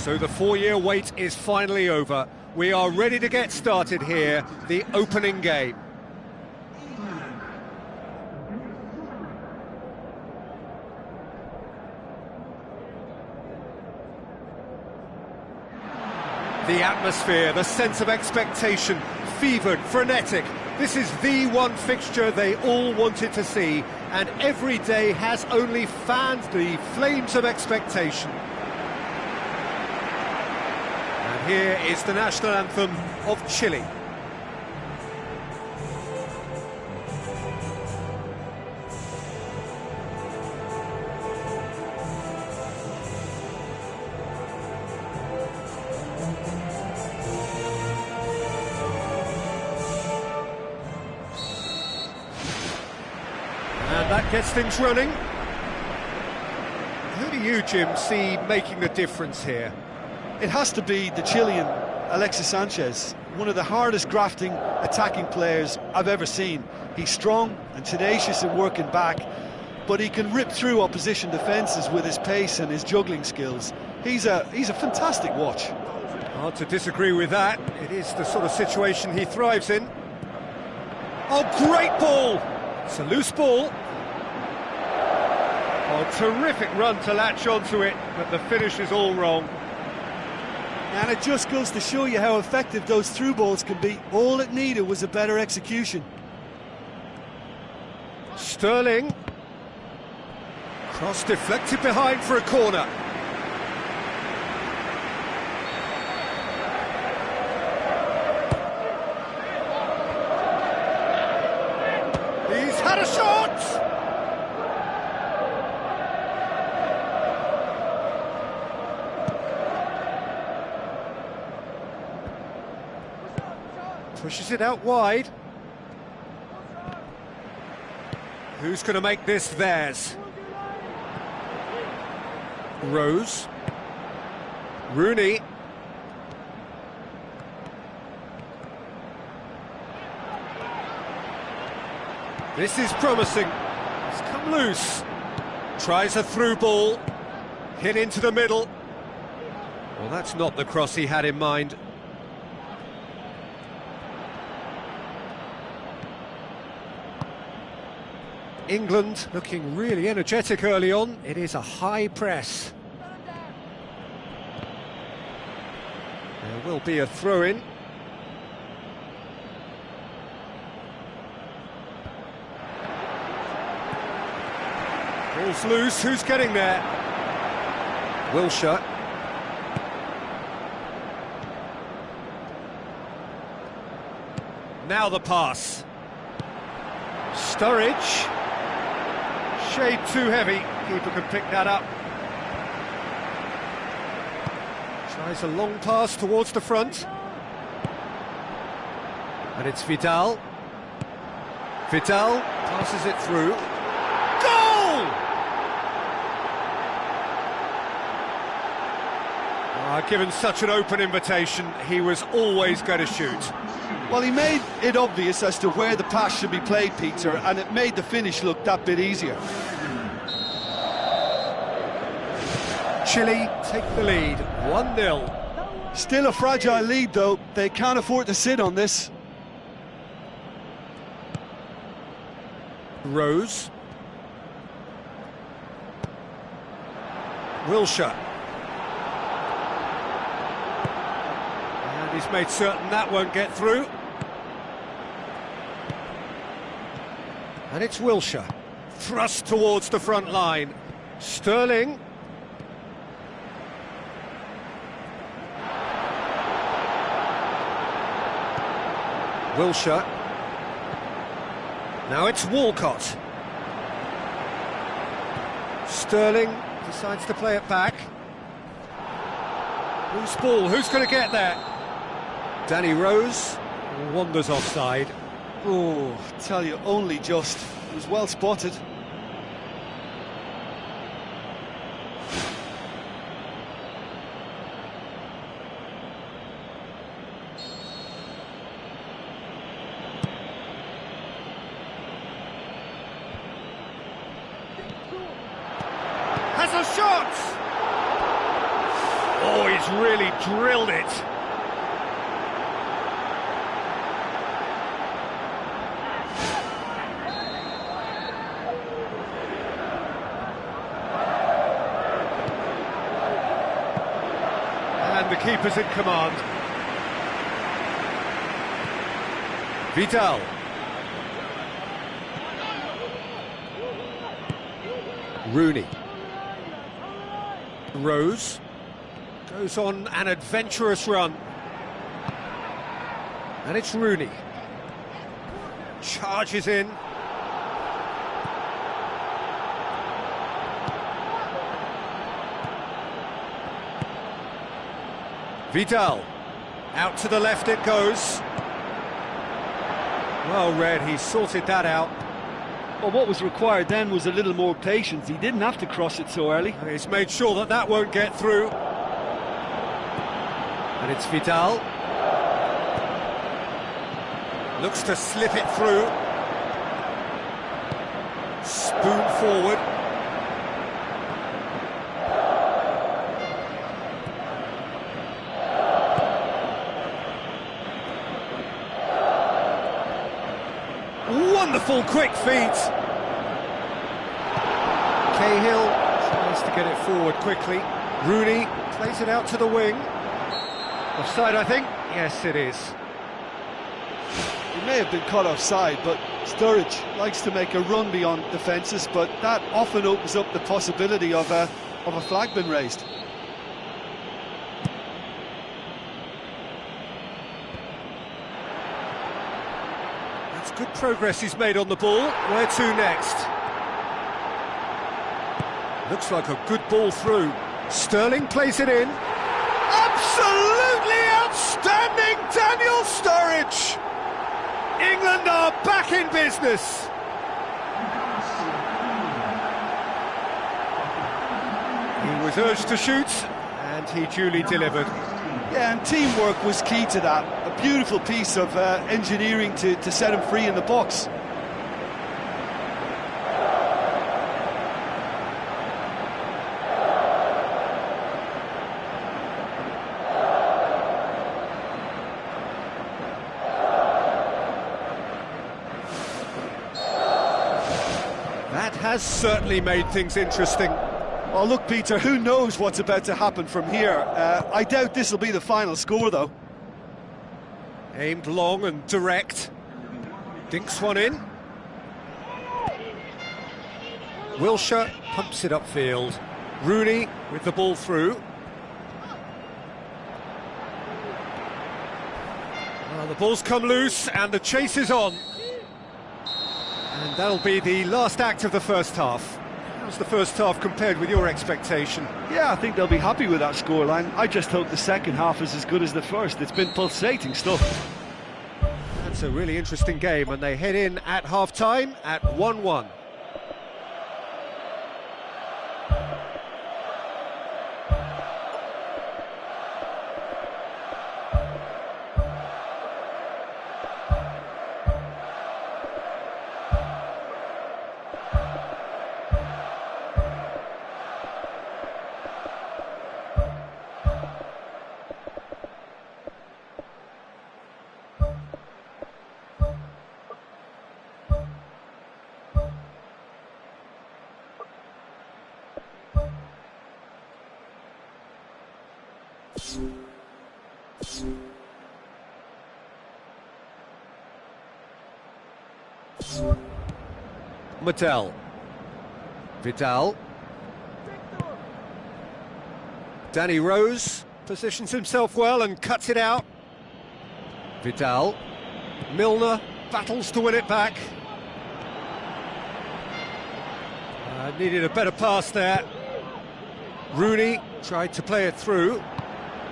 So the 4-year wait is finally over. We are ready to get started here, the opening game. The atmosphere, the sense of expectation, fevered, frenetic. This is the one fixture they all wanted to see, and every day has only fanned the flames of expectation. And here is the national anthem of Chile. And that gets things running. Who do you, Jim, see making the difference here? It has to be the Chilean, Alexis Sanchez, one of the hardest grafting attacking players I've ever seen. He's strong and tenacious in working back, but he can rip through opposition defences with his pace and his juggling skills. He's a fantastic watch. Hard to disagree with that. It is the sort of situation he thrives in. Oh, great ball! It's a loose ball. Oh, terrific run to latch onto it, but the finish is all wrong. And it just goes to show you how effective those through balls can be. All it needed was a better execution. Sterling. Cross deflected behind for a corner. He's had a shot! Pushes it out wide. Who's going to make this theirs? Rose. Rooney. This is promising. It's come loose. Tries a through ball. Hit into the middle. Well, that's not the cross he had in mind. England looking really energetic early on. It is a high press. There will be a throw-in. Ball's loose, who's getting there? Wilshere. Now the pass. Sturridge. Shade too heavy, keeper can pick that up. Tries a long pass towards the front. And it's Vidal. Vidal passes it through. Goal! Given such an open invitation, he was always going to shoot. Well, he made it obvious as to where the pass should be played, Peter, and it made the finish look that bit easier. Chile take the lead, 1-0. Still a fragile lead, though. They can't afford to sit on this. Rose. Wilshere. And he's made certain that won't get through. And it's Wilshere. Thrust towards the front line. Sterling. Wilshere. Now it's Walcott. Sterling decides to play it back. Loose ball, who's going to get there? Danny Rose wanders offside. Oh, tell you, only just. It was well spotted. Has a shot! Oh, he's really drilled it. And the keeper's in command. Vidal. Rooney. Rose goes on an adventurous run. And it's Rooney. Charges in. Vidal. Out to the left it goes. Well read, he sorted that out. Well, what was required then was a little more patience. He didn't have to cross it so early. And he's made sure that that won't get through. And it's Vidal. Looks to slip it through. Spoon forward. Wonderful quick feet. Cahill tries to get it forward quickly. Rooney plays it out to the wing. Offside, I think. Yes, it is. He may have been caught offside, but Sturridge likes to make a run beyond defences, but that often opens up the possibility of a flag being raised. Good progress he's made on the ball. Where to next? Looks like a good ball through. Sterling plays it in. Absolutely outstanding, Daniel Sturridge! England are back in business. He was urged to shoot, and he duly delivered. Yeah, and teamwork was key to that. A beautiful piece of engineering to set him free in the box. That has certainly made things interesting. Well, look, Peter, who knows what's about to happen from here? I doubt this will be the final score, though. Aimed long and direct. Dinks one in. Wilshere pumps it upfield. Rooney with the ball through. Well, the ball's come loose and the chase is on. And that'll be the last act of the first half. How's the first half compared with your expectation? Yeah, I think they'll be happy with that scoreline. I just hope the second half is as good as the first. It's been pulsating stuff. That's a really interesting game, and they head in at half-time at 1-1. Mattel. Vidal. Danny Rose positions himself well and cuts it out. Vidal. Milner battles to win it back. Needed a better pass there. Rooney tried to play it through.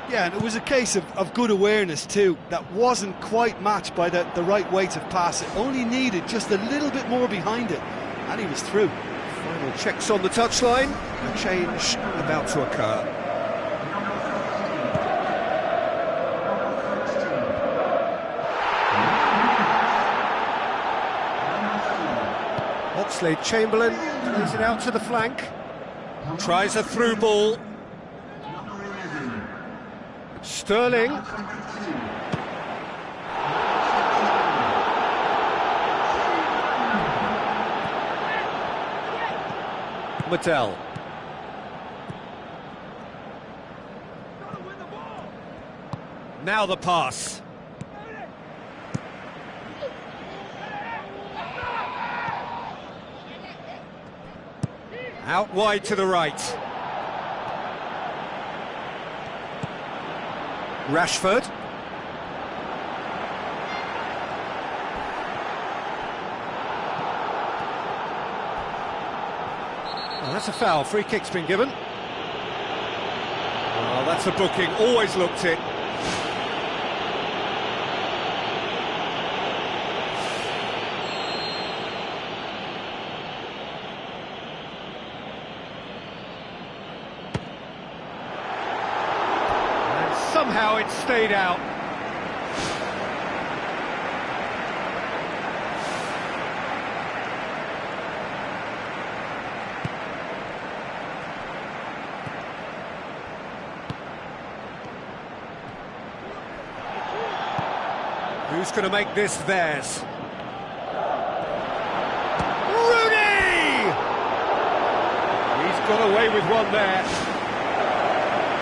Yeah, and it was a case of good awareness too. That wasn't quite matched by the right weight of pass. It only needed just a little bit more behind it, and he was through. Final checks on the touchline. A change about to occur. Oxlade-Chamberlain plays it out to the flank. Tries a through ball. Sterling. Mattel. Now the pass. Out wide to the right. Rashford. Oh, that's a foul. Free kick's been given. Oh, that's a booking. Always looked it. Somehow it stayed out. Who's going to make this theirs? Rooney! He's got away with one there.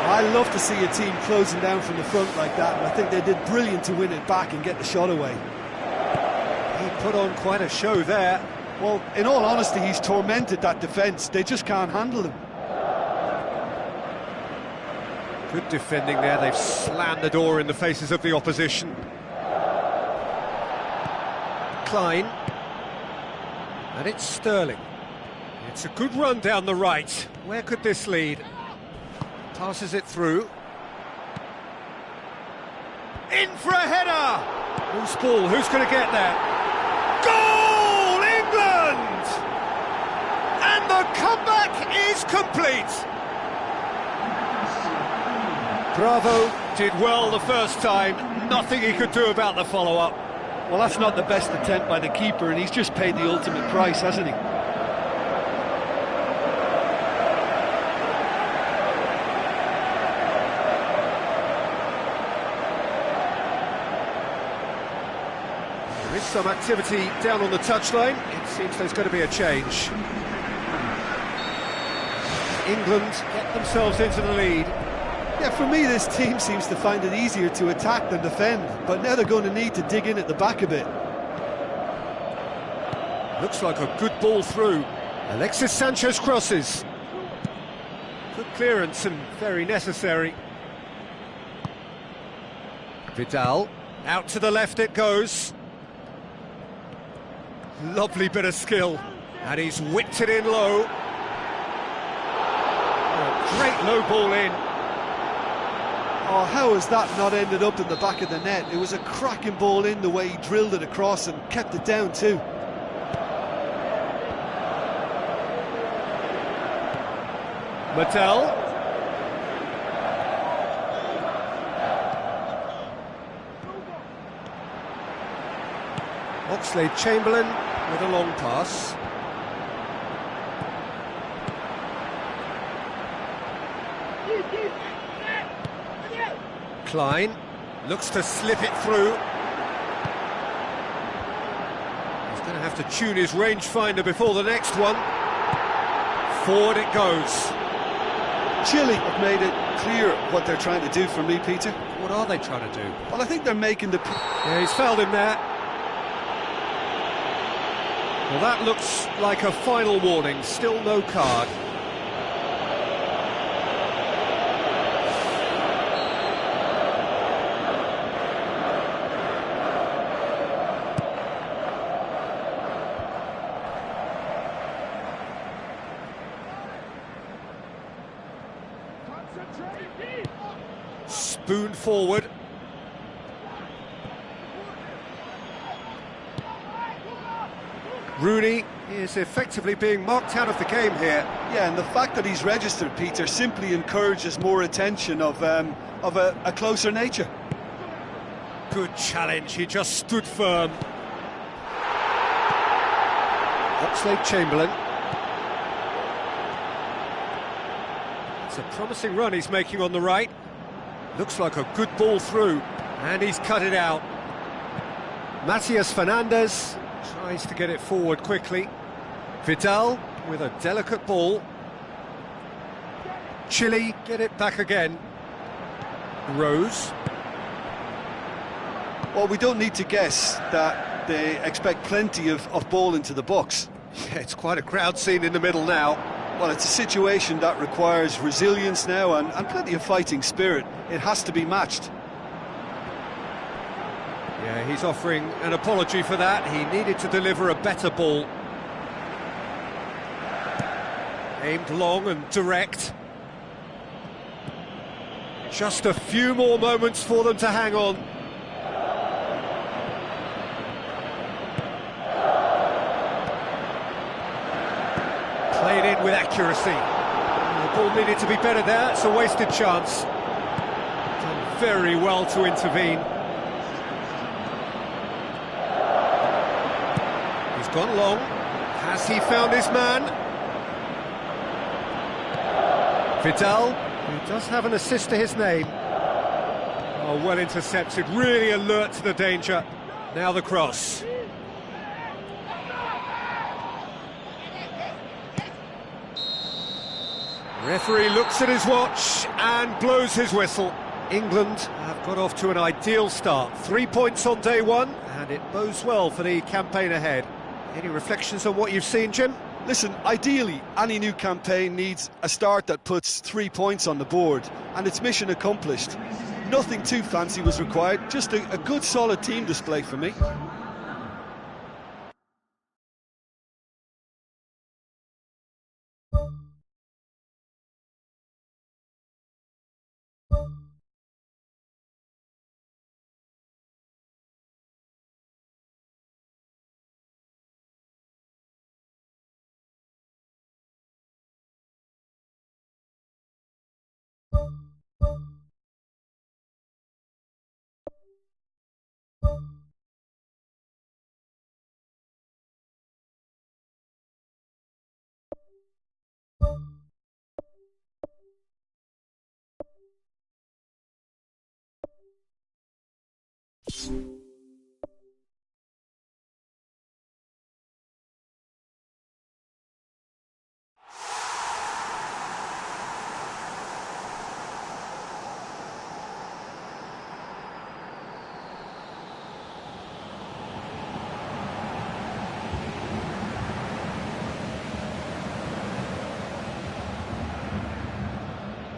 I love to see a team closing down from the front like that, and I think they did brilliant to win it back and get the shot away. He put on quite a show there. Well, in all honesty, he's tormented that defence. They just can't handle him. Good defending there. They've slammed the door in the faces of the opposition. Klein. And it's Sterling. It's a good run down the right. Where could this lead? Passes it through. In for a header! Who's ball? Who's going to get there? Goal! England! And the comeback is complete! Bravo did well the first time. Nothing he could do about the follow-up. Well, that's not the best attempt by the keeper, and he's just paid the ultimate price, hasn't he? There is some activity down on the touchline. It seems there's going to be a change. England get themselves into the lead. Yeah, for me, this team seems to find it easier to attack than defend, but now they're going to need to dig in at the back a bit. Looks like a good ball through. Alexis Sanchez crosses. Good clearance and very necessary. Vidal, out to the left it goes. Lovely bit of skill, and he's whipped it in low. A great low ball in. Oh, how has that not ended up in the back of the net? It was a cracking ball in the way he drilled it across and kept it down too. Mattel. Oxlade-Chamberlain with a long pass. Klein looks to slip it through. He's going to have to tune his rangefinder before the next one. Forward it goes. Chile have made it clear what they're trying to do for me, Peter. What are they trying to do? Well, I think they're making the... Yeah, he's fouled him there. Well, that looks like a final warning. Still no card. Spoon forward. Rooney is effectively being marked out of the game here. Yeah, and the fact that he's registered, Peter, simply encourages more attention of a closer nature. Good challenge, he just stood firm. Oxlade-Chamberlain. It's a promising run he's making on the right. Looks like a good ball through, and he's cut it out. Matias Fernandes tries to get it forward quickly. Vidal with a delicate ball. Chile get it back again. Rose. Well, we don't need to guess that they expect plenty of ball into the box. Yeah, it's quite a crowd scene in the middle now. Well, it's a situation that requires resilience now and plenty of fighting spirit. It has to be matched. Yeah, he's offering an apology for that. He needed to deliver a better ball. Aimed long and direct. Just a few more moments for them to hang on. Played in with accuracy. The ball needed to be better there. It's a wasted chance. Done very well to intervene. He's gone long. Has he found his man? Vidal, who does have an assist to his name. Oh, well intercepted, really alert to the danger. Now the cross. Referee looks at his watch and blows his whistle. England have got off to an ideal start. 3 points on day one, and it bodes well for the campaign ahead. Any reflections on what you've seen, Jim? Listen, ideally, any new campaign needs a start that puts 3 points on the board, and it's mission accomplished. Nothing too fancy was required, just a good solid team display for me.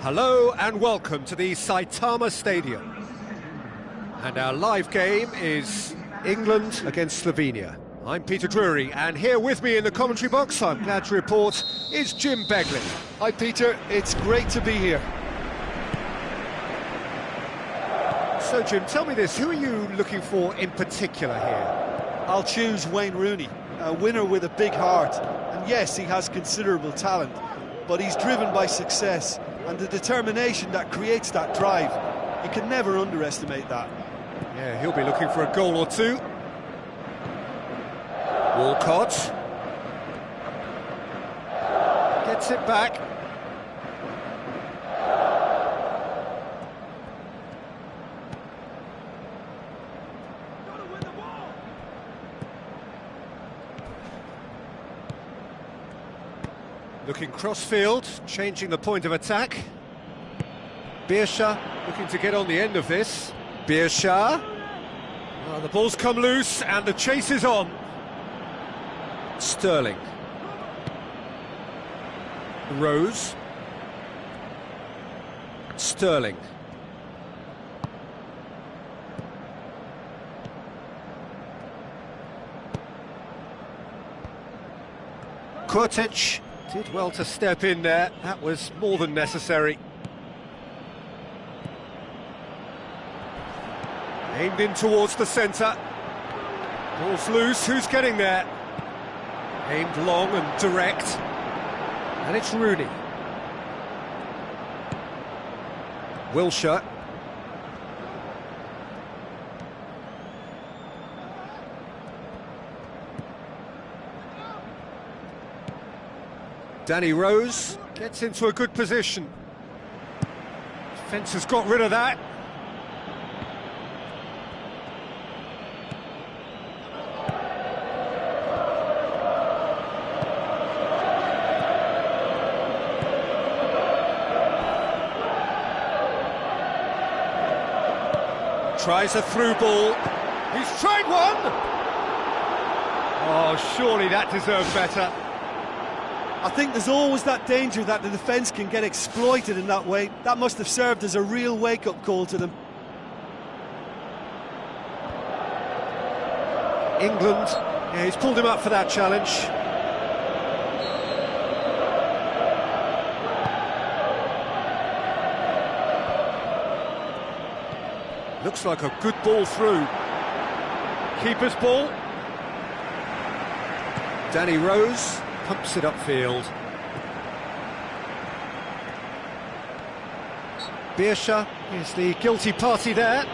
Hello and welcome to the Saitama Stadium. And our live game is England against Slovenia. I'm Peter Drury, and here with me in the commentary box, I'm glad to report, is Jim Beglin. Hi Peter, it's great to be here. So Jim, tell me this, who are you looking for in particular here? I'll choose Wayne Rooney, a winner with a big heart. And yes, he has considerable talent, but he's driven by success and the determination that creates that drive. You can never underestimate that. Yeah, he'll be looking for a goal or two. Walcott gets it back. Looking cross-field, changing the point of attack. Beersha looking to get on the end of this. Beersha. Oh, the ball's come loose and the chase is on. Sterling. Rose. Sterling. Kurtic did well to step in there. That was more than necessary. Aimed in towards the centre. Ball's loose, who's getting there? Aimed long and direct. And it's Rooney. Wilshere. Danny Rose gets into a good position. Defence has got rid of that. Tries a through ball. He's tried one! Oh, surely that deserved better. I think there's always that danger that the defence can get exploited in that way. That must have served as a real wake-up call to them. England, yeah, he's pulled him up for that challenge. Looks like a good ball through. Keeper's ball. Danny Rose pumps it upfield. Beersha is the guilty party there.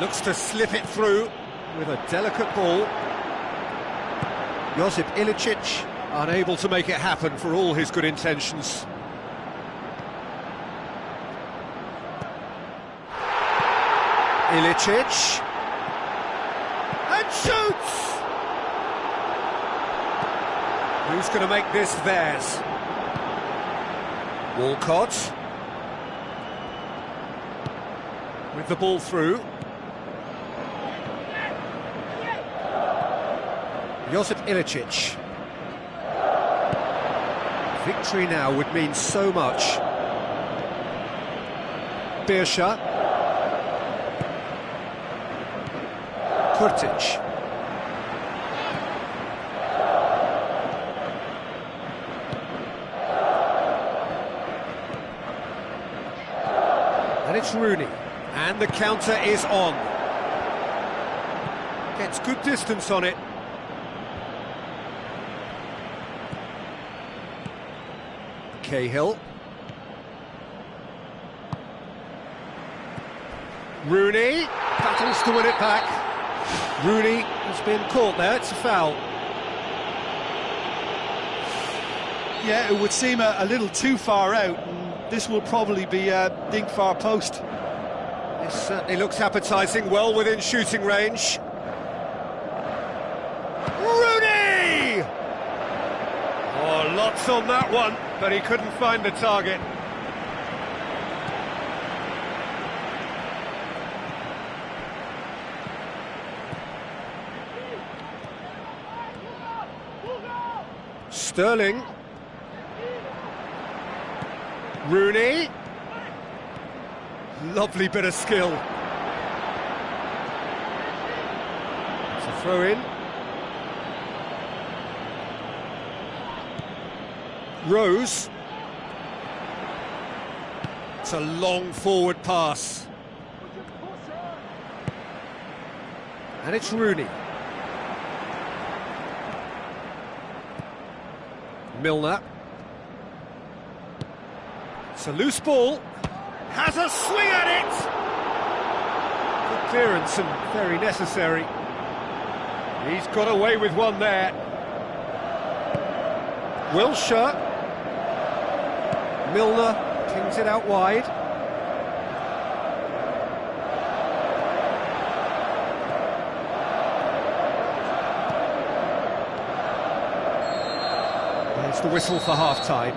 Looks to slip it through with a delicate ball. Josip Ilicic unable to make it happen for all his good intentions. Ilicic. And shoots! Who's going to make this theirs? Walcott. With the ball through. Josip Ilicic. Victory now would mean so much. Beersha. Kurtic. And it's Rooney. And the counter is on. Gets good distance on it. Cahill. Rooney battles to win it back. Rooney has been caught there, it's a foul. Yeah, it would seem a little too far out, and this will probably be dink far post. This certainly looks appetising, well within shooting range. Rooney! Oh, lots on that one, but he couldn't find the target. Sterling. Rooney. Lovely bit of skill. It's a throw in. Rose. It's a long forward pass. And it's Rooney. Milner. It's a loose ball. Has a swing at it! Good clearance and very necessary. He's got away with one there. Wilshere. Milner pings it out wide. There's the whistle for half-time.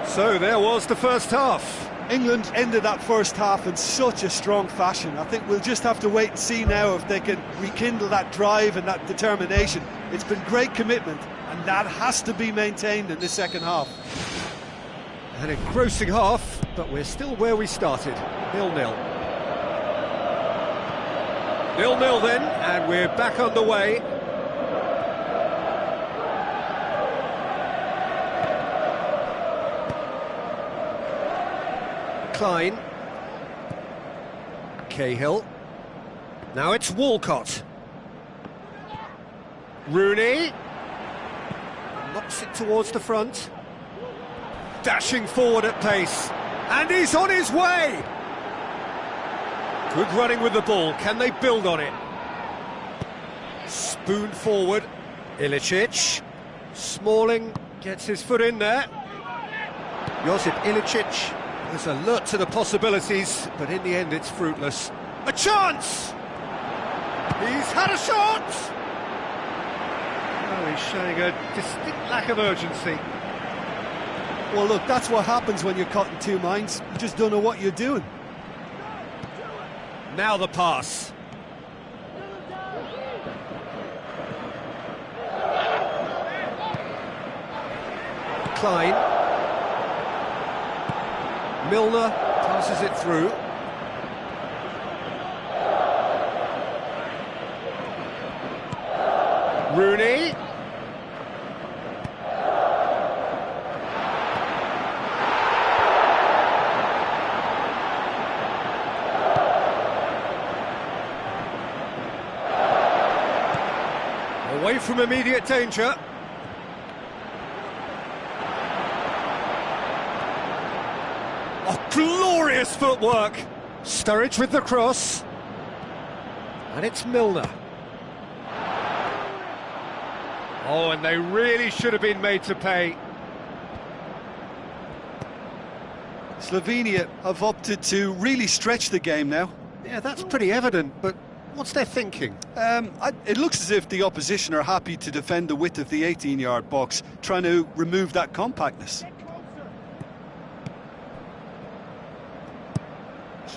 So there was the first half. England ended that first half in such a strong fashion. I think we'll just have to wait and see now if they can rekindle that drive and that determination. It's been great commitment, and that has to be maintained in the second half. An engrossing half, but we're still where we started, 0-0. 0-0 then, and we're back underway. Klein. Cahill. Now it's Walcott. Rooney. Knocks it towards the front. Dashing forward at pace. And he's on his way! Good running with the ball. Can they build on it? Spoon forward. Ilicic. Smalling gets his foot in there. Josip Ilicic is alert to the possibilities, but in the end it's fruitless. A chance! He's had a shot! Oh, he's showing a distinct lack of urgency. Well, look, that's what happens when you're caught in two minds. You just don't know what you're doing. Now the pass. Klein. Milner passes it through. Rooney. Away from immediate danger. Oh, glorious footwork! Sturridge with the cross. And it's Milner. Oh, and they really should have been made to pay. Slovenia have opted to really stretch the game now. Yeah, that's pretty evident, but what's their thinking? It looks as if the opposition are happy to defend the width of the 18-yard box, trying to remove that compactness.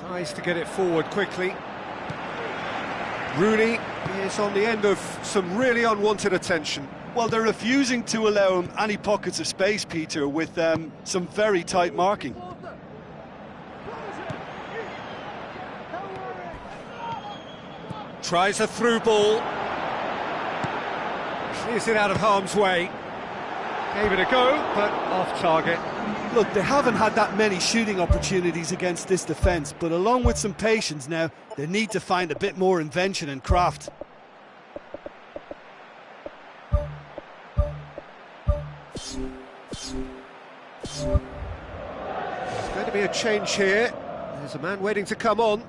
Tries to get it forward quickly. Rooney is on the end of some really unwanted attention. Well, they're refusing to allow him any pockets of space, Peter, with some very tight marking. Tries a through ball. Clears it out of harm's way. Gave it a go, but off target. Look, they haven't had that many shooting opportunities against this defence, but along with some patience now, they need to find a bit more invention and craft. There's going to be a change here. There's a man waiting to come on.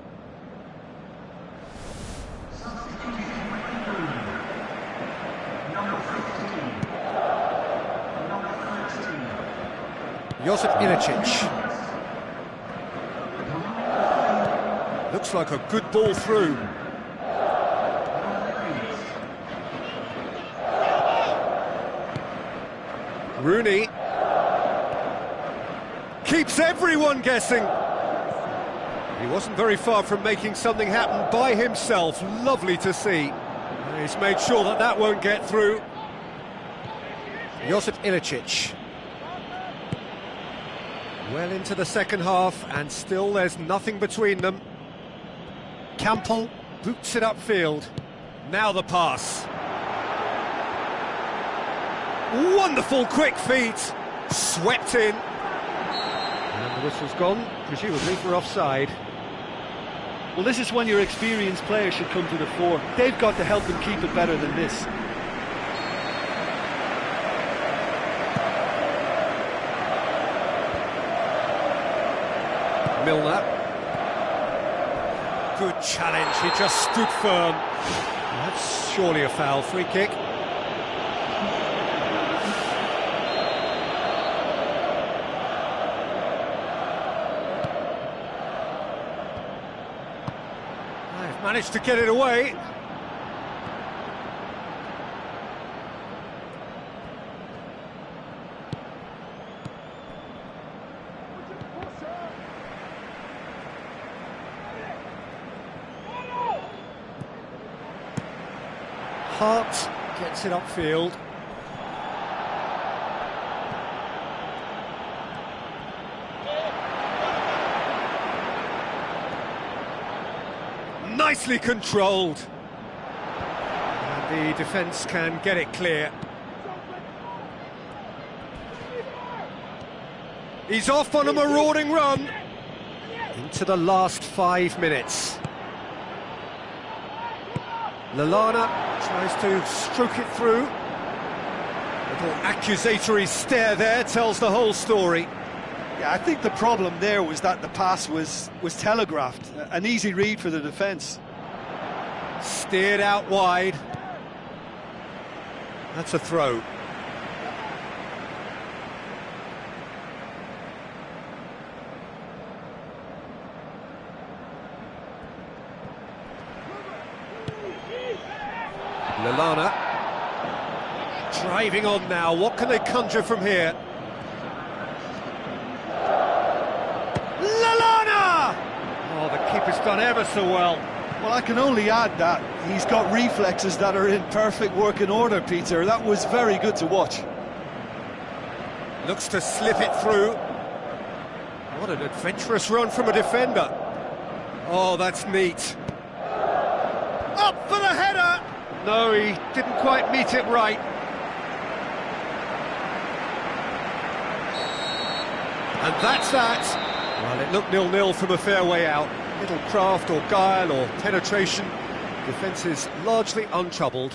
Josip Ilicic. Looks like a good ball through. Rooney. Keeps everyone guessing. He wasn't very far from making something happen by himself. Lovely to see. He's made sure that that won't get through. Josip Ilicic. Well into the second half, and still there's nothing between them. Campbell boots it upfield. Now the pass. Wonderful quick feet. Swept in. And the whistle's gone, presumably for offside. Well, this is when your experienced players should come to the fore. They've got to help them keep it better than this. Milner. Good challenge, he just stood firm. That's surely a foul. Free kick. They've managed to get it away. Hart gets it upfield. Nicely controlled. And the defence can get it clear. He's off on a marauding run. Into the last 5 minutes. Lallana tries to stroke it through. Little accusatory stare there tells the whole story. Yeah, I think the problem there was that the pass was telegraphed. An easy read for the defence. Steered out wide. That's a throw. Lallana driving on now. What can they conjure from here? Lallana! Oh, the keeper's done ever so well. Well, I can only add that he's got reflexes that are in perfect working order, Peter. That was very good to watch. Looks to slip it through. What an adventurous run from a defender. Oh, that's neat. Up for the header! No, he didn't quite meet it right. And that's that. Well, it looked 0-0 from a fair way out. Little craft or guile or penetration. Defence is largely untroubled.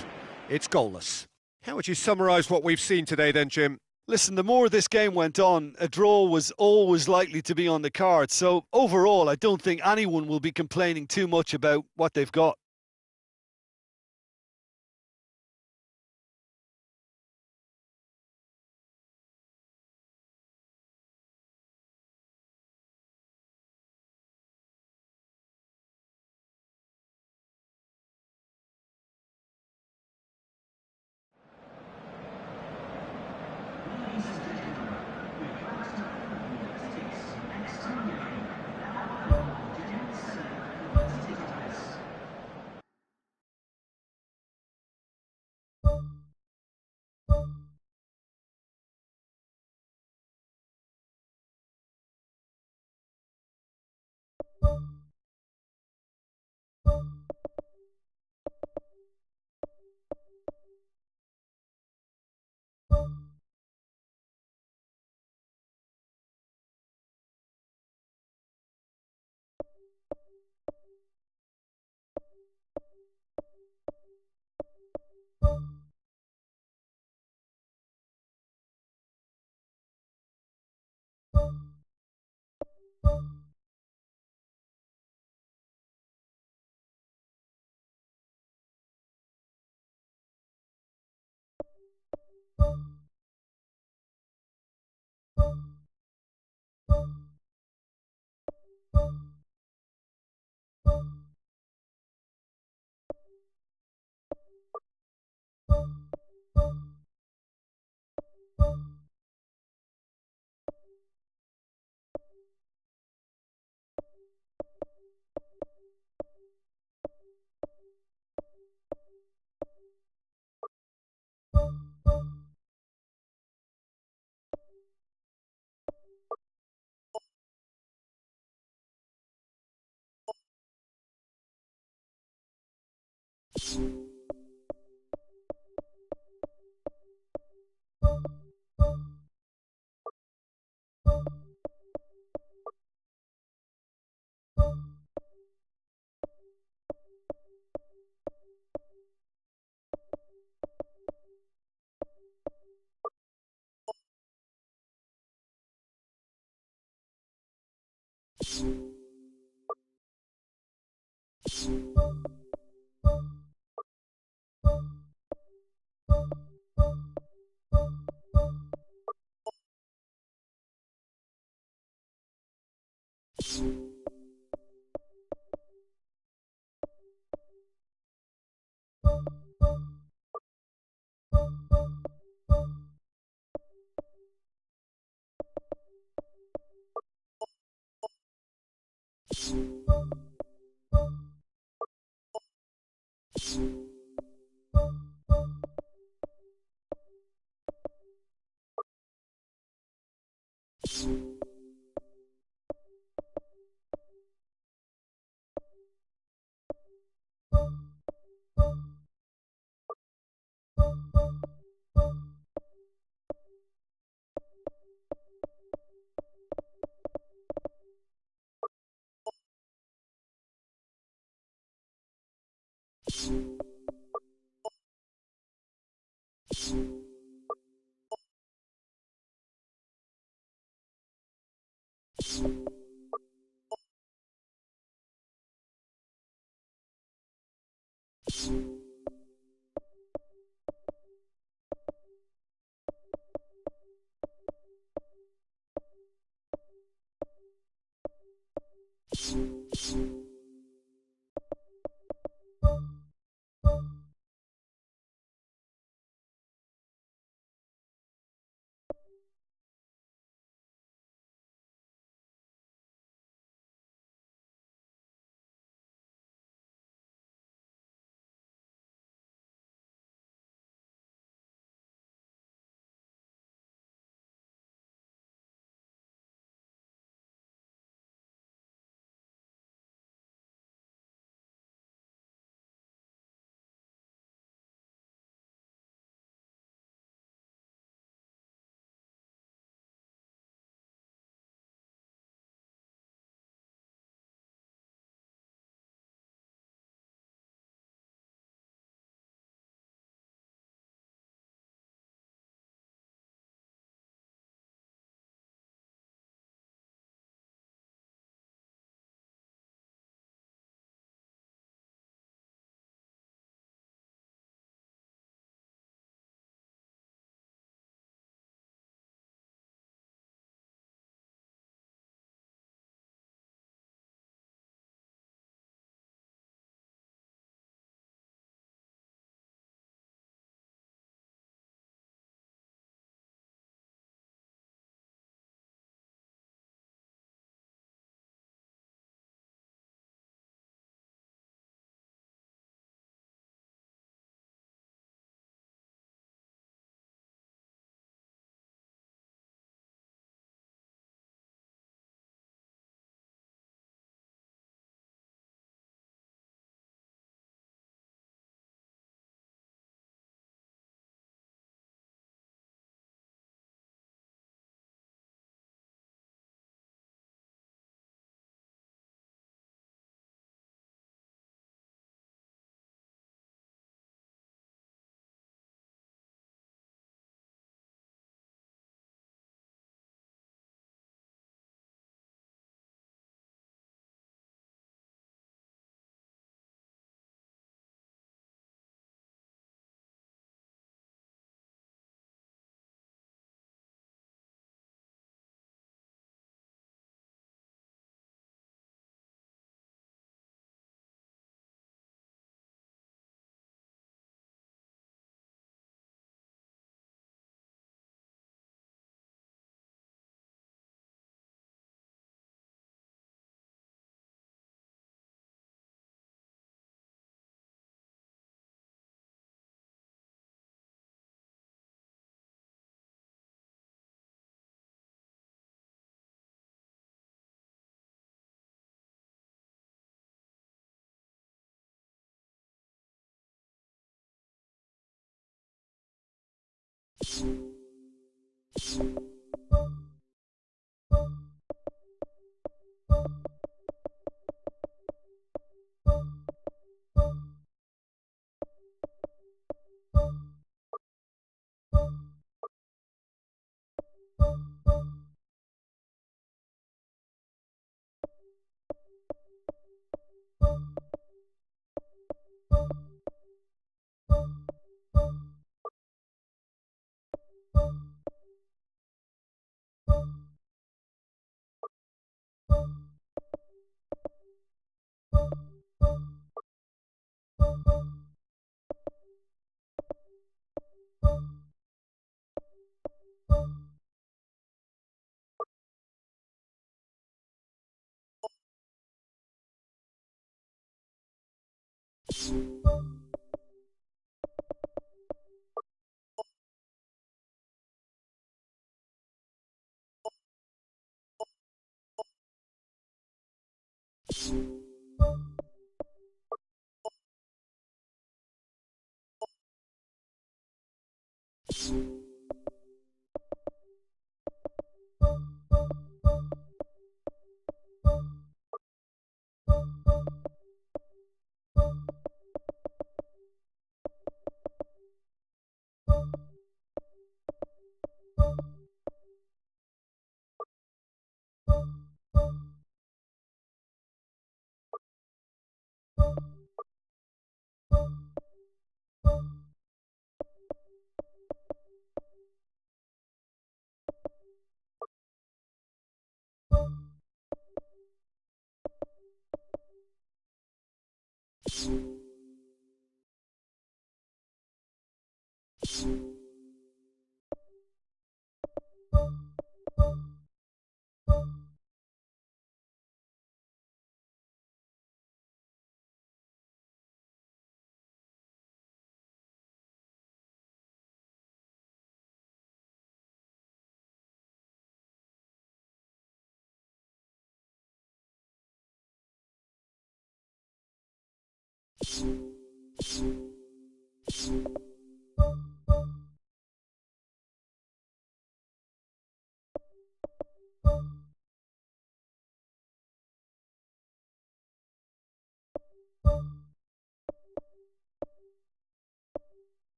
It's goalless. How would you summarise what we've seen today then, Jim? Listen, the more this game went on, a draw was always likely to be on the card. So overall, I don't think anyone will be complaining too much about what they've got.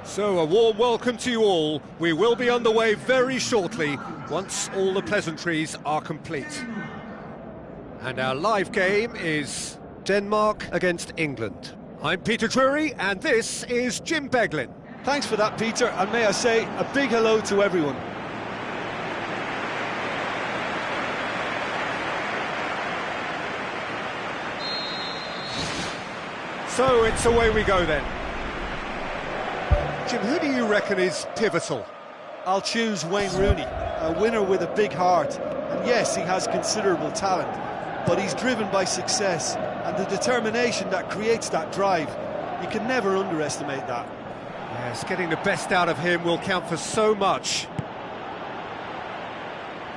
So, a warm welcome to you all. We will be underway very shortly, once all the pleasantries are complete. And our live game is Denmark against England. I'm Peter Drury, and this is Jim Beglin. Thanks for that, Peter, and may I say a big hello to everyone. So, it's away we go then. Jim, who do you reckon is pivotal? I'll choose Wayne Rooney, a winner with a big heart. And yes, he has considerable talent, but he's driven by success and the determination that creates that drive. You can never underestimate that. Yes, getting the best out of him will count for so much.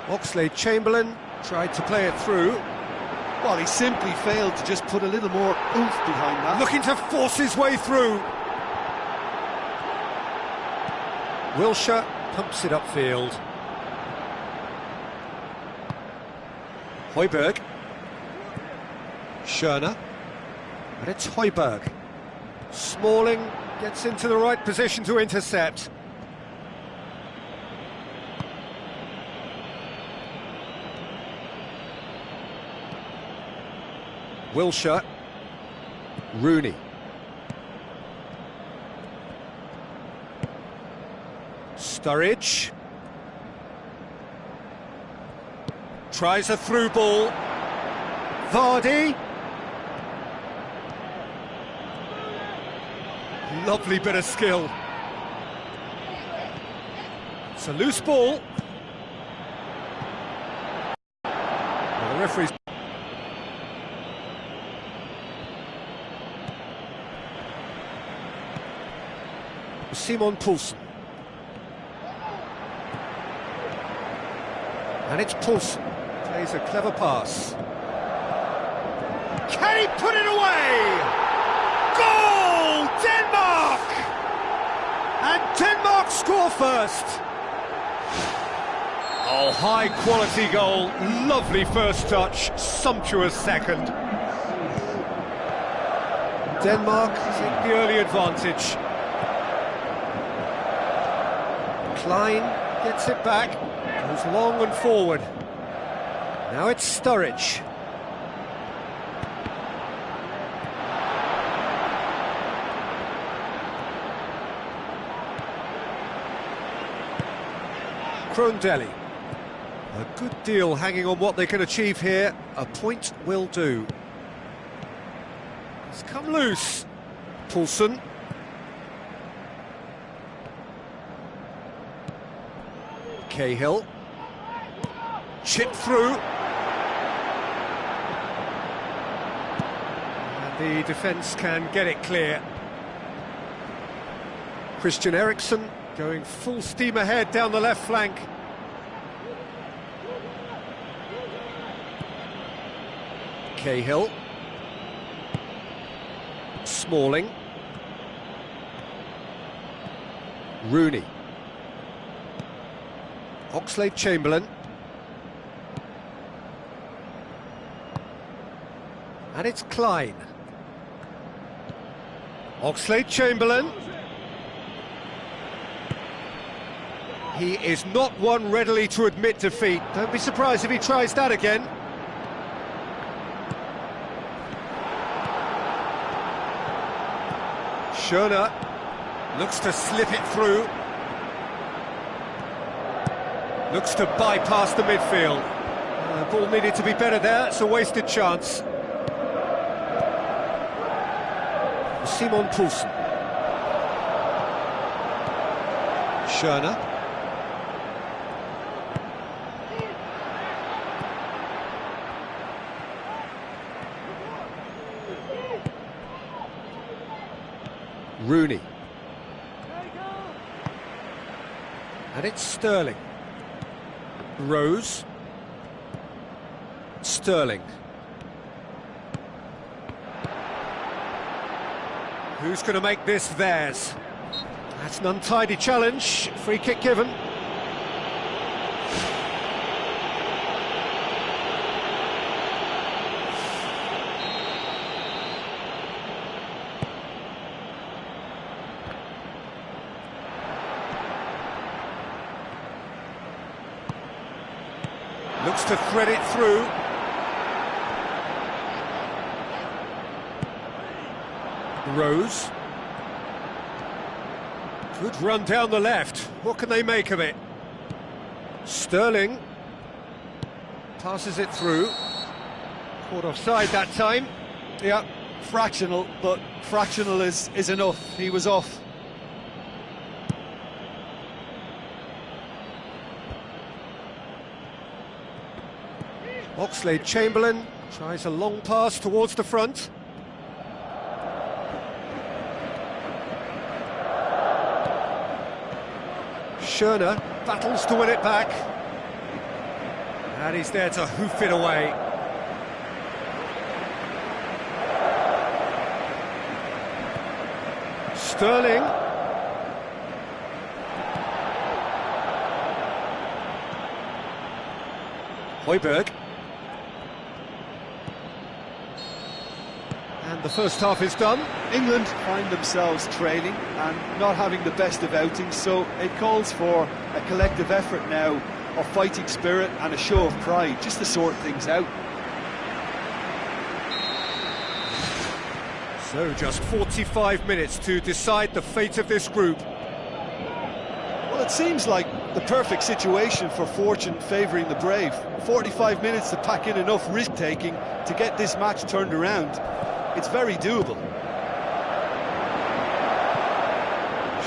Oxlade-Chamberlain tried to play it through. Well, he simply failed to just put a little more oomph behind that. Looking to force his way through. Wilshere pumps it upfield. Højbjerg. Schöne. And it's Højbjerg. Smalling gets into the right position to intercept. Wilshere. Rooney. Sturridge. Tries a through ball. Vardy. Lovely bit of skill. It's a loose ball. Well, the referee's... Simon Poulsen. And it's Poulsen. Plays a clever pass. Can he put it away? Goal! Denmark! And Denmark score first. Oh, high quality goal. Lovely first touch. Sumptuous second. Denmark take the early advantage. Klein gets it back. Goes long and forward. Now it's Sturridge. Krondelli. A good deal hanging on what they can achieve here. A point will do. It's come loose. Poulsen. Cahill. Chip through. And the defence can get it clear. Christian Eriksen going full steam ahead down the left flank. Cahill. Smalling. Rooney. Oxlade-Chamberlain. And it's Klein. Oxlade-Chamberlain. He is not one readily to admit defeat. Don't be surprised if he tries that again. Schöner looks to slip it through. Looks to bypass the midfield. Ball needed to be better there, it's a wasted chance. Simon Poulsen. Schöner. Rooney. And it's Sterling. Rose. Sterling. Who's going to make this theirs? That's an untidy challenge. Free kick given. Looks to thread it through. Rose. Good run down the left. What can they make of it? Sterling passes it through. Caught offside that time. Yeah, fractional, but fractional is enough. He was off. Oxlade-Chamberlain tries a long pass towards the front. Schöner battles to win it back. And he's there to hoof it away. Sterling. Højbjerg. And the first half is done. England find themselves trailing and not having the best of outings, so it calls for a collective effort now of fighting spirit and a show of pride, just to sort things out. So just 45 minutes to decide the fate of this group. Well, it seems like the perfect situation for fortune favouring the brave. 45 minutes to pack in enough risk-taking to get this match turned around. It's very doable.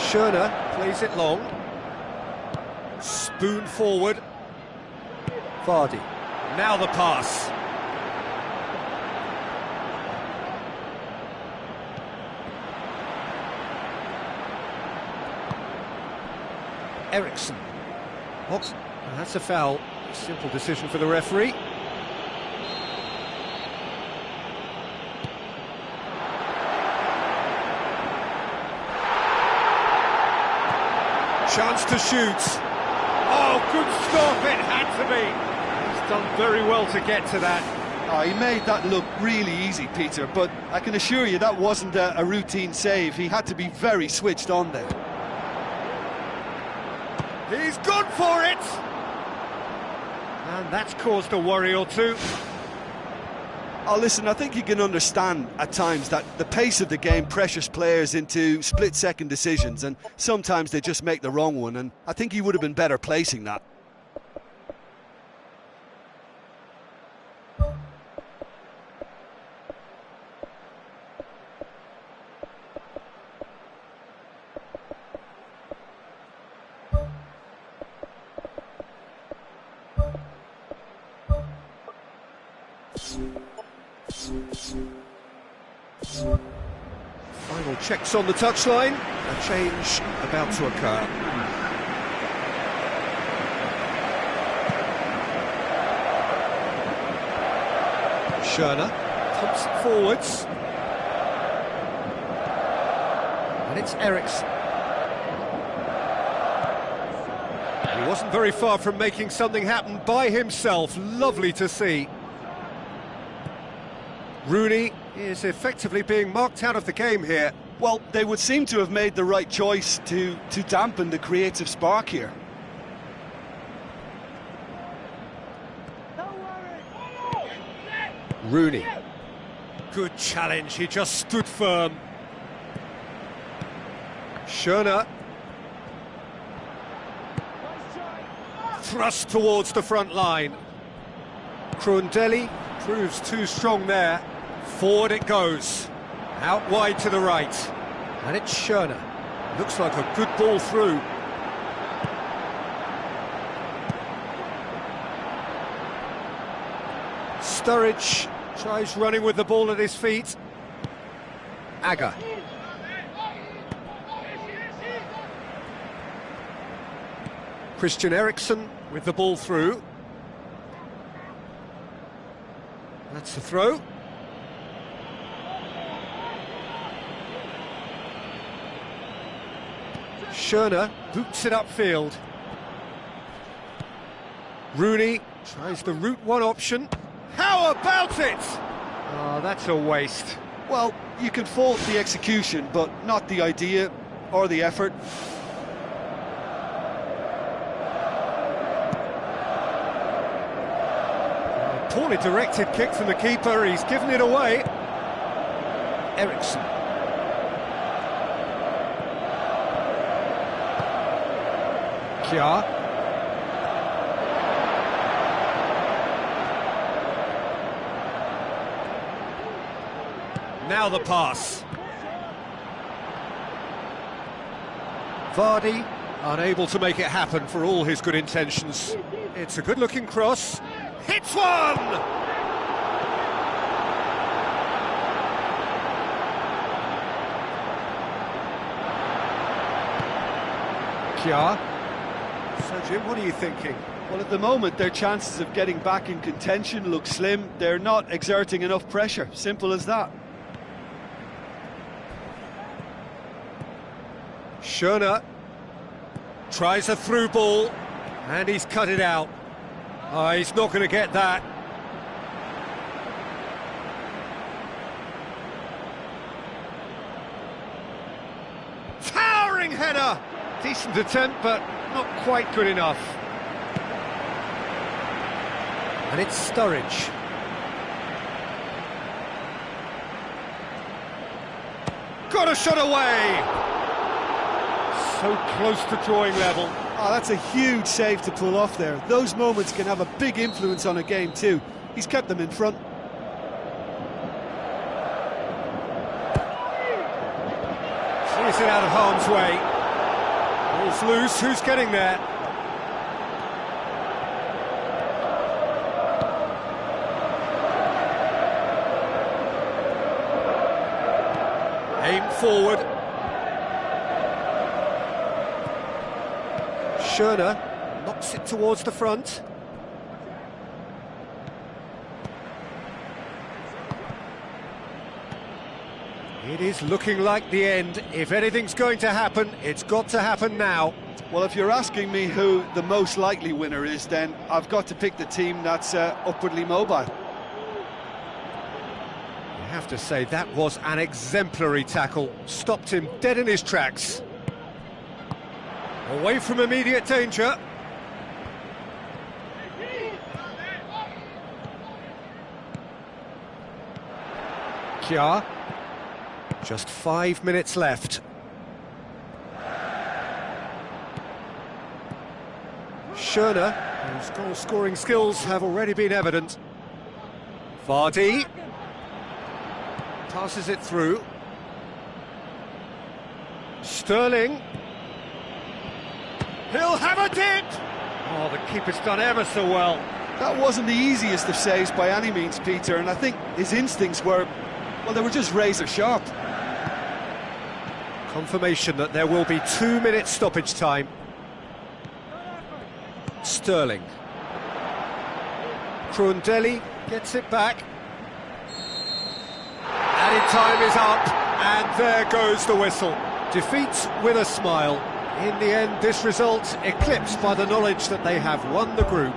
Schöner plays it long. Spoon forward. Vardy. Now the pass. Eriksson. That's a foul. Simple decision for the referee. Chance to shoot. Oh, good stop, it had to be. He's done very well to get to that. Oh, he made that look really easy, Peter, but I can assure you that wasn't a routine save. He had to be very switched on there. He's gone for it! And that's caused a worry or two. Oh, listen, I think you can understand at times that the pace of the game pressures players into split-second decisions, and sometimes they just make the wrong one, and I think he would have been better placing that. Final checks on the touchline. A change about to occur. Schöner pumps it forwards. And it's Eriksson. He wasn't very far from making something happen by himself. Lovely to see. Rooney is effectively being marked out of the game here. Well, they would seem to have made the right choice to dampen the creative spark here. Rooney. Good challenge, he just stood firm. Schöner. Thrust towards the front line. Krundelli proves too strong there. Forward it goes. Out wide to the right. And it's Schöner. Looks like a good ball through. Sturridge tries running with the ball at his feet. Agger. Christian Eriksen with the ball through. That's the throw. Schöner boots it upfield. Rooney tries the route one option. How about it? Oh, that's a waste. Well, you can fault the execution, but not the idea or the effort. Poorly directed kick from the keeper, he's given it away. Eriksen. Kjaer. Now the pass. Vardy unable to make it happen for all his good intentions. It's a good-looking cross. Hits one! Kjaer. So, Jim, what are you thinking? Well, at the moment, their chances of getting back in contention look slim. They're not exerting enough pressure. Simple as that. Schöner tries a through ball, and he's cut it out. Oh, he's not going to get that. Towering header! Decent attempt, but not quite good enough. And it's Sturridge. Got a shot away! So close to drawing level. Oh, that's a huge save to pull off there. Those moments can have a big influence on a game too. He's kept them in front. Sees it out of harm's way. Ball's loose, who's getting there? Aim forward. Schöner knocks it towards the front. It is looking like the end. If anything's going to happen, it's got to happen now. Well, if you're asking me who the most likely winner is, then I've got to pick the team that's upwardly mobile. You have to say that was an exemplary tackle. Stopped him dead in his tracks. Away from immediate danger. Kjaer. Just 5 minutes left. Schöner, whose goal-scoring skills have already been evident. Vardy. Passes it through. Sterling. He'll have a dip! Oh, the keeper's done ever so well. That wasn't the easiest of saves by any means, Peter, and I think his instincts were, well, they were just razor sharp. Confirmation that there will be 2 minutes stoppage time. Sterling. Krundelli gets it back. Added time is up, and there goes the whistle. Defeat with a smile. In the end, this result eclipsed by the knowledge that they have won the group.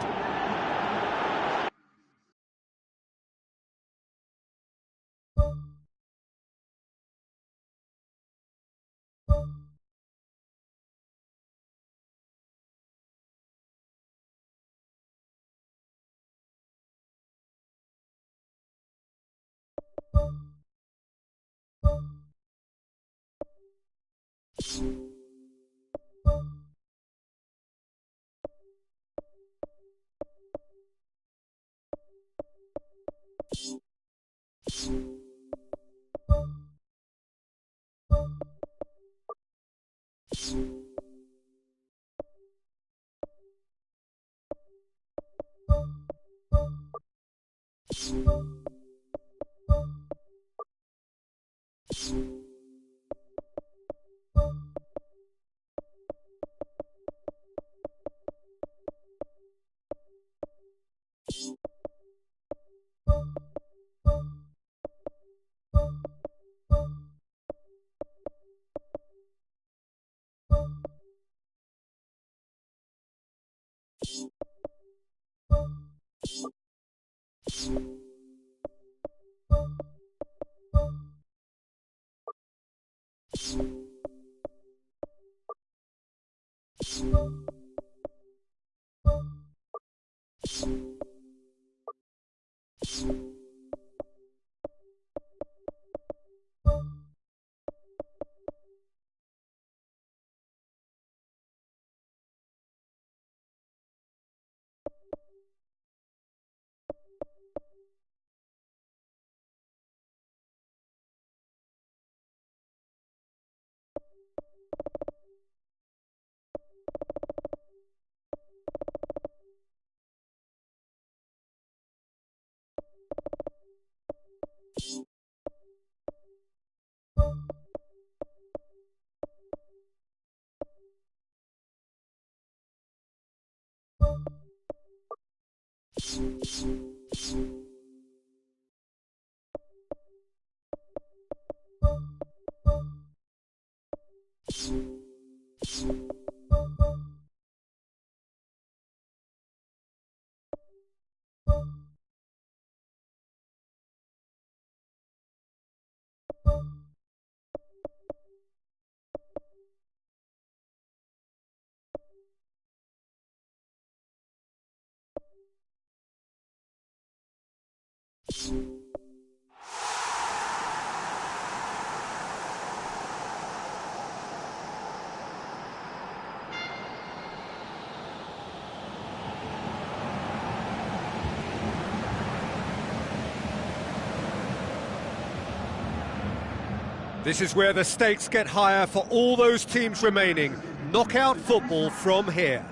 This is where the stakes get higher for all those teams remaining. Knockout football from here.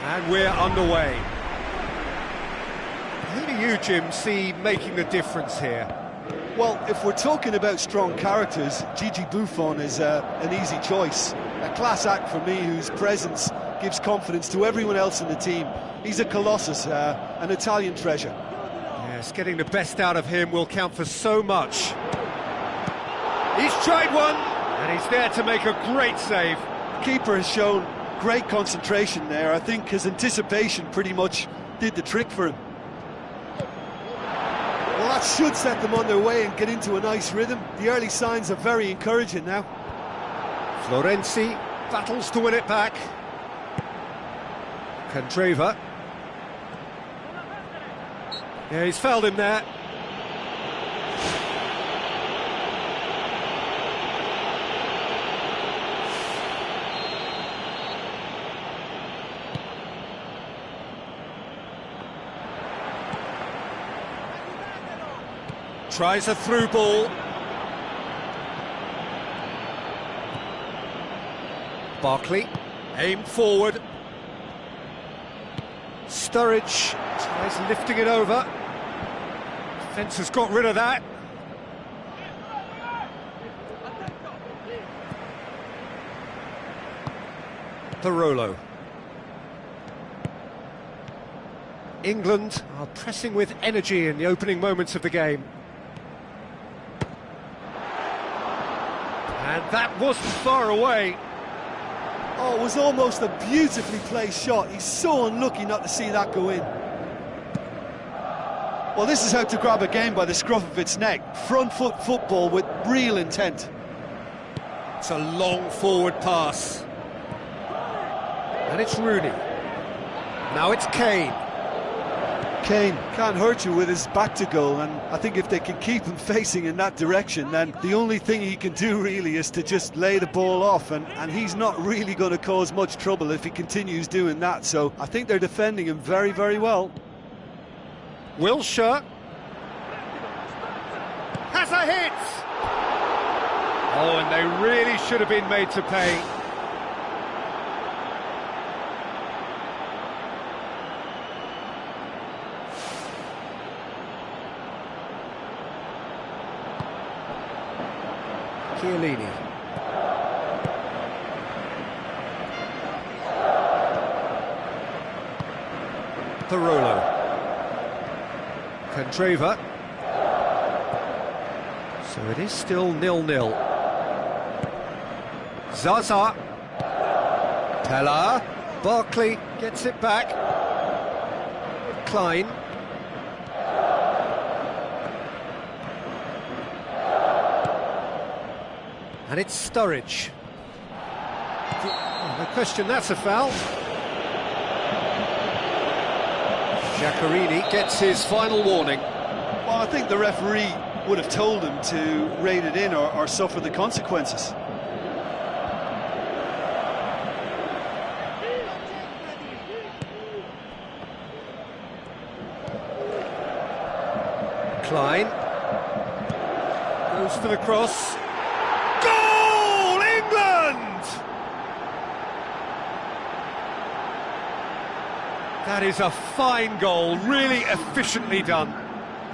And we're underway. Who do you, Jim, see making the difference here? Well, if we're talking about strong characters, Gigi Buffon is an easy choice. A class act for me, whose presence gives confidence to everyone else in the team. He's a colossus, an Italian treasure. Yes, getting the best out of him will count for so much. He's tried one, and he's there to make a great save. The keeper has shown great concentration there. I think his anticipation pretty much did the trick for him. Well, that should set them on their way and get into a nice rhythm. The early signs are very encouraging now. Florenzi battles to win it back. Candreva. Yeah, he's fouled him there. Tries a through ball. Barkley, aimed forward. Sturridge tries lifting it over. Defence has got rid of that. Barolo. England are pressing with energy in the opening moments of the game. And that wasn't far away. Oh, it was almost a beautifully placed shot. He's so unlucky not to see that go in. Well, this is how to grab a game by the scruff of its neck. Front foot football with real intent. It's a long forward pass. And it's Rooney. Now it's Kane. Kane can't hurt you with his back to goal, and I think if they can keep him facing in that direction, then the only thing he can do really is to just lay the ball off, and he's not really going to cause much trouble if he continues doing that. So I think they're defending him very, very well. Wilshere has a hit! Oh, and they really should have been made to pay. Chiellini. Parolo. Candreva. So it is still 0-0. Zaza. Pella. Barkley gets it back. Klein. And it's Sturridge. Oh, no question, that's a foul. Giaccherini gets his final warning. Well, I think the referee would have told him to rein it in or suffer the consequences. Klein goes for the cross. Goal, England! That is a fine goal, really efficiently done.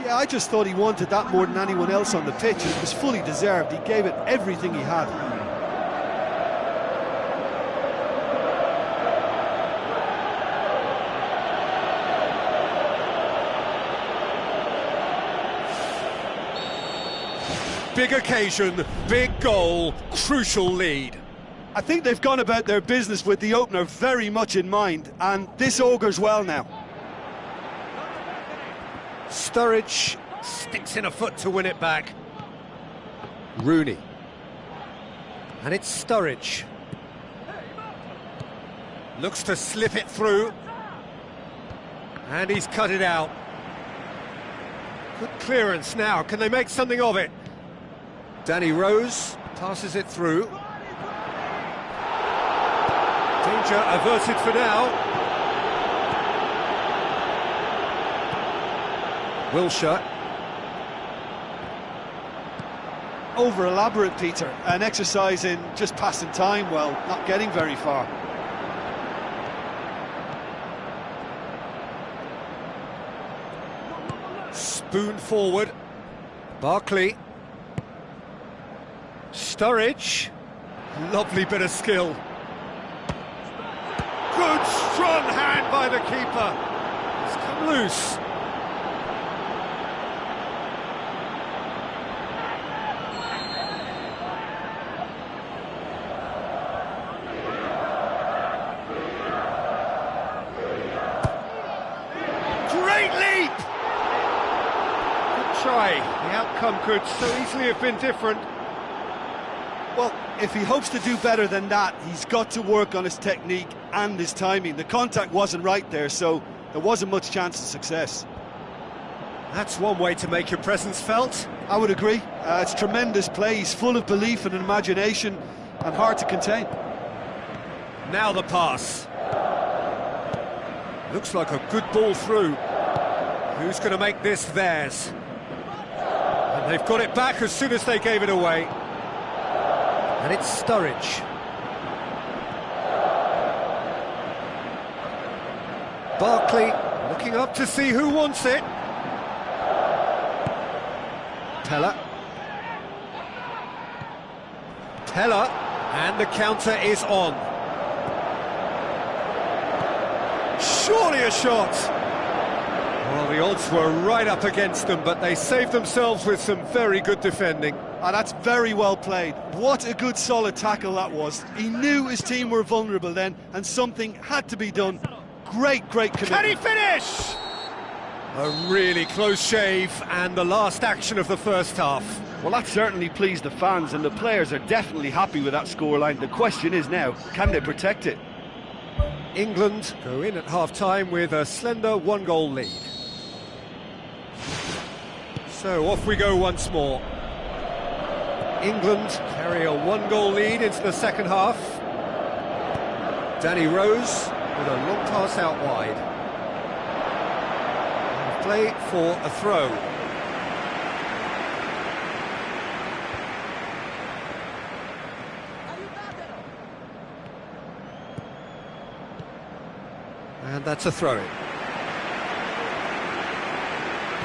Yeah, I just thought he wanted that more than anyone else on the pitch, and it was fully deserved. He gave it everything he had. Big occasion, big goal, crucial lead. I think they've gone about their business with the opener very much in mind, and this augurs well now. Sturridge sticks in a foot to win it back. Rooney. And it's Sturridge. Looks to slip it through. And he's cut it out. Good clearance now. Can they make something of it? Danny Rose passes it through. Danger averted for now. Wilshere. Over-elaborate, Peter. An exercise in just passing time, well, not getting very far. Spoon forward. Barkley. Sturridge. Lovely bit of skill. Good strong hand by the keeper. It's come loose. Great leap! Good try. The outcome could so easily have been different. Well, if he hopes to do better than that, he's got to work on his technique and his timing. The contact wasn't right there, so there wasn't much chance of success. That's one way to make your presence felt. I would agree. It's tremendous play. He's full of belief and imagination and hard to contain. Now the pass. Looks like a good ball through. Who's going to make this theirs? And they've got it back as soon as they gave it away. And it's Sturridge. Barkley looking up to see who wants it. Pella. And the counter is on. Surely a shot. Well, the odds were right up against them, but they saved themselves with some very good defending. And that's very well played. What a good solid tackle that was. He knew his team were vulnerable then, and something had to be done. Great commitment. Can he finish? A really close shave, and the last action of the first half. Well, that certainly pleased the fans, and the players are definitely happy with that scoreline. The question is now, can they protect it? England go in at half-time with a slender one-goal lead. So off we go once more. England carry a one-goal lead into the second half. Danny Rose with a long pass out wide. And play for a throw. And that's a throw-in.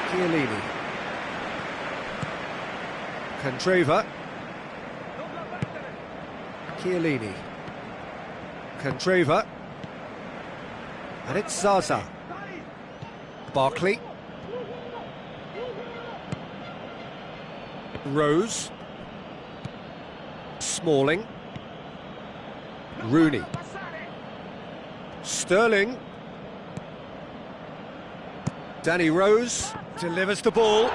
Chiellini. Candreva. Chiellini. Candreva. And it's Zaza. Barkley. Rose. Smalling. Rooney. Sterling. Danny Rose delivers the ball.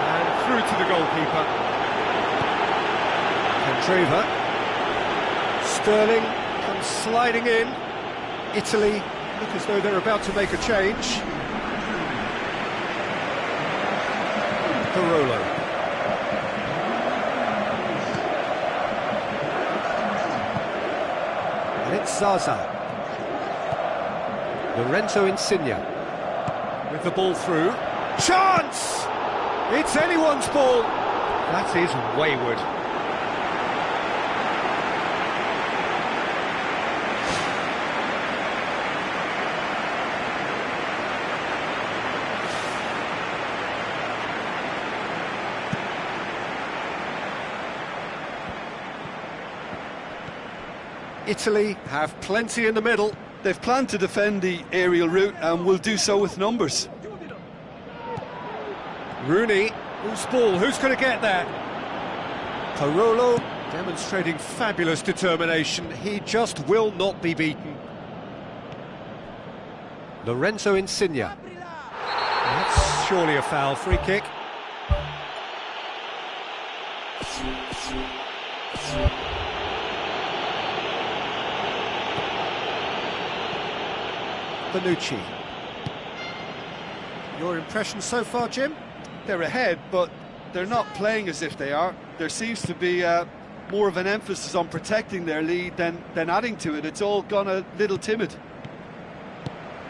And through to the goalkeeper. Candreva. Sterling comes sliding in. Italy look as though they're about to make a change. Barolo. And it's Zaza. Lorenzo Insigne with the ball through. Chance! It's anyone's ball. That is wayward. Italy have plenty in the middle. They've planned to defend the aerial route and will do so with numbers. Rooney, whose ball? Who's going to get there? Barolo demonstrating fabulous determination. He just will not be beaten. Lorenzo Insigne. That's surely a foul. Free kick. Bonucci. Your impression so far, Jim? They're ahead, but they're not playing as if they are. There seems to be more of an emphasis on protecting their lead than adding to it. It's all gone a little timid.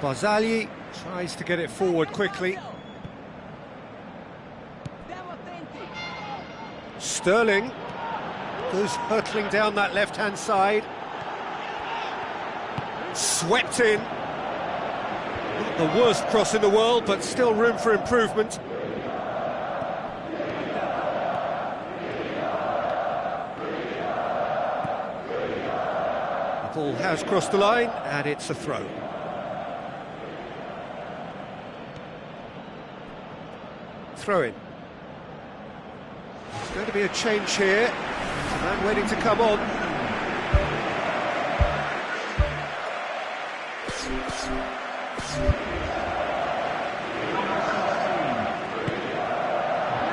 Barzagli tries to get it forward quickly. Sterling goes hurtling down that left-hand side. Swept in. Not the worst cross in the world, but still room for improvement. The ball has crossed the line, and it's a throw. Throw-in. There's going to be a change here. There's a man waiting to come on.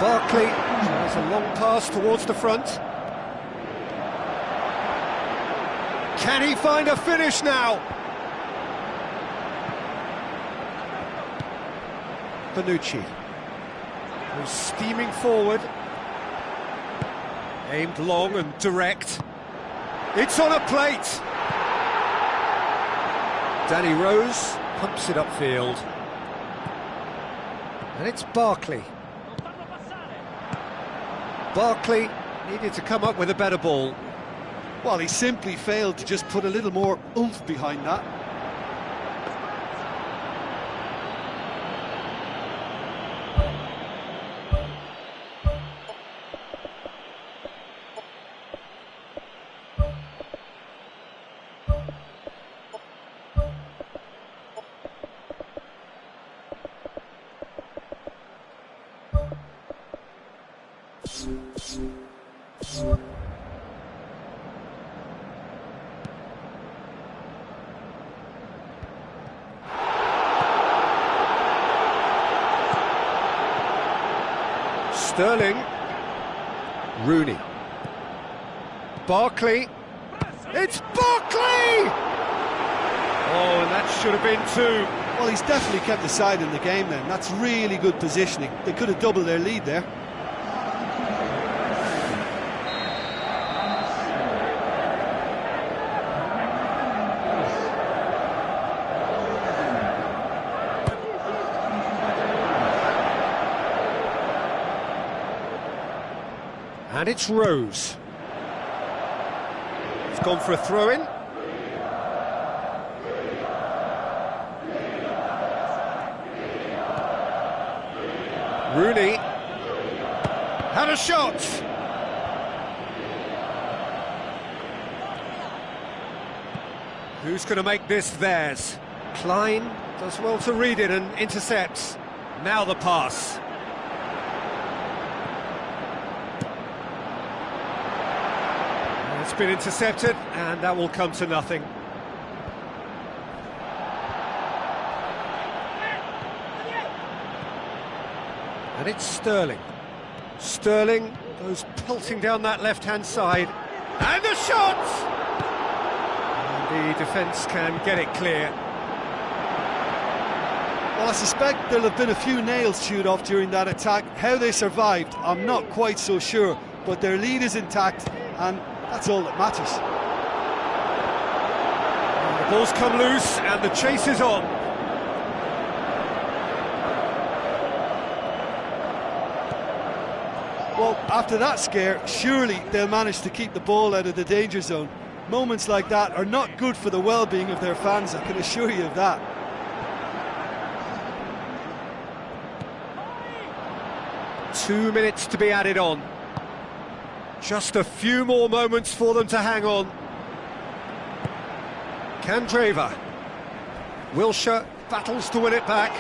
Barkley tries a long pass towards the front. Can he find a finish now? Bonucci goes steaming forward. Aimed long and direct. It's on a plate! Danny Rose pumps it upfield. And it's Barkley. Barkley needed to come up with a better ball. Well, he simply failed to just put a little more oomph behind that. Sterling. Rooney. Barkley. It's Barkley! Oh, and that should have been two. Well, he's definitely kept the side in the game then. That's really good positioning. They could have doubled their lead there. And it's Rose. He's gone for a throw-in. Rooney had a shot. Who's going to make this theirs? Klein does well to read it and intercepts. Now the pass. It's been intercepted, and that will come to nothing. And it's Sterling. Sterling goes pelting down that left-hand side. And the shot! And the defence can get it clear. Well, I suspect there'll have been a few nails chewed off during that attack. How they survived, I'm not quite so sure. But their lead is intact, and that's all that matters. And the ball's come loose, and the chase is on. Well, after that scare, surely they'll manage to keep the ball out of the danger zone. Moments like that are not good for the well-being of their fans, I can assure you of that. Two minutes to be added on. Just a few more moments for them to hang on. Candreva. Wilshere battles to win it back.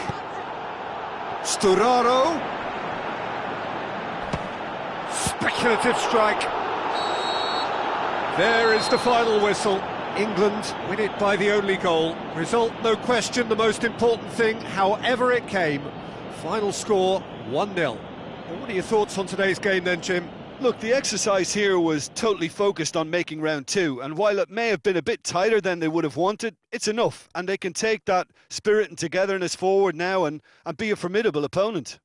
Sturaro. Speculative strike. There is the final whistle. England win it by the only goal. Result, no question, the most important thing, however it came. Final score, 1-0. Well, what are your thoughts on today's game then, Jim? Look, the exercise here was totally focused on making round two, and while it may have been a bit tighter than they would have wanted, it's enough, and they can take that spirit and togetherness forward now and be a formidable opponent.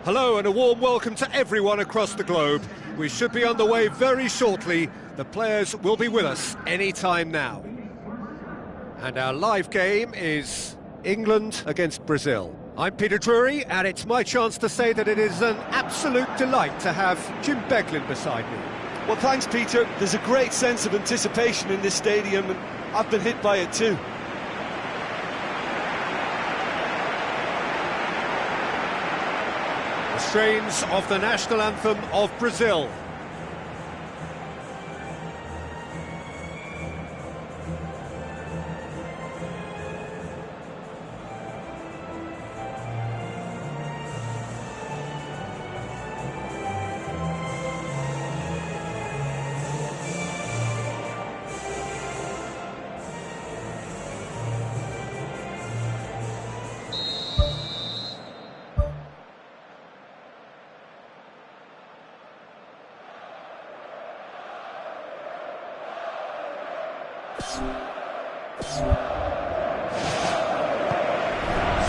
Hello and a warm welcome to everyone across the globe. We should be underway very shortly. The players will be with us any time now. And our live game is England against Brazil. I'm Peter Drury, and it's my chance to say that it is an absolute delight to have Jim Beglin beside me. Well, thanks, Peter. There's a great sense of anticipation in this stadium, and I've been hit by it too. The strains of the national anthem of Brazil.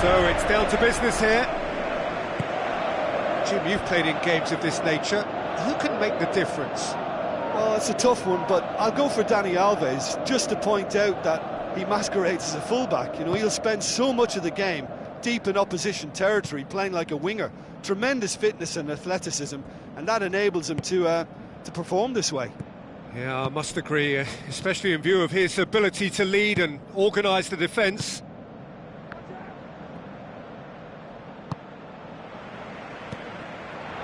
So it's down to business here. Jim, you've played in games of this nature. Who can make the difference? Well, it's a tough one, but I'll go for Dani Alves, just to point out that he masquerades as a fullback. You know, he'll spend so much of the game deep in opposition territory, playing like a winger. Tremendous fitness and athleticism, and that enables him to perform this way. Yeah, I must agree, especially in view of his ability to lead and organise the defence.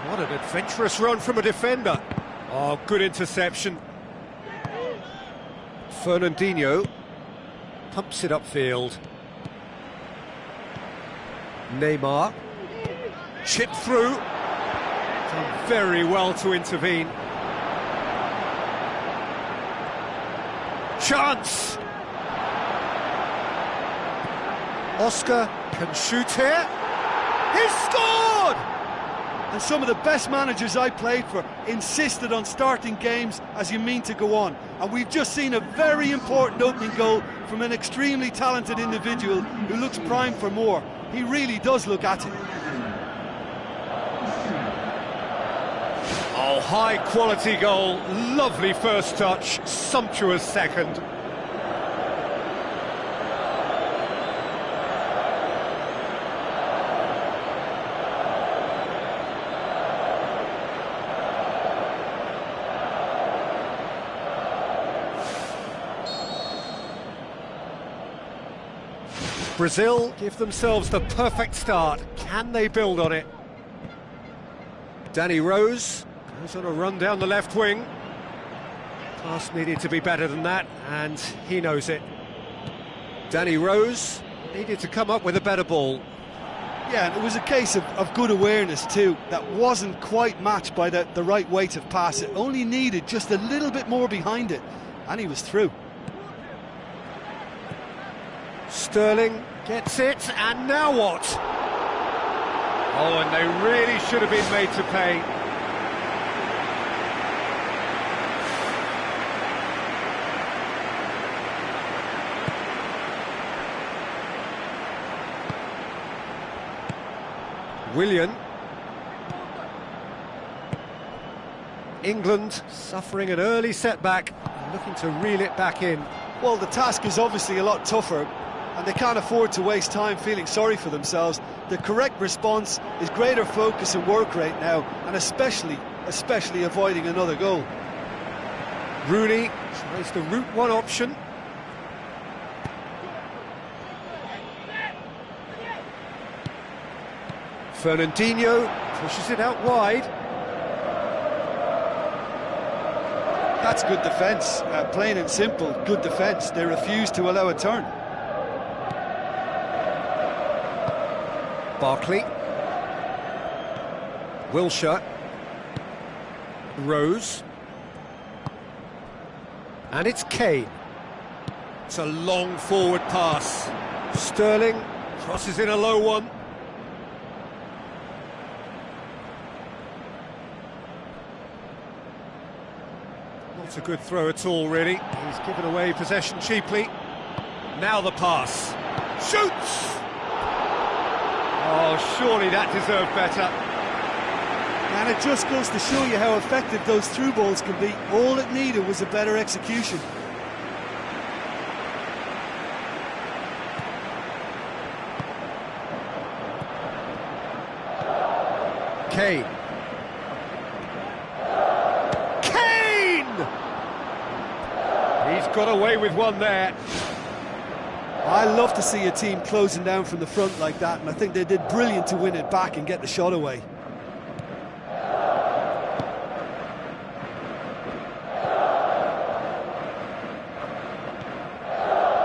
What an adventurous run from a defender. Oh, good interception. Fernandinho pumps it upfield. Neymar. Chip through. Done very well to intervene. Chance! Oscar can shoot here. He's scored! And some of the best managers I played for insisted on starting games as you mean to go on. And we've just seen a very important opening goal from an extremely talented individual who looks primed for more. He really does look at it. Oh, high-quality goal, lovely first touch, sumptuous second. Brazil give themselves the perfect start. Can they build on it? Danny Rose goes on a run down the left wing. Pass needed to be better than that, and he knows it. Danny Rose needed to come up with a better ball. Yeah, and it was a case of good awareness too. That wasn't quite matched by the right weight of pass. It only needed just a little bit more behind it, and he was through. Sterling gets it, and now what? Oh, and they really should have been made to pay. Willian. England suffering an early setback, looking to reel it back in. Well, the task is obviously a lot tougher, and they can't afford to waste time feeling sorry for themselves. The correct response is greater focus and work rate now, and especially avoiding another goal. Rooney tries the route one option. Fernandinho pushes it out wide. That's good defence, plain and simple, good defence. They refuse to allow a turn. Barkley. Wilshere. Rose. And it's Kane. It's a long forward pass. Sterling crosses in a low one. Not a good throw at all, really. He's given away possession cheaply. Now the pass. Shoots! Oh, surely that deserved better. And it just goes to show you how effective those through balls can be. All it needed was a better execution. Kane. He's got away with one there. I love to see a team closing down from the front like that, and I think they did brilliant to win it back and get the shot away.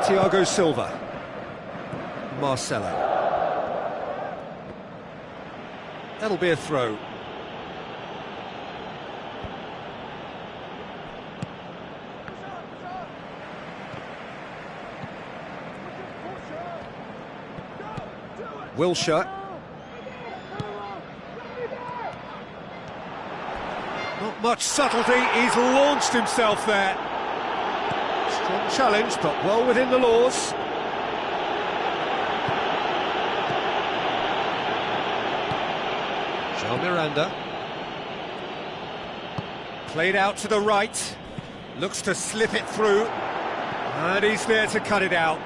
Thiago Silva. Marcelo. That'll be a throw. Wilshere. Not much subtlety, he's launched himself there. Strong challenge, but well within the laws. Jean Miranda. Played out to the right. Looks to slip it through. And he's there to cut it out.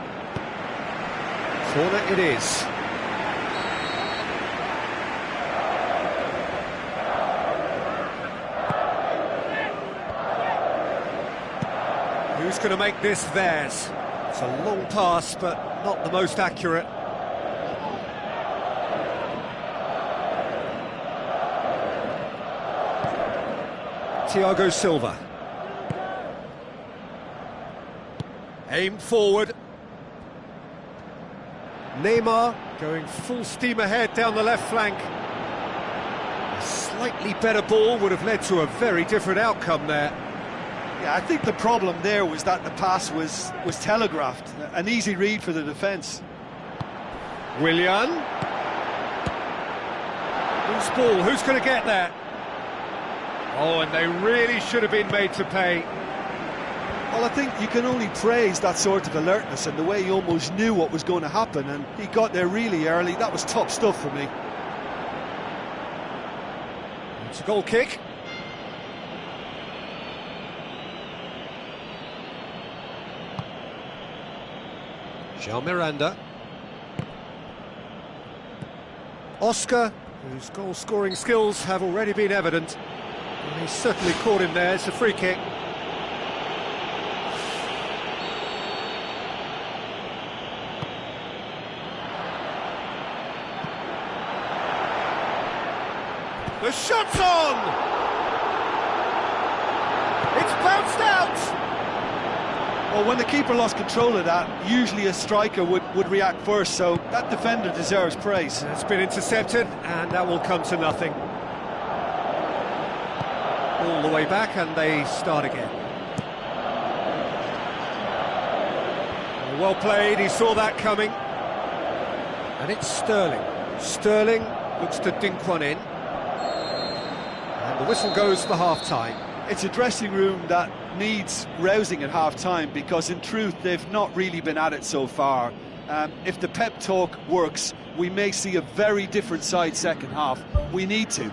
Corner it is. Who's going to make this theirs? It's a long pass, but not the most accurate. Thiago Silva. Aimed forward. Neymar going full steam ahead down the left flank. A slightly better ball would have led to a very different outcome there. Yeah, I think the problem there was that the pass was telegraphed. An easy read for the defence. Willian. Loose ball, who's going to get there? Oh, and they really should have been made to pay. Well, I think you can only praise that sort of alertness and the way he almost knew what was going to happen, and he got there really early. That was top stuff for me. It's a goal kick. Jean Miranda. Oscar, whose goal-scoring skills have already been evident. And he's certainly caught him there. It's a free kick. The shot's on! It's bounced out! Well, when the keeper lost control of that, usually a striker would react first, so that defender deserves praise. It's been intercepted, and that will come to nothing. All the way back, and they start again. Well played, he saw that coming. And it's Sterling. Sterling looks to dink one in. And the whistle goes for half-time. It's a dressing room that needs rousing at half-time, because in truth they've not really been at it so far. If the pep talk works, we may see a very different side second half. We need to.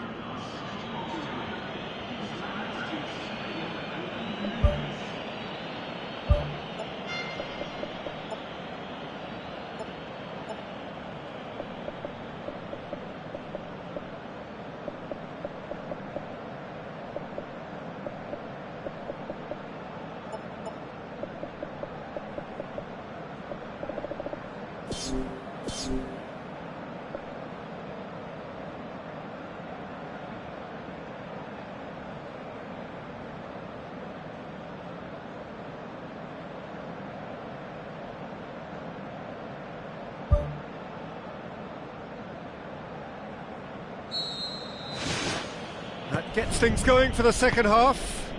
That gets things going for the second half.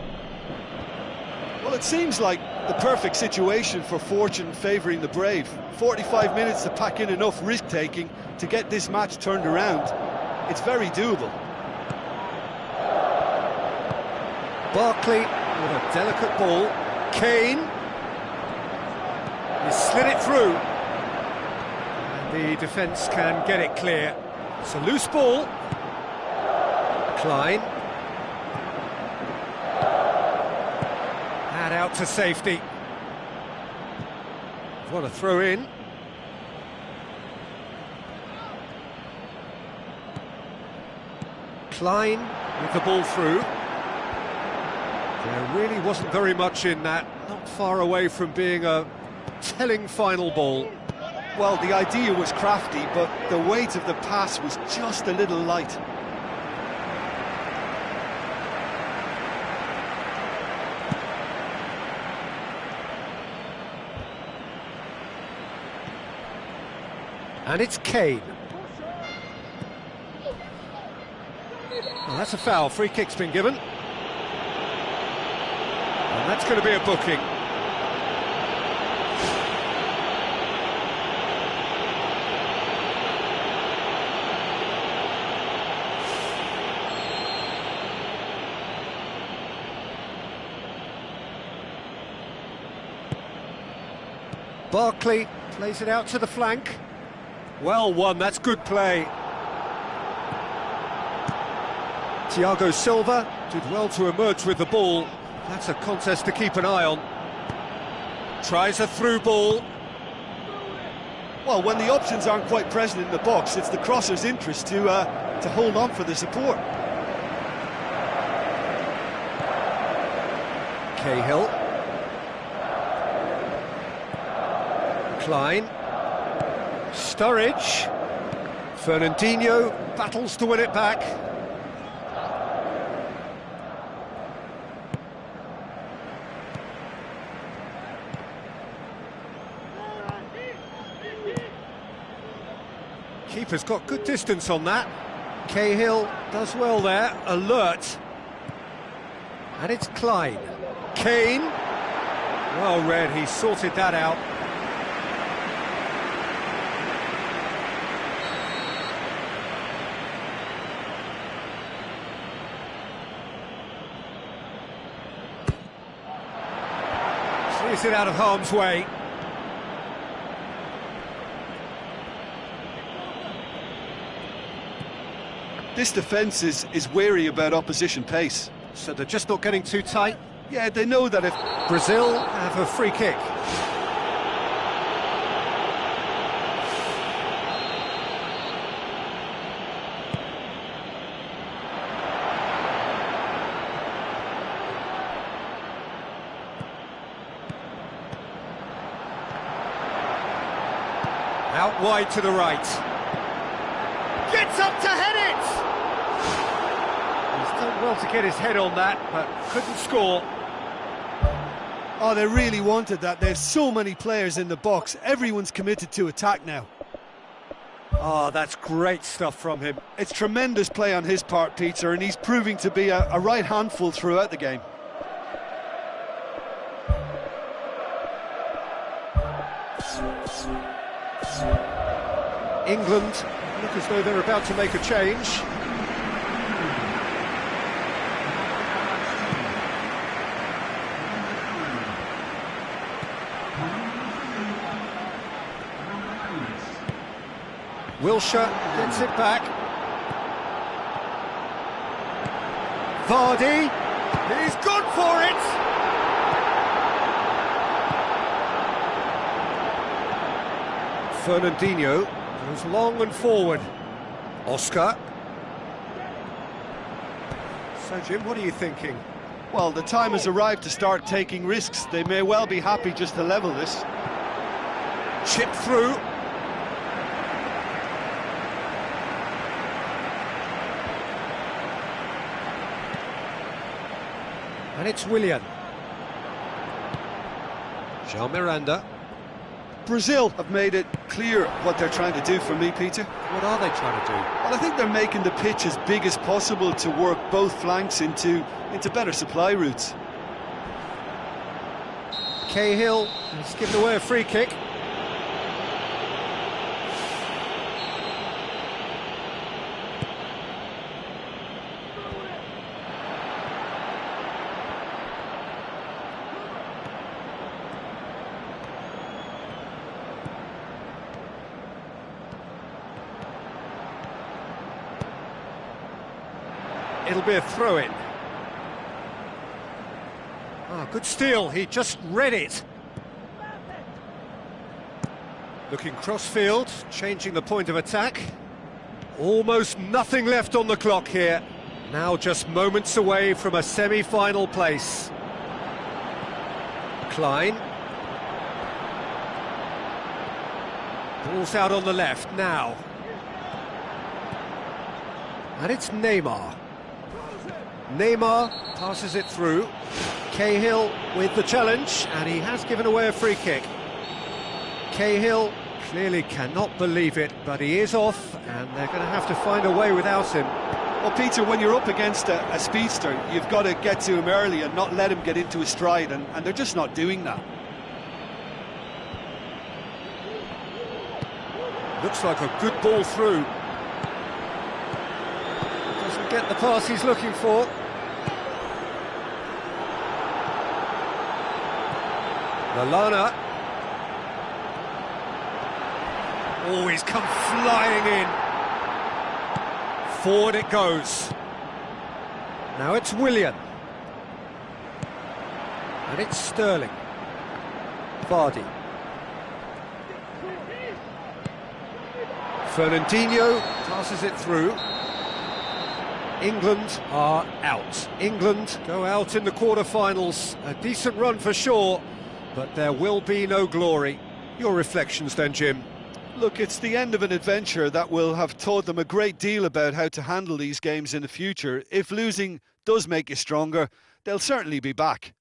Well, it seems like the perfect situation for fortune favouring the brave. 45 minutes to pack in enough risk-taking to get this match turned around. It's very doable. Barkley with a delicate ball. Kane. He slid it through. And the defence can get it clear. It's a loose ball. Klein. And out to safety. What a throw in. Klein with the ball through. There really wasn't very much in that, not far away from being a telling final ball. Well, the idea was crafty, but the weight of the pass was just a little light. And it's Kane. Well, that's a foul. Free kick's been given. And that's going to be a booking. Barkley plays it out to the flank. Well won, that's good play. Thiago Silva did well to emerge with the ball. That's a contest to keep an eye on. Tries a through ball. Well, when the options aren't quite present in the box, it's the crosser's interest to hold on for the support. Cahill. Klein. Sturridge. Fernandinho battles to win it back. Keeper's got good distance on that. Cahill does well there, alert. And it's Klein. Kane. Well read, he sorted that out. Sees it out of harm's way. This defence is wary about opposition pace. So they're just not getting too tight. Yeah, they know that if... Brazil have a free kick. Out wide to the right. Gets up to head it! He's done well to get his head on that, but couldn't score. Oh, they really wanted that. There's so many players in the box. Everyone's committed to attack now. Oh, that's great stuff from him. It's tremendous play on his part, Peter, and he's proving to be a right handful throughout the game. England look as though they're about to make a change. Wilshere gets it back. Vardy, he's gone for it! Fernandinho goes long and forward. Oscar. So, Jim, what are you thinking? Well, the time has arrived to start taking risks. They may well be happy just to level this. Chip through. And it's Willian. Jean Miranda. Brazil have made it clear what they're trying to do for me, Peter. What are they trying to do? Well, I think they're making the pitch as big as possible to work both flanks into better supply routes. Cahill has given away a free kick. It'll be a throw-in. Oh, good steal, he just read it. Looking cross-field, changing the point of attack. Almost nothing left on the clock here. Now just moments away from a semi-final place. Klein. Ball's out on the left now. And it's Neymar. Neymar passes it through. Cahill with the challenge, and he has given away a free kick. Cahill clearly cannot believe it, but he is off, and they're going to have to find a way without him. Well, Peter, when you're up against a speedster, you've got to get to him early and not let him get into his stride, and they're just not doing that. Looks like a good ball through. Doesn't get the pass he's looking for. Lallana. Oh, he's come flying in. Forward it goes. Now it's Willian. And it's Sterling. Vardy. Fernandinho passes it through. England are out. England go out in the quarter-finals. A decent run for sure, but there will be no glory. Your reflections then, Jim? Look, it's the end of an adventure that will have taught them a great deal about how to handle these games in the future. If losing does make you stronger, they'll certainly be back.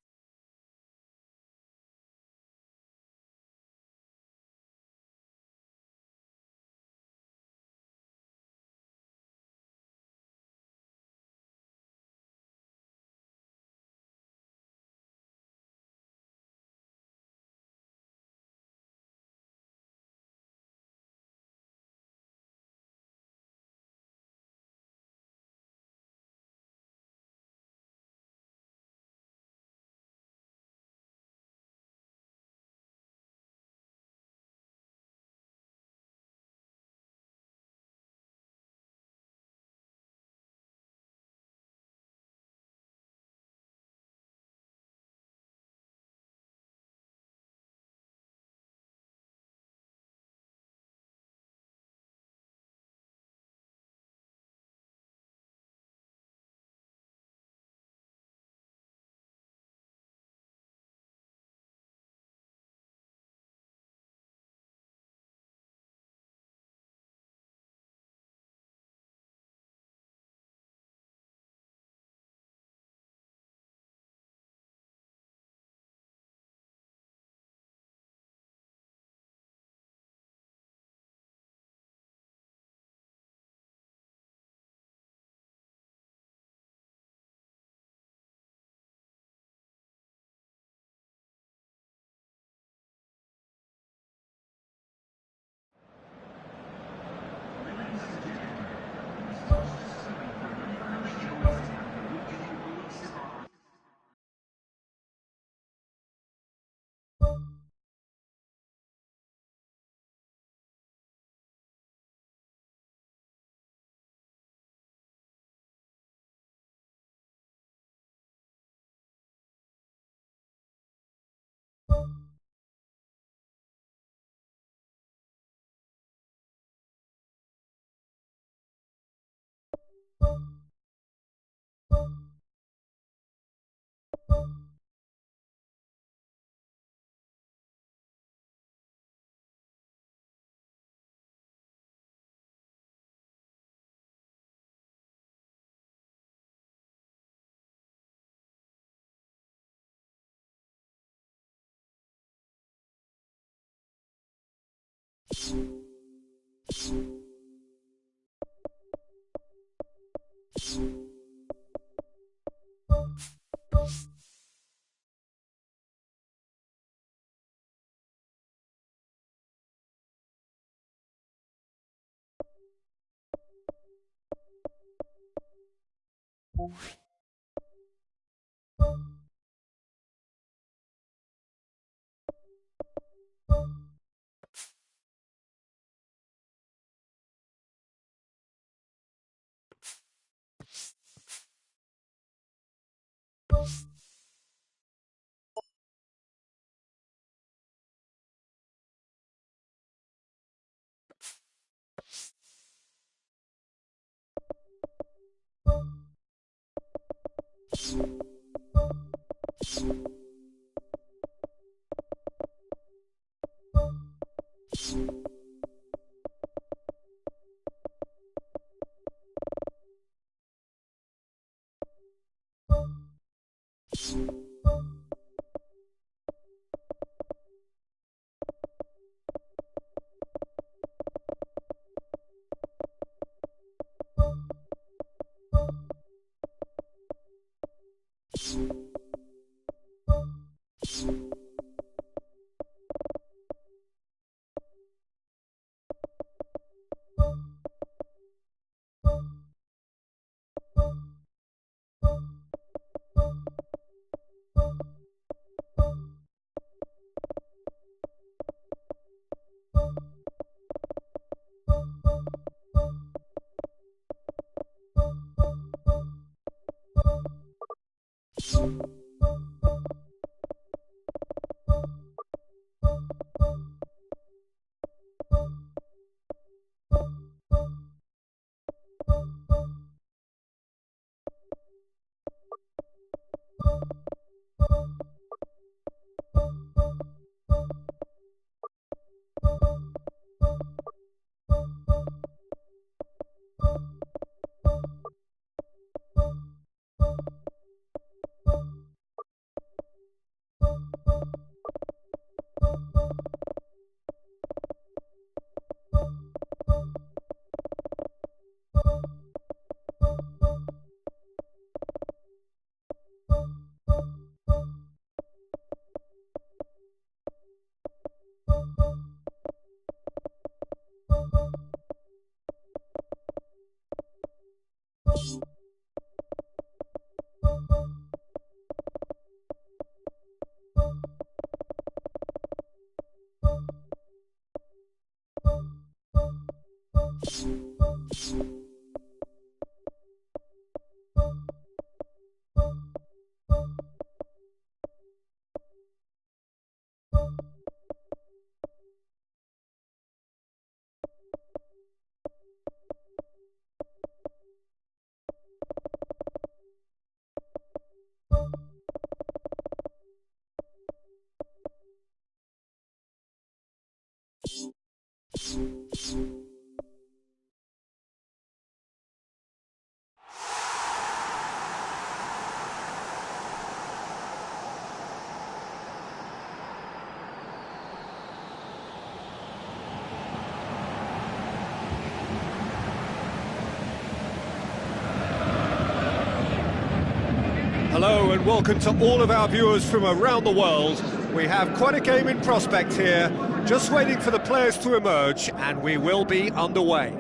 Hello and welcome to all of our viewers from around the world. We have quite a game in prospect here, just waiting for the players to emerge, and we will be underway.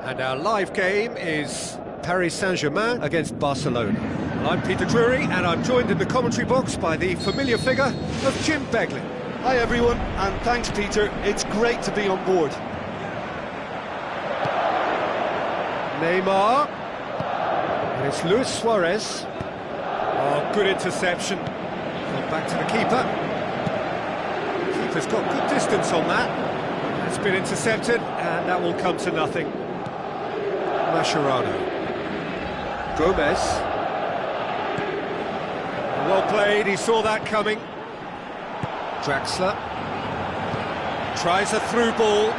And our live game is Paris Saint-Germain against Barcelona. Well, I'm Peter Drury, and I'm joined in the commentary box by the familiar figure of Jim Begley. Hi everyone, and thanks Peter, it's great to be on board. Neymar, and it's Luis Suarez. Oh, good interception. Got back to the keeper. Keeper's got good distance on that. That's been intercepted, and that will come to nothing. Mascherano. Gomez. Well played, he saw that coming. Draxler. Tries a through ball.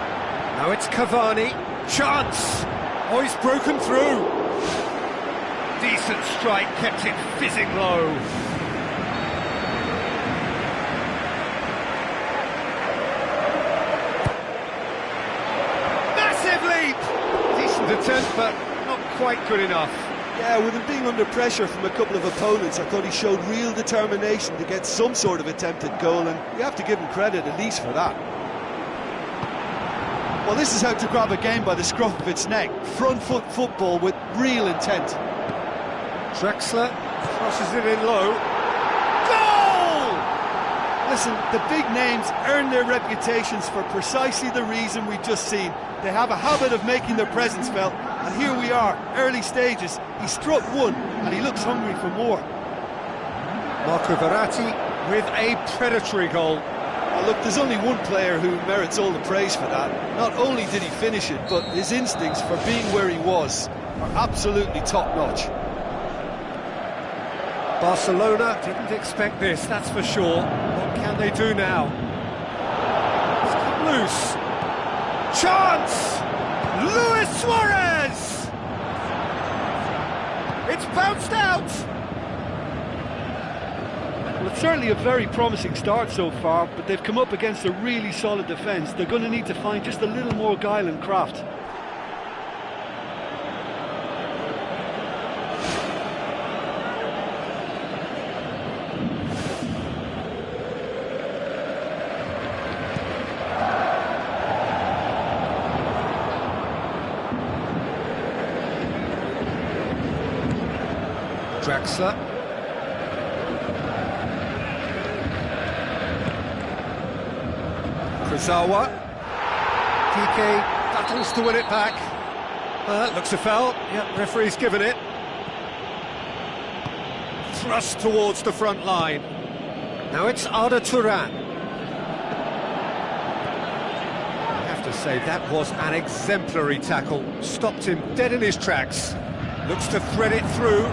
Now it's Cavani. Chance! Oh, he's broken through. Decent strike, kept it fizzing low. Massive leap! Decent attempt, but not quite good enough. Yeah, with him being under pressure from a couple of opponents, I thought he showed real determination to get some sort of attempted goal, and you have to give him credit at least for that. Well, this is how to grab a game by the scruff of its neck. Front foot football with real intent. Draxler crosses it in low. Goal! Listen, the big names earn their reputations for precisely the reason we've just seen. They have a habit of making their presence felt, and here we are, early stages. He struck one, and he looks hungry for more. Marco Verratti with a predatory goal. Well, look, there's only one player who merits all the praise for that. Not only did he finish it, but his instincts for being where he was are absolutely top-notch. Barcelona didn't expect this, that's for sure. What can they do now? It's cut loose. Chance! Luis Suarez! It's bounced out! Well, it's certainly a very promising start so far, but they've come up against a really solid defence. They're going to need to find just a little more guile and craft. Draxler. Kurzawa. Piqué battles to win it back. That looks a foul. Yep, referee's given it. Thrust towards the front line. Now it's Arda Turan. I have to say, that was an exemplary tackle. Stopped him dead in his tracks. Looks to thread it through.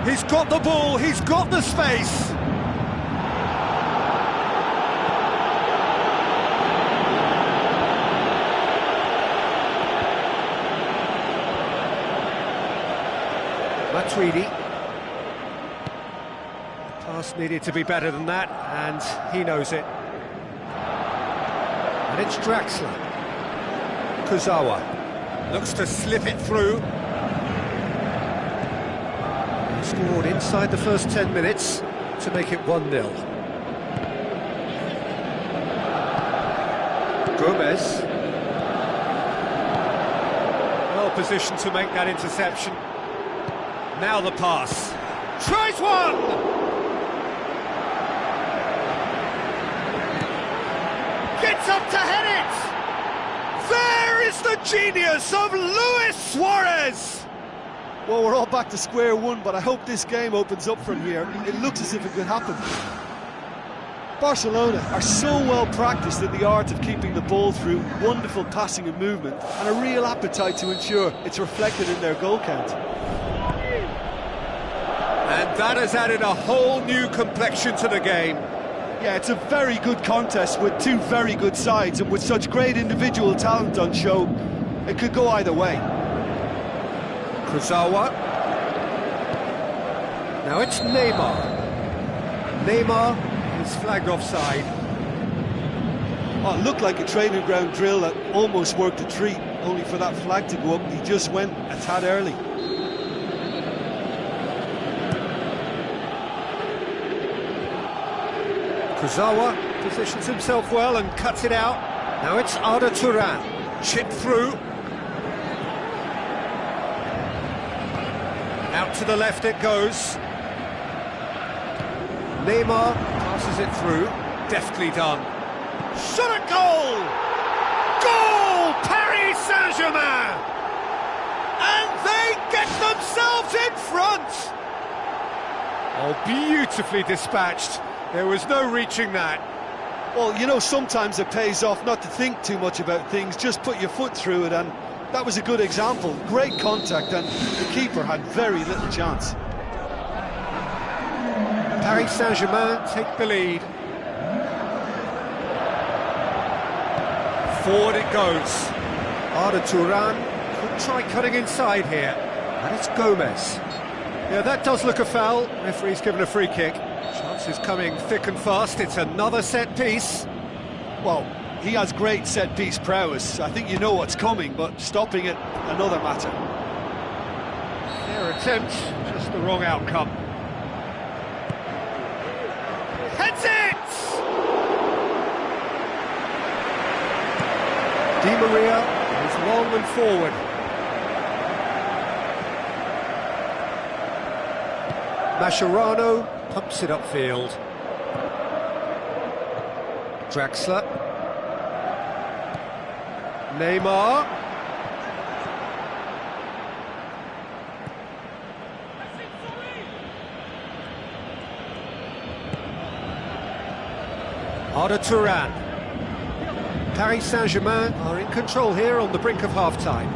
He's got the ball, he's got the space. Matuidi. The pass needed to be better than that, and he knows it. And it's Draxler. Kurzawa looks to slip it through. Scored inside the first 10 minutes to make it 1-0. Gomez. Well positioned to make that interception. Now the pass. Tries one! Gets up to head it! There is the genius of Luis Suarez! Well, we're all back to square one, but I hope this game opens up from here. It looks as if it could happen. Barcelona are so well practiced in the art of keeping the ball through, wonderful passing and movement, and a real appetite to ensure it's reflected in their goal count. And that has added a whole new complexion to the game. Yeah, it's a very good contest with two very good sides, and with such great individual talent on show, it could go either way. Kurzawa. Now it's Neymar. Neymar is flagged offside. Oh, it looked like a training ground drill that almost worked a treat, only for that flag to go up. He just went a tad early. Kurzawa positions himself well and cuts it out. Now it's Arda Turan. Chipped through. Out to the left it goes. Neymar passes it through. Deftly done. Shot at goal! Goal! Paris Saint-Germain! And they get themselves in front! Oh, beautifully dispatched. There was no reaching that. Well, you know, sometimes it pays off not to think too much about things, just put your foot through it, and that was a good example. Great contact, and the keeper had very little chance. Paris Saint-Germain take the lead. Forward it goes. Arda Turan could try cutting inside here. And it's Gomez. Yeah, that does look a foul. Referee's given a free kick. Chance is coming thick and fast. It's another set piece. Well, he has great set-piece prowess. I think you know what's coming, but stopping it, another matter. Their attempt, just the wrong outcome. Heads it! Di Maria is long and forward. Mascherano pumps it upfield. Draxler. Neymar. Arda Turan. Paris Saint-Germain are in control here on the brink of half-time.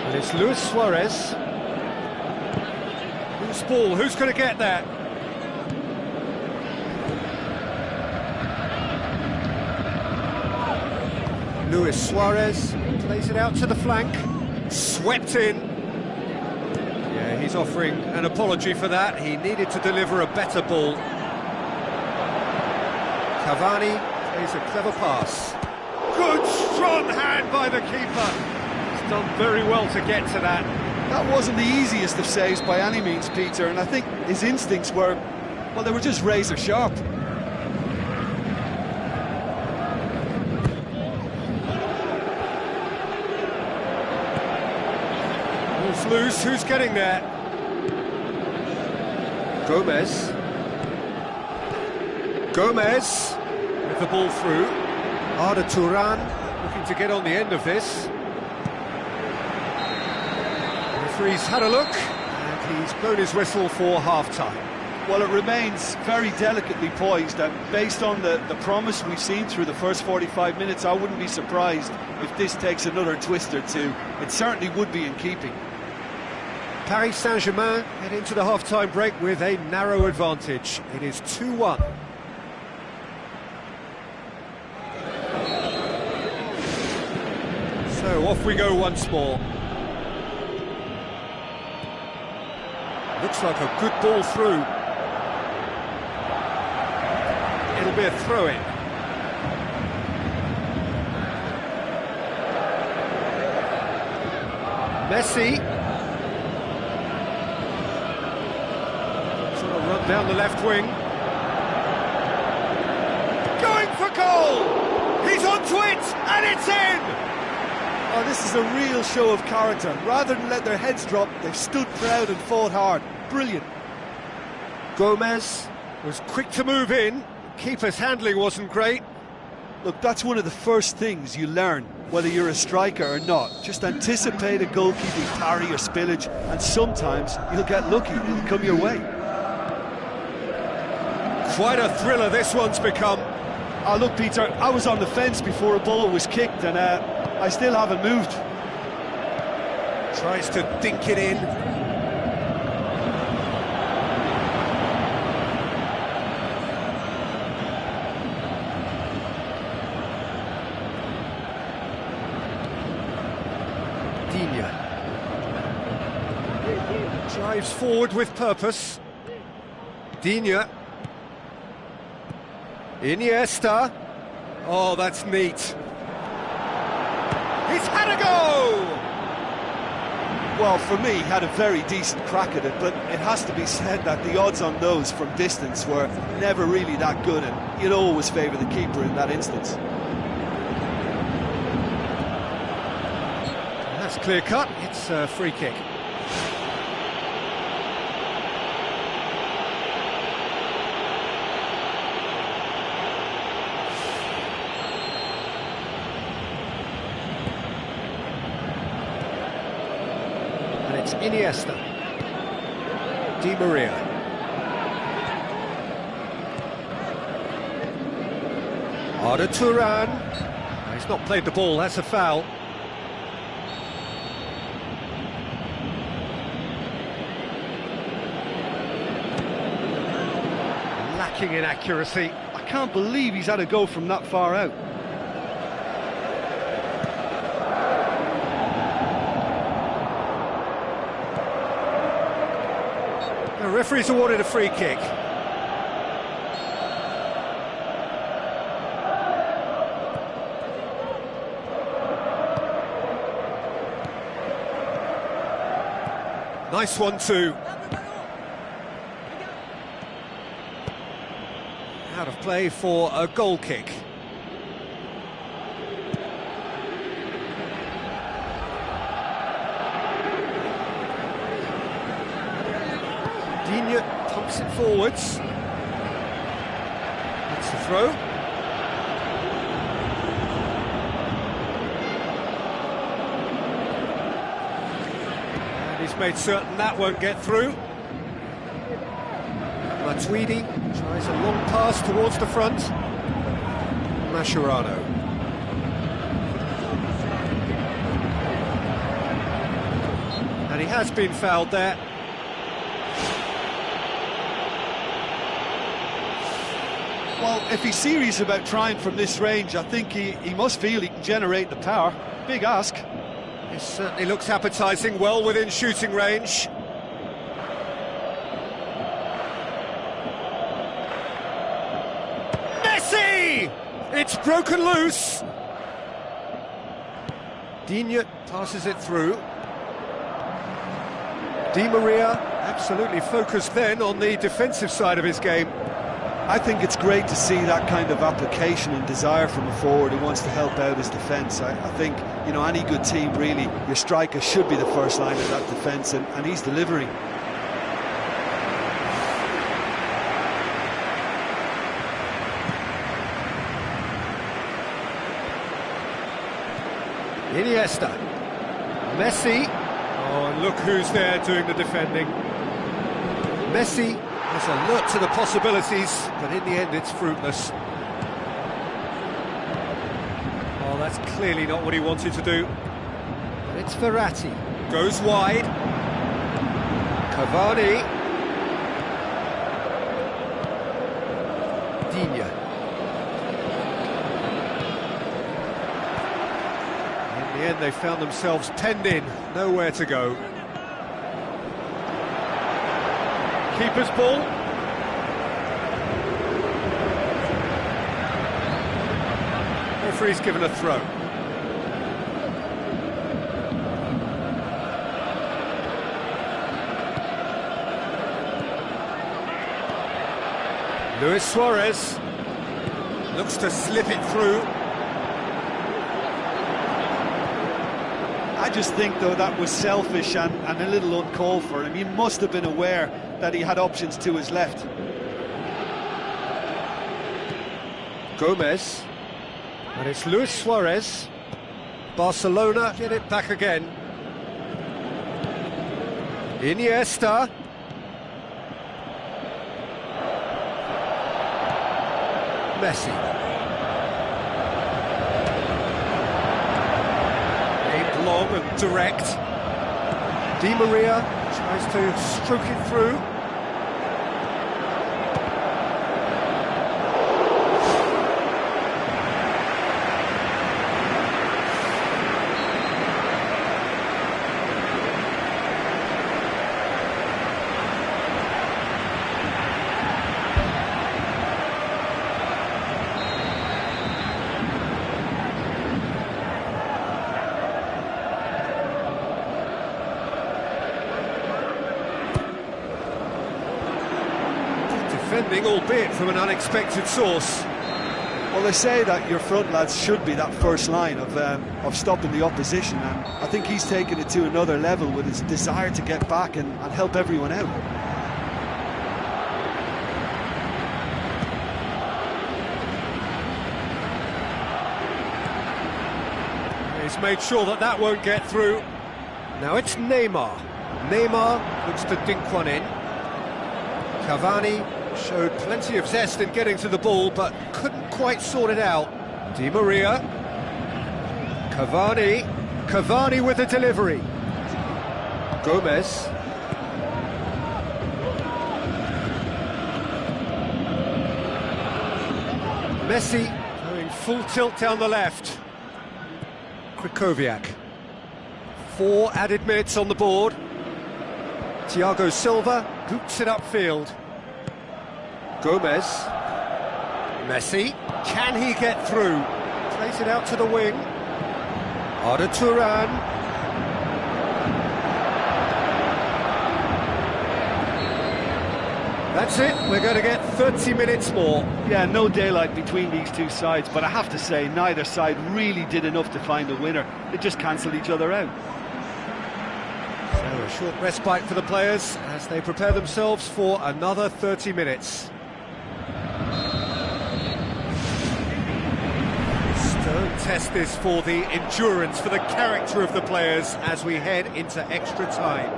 And it's Luis Suarez. Who's ball? Who's going to get that? Luis Suarez plays it out to the flank. Swept in. Yeah, he's offering an apology for that. He needed to deliver a better ball. Cavani plays a clever pass. Good strong hand by the keeper. He's done very well to get to that. That wasn't the easiest of saves by any means, Peter, and I think his instincts were, well, they were just razor sharp. Ball's loose, who's getting there? Gomez. Gomez with the ball through. Arda Turan looking to get on the end of this. Referee's had a look, and he's blown his whistle for half-time. Well, it remains very delicately poised, and based on the promise we've seen through the first 45 minutes, I wouldn't be surprised if this takes another twist or two. It certainly would be in keeping. Paris Saint-Germain head into the half-time break with a narrow advantage. It is 2-1. So off we go once more. Looks like a good ball through. It'll be a throw-in. Messi. Sort of run down the left wing. Going for goal! He's onto it, and it's in! Oh, this is a real show of character. Rather than let their heads drop, they've stood proud and fought hard. Brilliant. Gomez was quick to move in. Keeper's handling wasn't great. Look, that's one of the first things you learn, whether you're a striker or not. Just anticipate a goalkeeping parry or spillage, and sometimes you'll get lucky. It'll come your way. Quite a thriller this one's become. Oh, look, Peter, I was on the fence before a ball was kicked, and I still haven't moved. Tries to dink it in. Digne. Drives forward with purpose. Digne. Iniesta. Oh, that's neat. He's had a go! Well, for me, he had a very decent crack at it, but it has to be said that the odds on those from distance were never really that good, and you'd always favour the keeper in that instance. That's clear cut. It's a free kick. It's Iniesta. Di Maria. Arda Turan. He's not played the ball, that's a foul. Lacking in accuracy. I can't believe he's had a go from that far out. The referee's awarded a free kick. Nice one too. Out of play for a goal kick. Digne pumps it forwards. That's the throw. And he's made certain that won't get through. Matuidi tries a long pass towards the front. Mascherano. And he has been fouled there. Well, if he's serious about trying from this range, I think he must feel he can generate the power. Big ask. It certainly looks appetising, well within shooting range. Messi! It's broken loose. Digne passes it through. Di Maria absolutely focused then on the defensive side of his game. I think it's great to see that kind of application and desire from a forward who wants to help out his defence. I think, you know, any good team, really, your striker should be the first line of that defence, and he's delivering. Iniesta. Messi. Oh, and look who's there doing the defending. Messi is alert to the possibilities, but in the end it's fruitless. Oh, that's clearly not what he wanted to do. And it's Verratti. Goes wide. Cavani. Digne. In the end they found themselves penned in, nowhere to go. Keeper's ball. Referee's given a throw. Luis Suarez looks to slip it through. I just think, though, that was selfish and a little uncalled for him. He must have been aware that he had options to his left. Gomez. And it's Luis Suarez. Barcelona get it back again. Iniesta. Messi. Aimed long and direct. Di Maria tries to stroke it through. Defending, albeit from an unexpected source. Well, they say that your front lads should be that first line of stopping the opposition, and I think he's taken it to another level with his desire to get back and help everyone out. He's made sure that that won't get through. Now it's Neymar. Neymar looks to dink one in. Cavani showed plenty of zest in getting to the ball, but couldn't quite sort it out. Di Maria. Cavani. Cavani with the delivery. Gomez. Messi going full tilt down the left. Krychowiak. 4 added minutes on the board. Thiago Silva hoops it upfield. Gomez. Messi. Can he get through? Plays it out to the wing. Arda Turan. That's it, we're going to get 30 minutes more. Yeah, no daylight between these two sides, but I have to say, neither side really did enough to find a winner. They just cancelled each other out. So a short respite for the players as they prepare themselves for another 30 minutes. Stern test this for the endurance, for the character of the players as we head into extra time.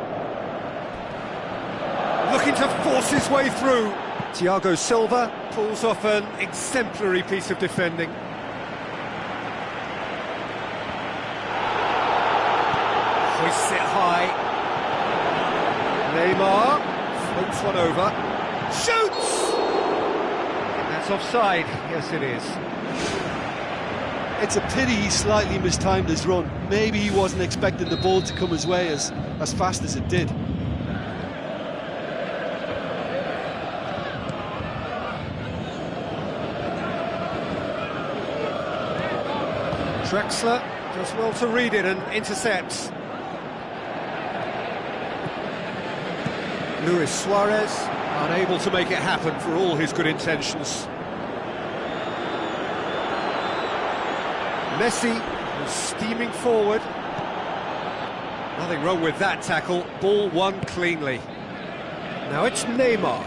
Looking to force his way through. Thiago Silva pulls off an exemplary piece of defending. Hoists it high. Neymar floats one over. Shoots! I think that's offside. Yes, it is. It's a pity he slightly mistimed his run. Maybe he wasn't expecting the ball to come his way as fast as it did. Drexler does well to read it and intercepts. Luis Suarez unable to make it happen for all his good intentions. Messi was steaming forward. Nothing wrong with that tackle. Ball won cleanly. Now it's Neymar.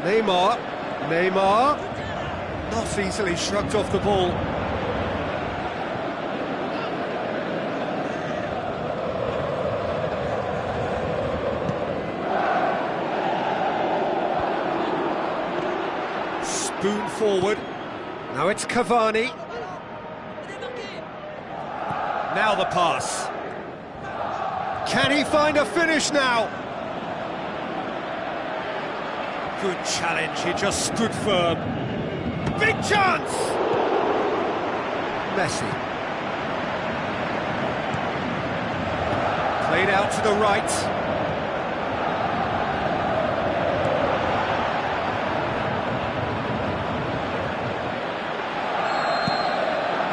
Neymar. Not easily shrugged off the ball. Spoon forward. Now it's Cavani. Now the pass. Can he find a finish now? Good challenge, he just stood firm. Big chance! Messi. Played out to the right.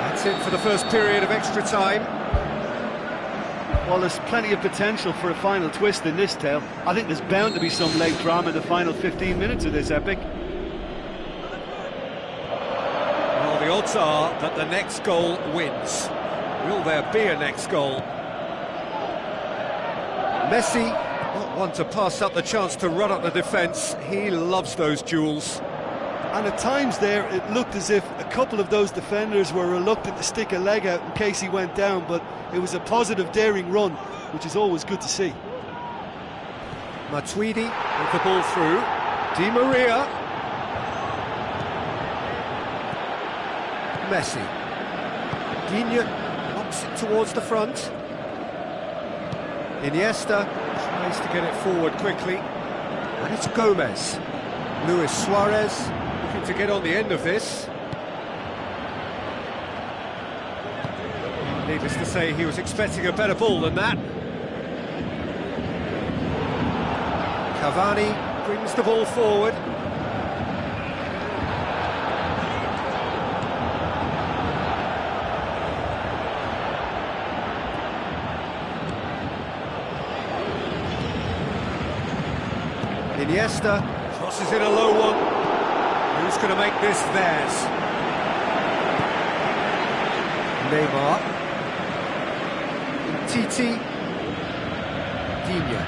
That's it for the first period of extra time. Well, there's plenty of potential for a final twist in this tale. I think there's bound to be some late drama in the final 15 minutes of this epic. Well, the odds are that the next goal wins. Will there be a next goal? Messi, not one to pass up the chance to run up the defence. He loves those duels. And at times there, it looked as if a couple of those defenders were reluctant to stick a leg out in case he went down, but it was a positive, daring run, which is always good to see. Matuidi with the ball through. Di Maria. Messi. Digne knocks it towards the front. Iniesta tries to get it forward quickly. And it's Gomez. Luis Suarez looking to get on the end of this. Needless to say, he was expecting a better ball than that. Cavani brings the ball forward. Iniesta crosses in a low one. Who's going to make this theirs? Neymar. Titi. Digne.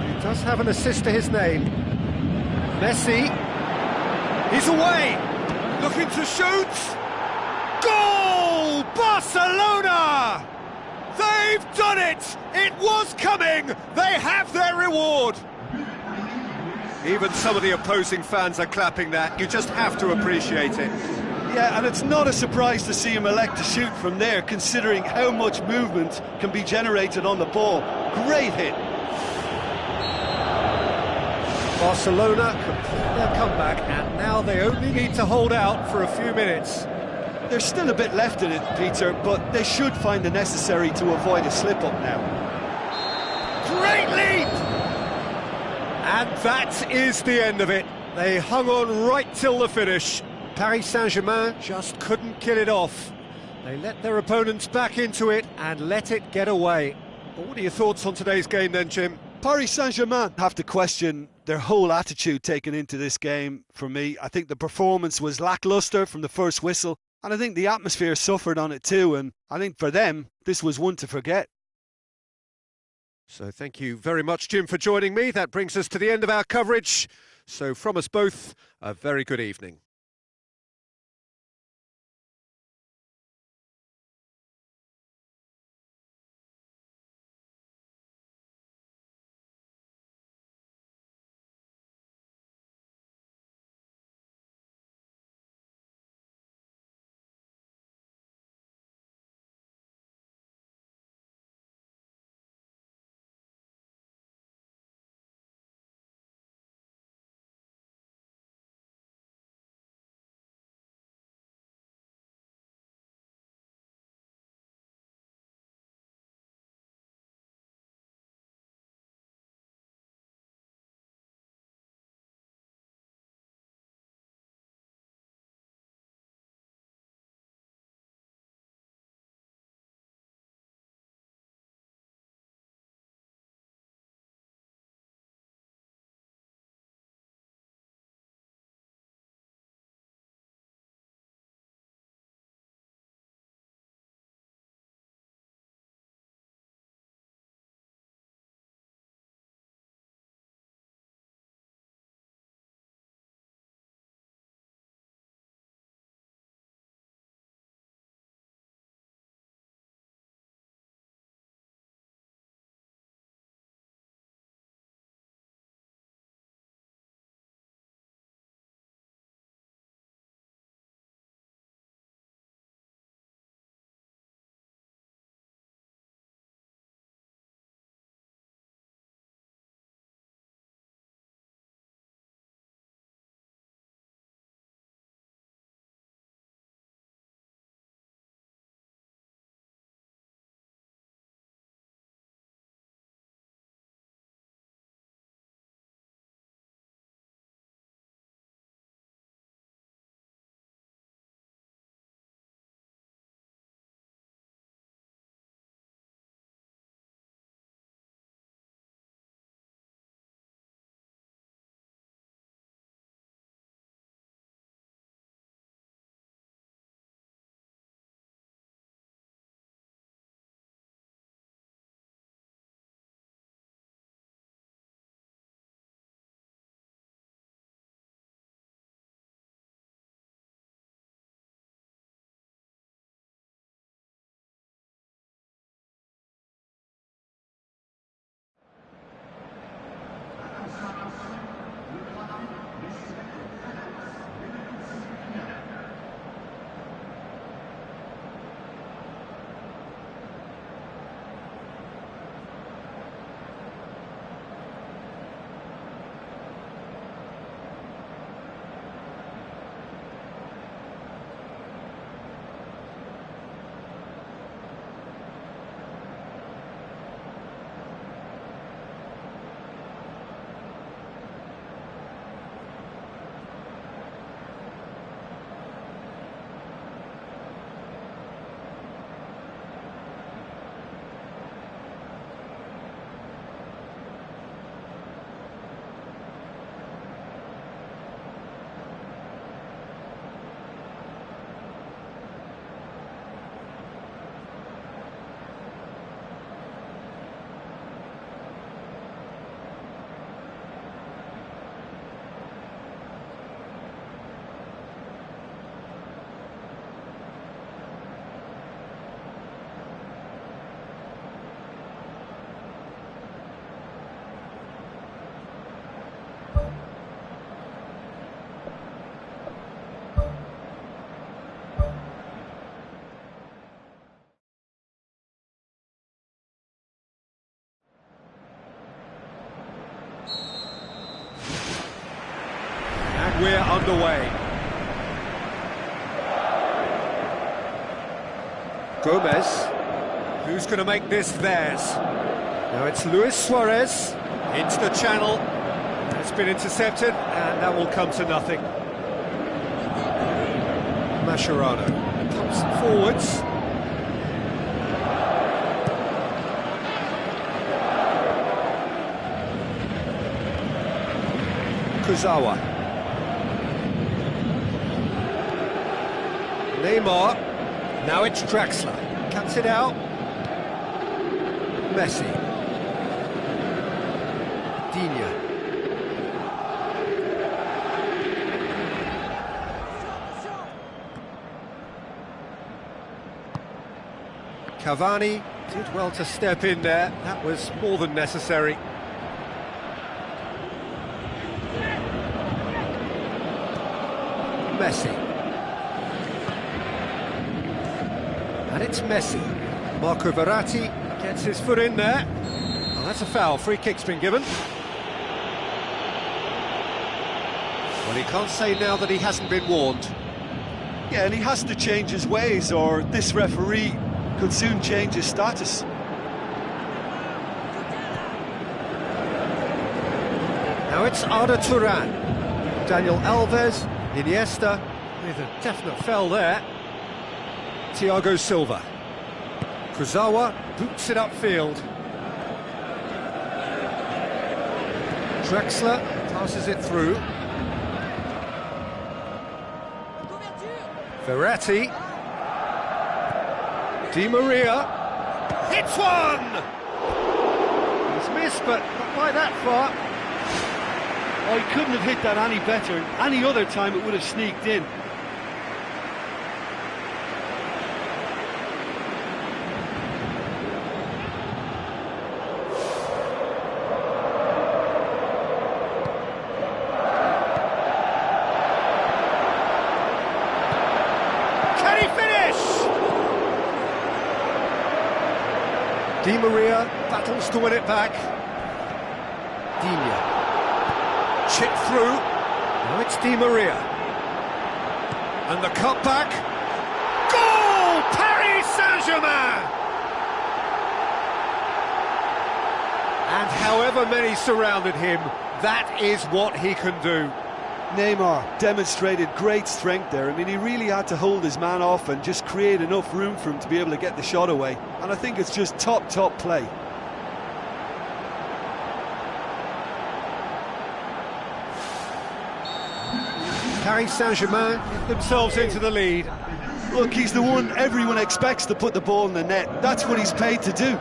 He does have an assist to his name. Messi. He's away. Looking to shoot. Goal! Barcelona! They've done it! It was coming! They have their reward! Even some of the opposing fans are clapping that. You just have to appreciate it. Yeah, and it's not a surprise to see him elect to shoot from there, considering how much movement can be generated on the ball. Great hit. Barcelona complete their comeback, and now they only need to hold out for a few minutes. There's still a bit left in it, Peter, but they should find the necessary to avoid a slip-up now. Great lead! And that is the end of it. They hung on right till the finish. Paris Saint-Germain just couldn't kill it off. They let their opponents back into it and let it get away. But what are your thoughts on today's game then, Jim? Paris Saint-Germain have to question their whole attitude taken into this game for me. I think the performance was lacklustre from the first whistle, and I think the atmosphere suffered on it too, and I think for them, this was one to forget. So thank you very much, Jim, for joining me. That brings us to the end of our coverage. So from us both, a very good evening. we're underway. Gomez, who's going to make this theirs? Now it's Luis Suarez, into the channel. It's been intercepted, and that will come to nothing. Mascherano pumps it forwards. Kurzawa. Neymar. Now it's Draxler. Cuts it out. Messi. Digne. Cavani did well to step in there. That was more than necessary. Messi. And it's Messi. Marco Verratti gets his foot in there. Oh, that's a foul. Free kick's been given. Well, he can't say now that he hasn't been warned. Yeah, and he has to change his ways, or this referee could soon change his status. Now it's Arda Turan. Daniel Alves, Iniesta, with a definite foul there. Thiago Silva. Kurzawa boots it upfield. Draxler passes it through. Verratti. Di Maria. Hits one! He's missed, but not by that far. Oh, he couldn't have hit that any better. Any other time it would have sneaked in. Can he finish? Di Maria battles to win it back. Digne. Chip through. Now it's Di Maria. And the cutback. Goal! Paris Saint-Germain! And however many surrounded him, that is what he can do. Neymar demonstrated great strength there. I mean, he really had to hold his man off and just create enough room for him to be able to get the shot away. And I think it's just top play. Paris Saint-Germain get themselves into the lead. Look, he's the one everyone expects to put the ball in the net. That's what he's paid to do.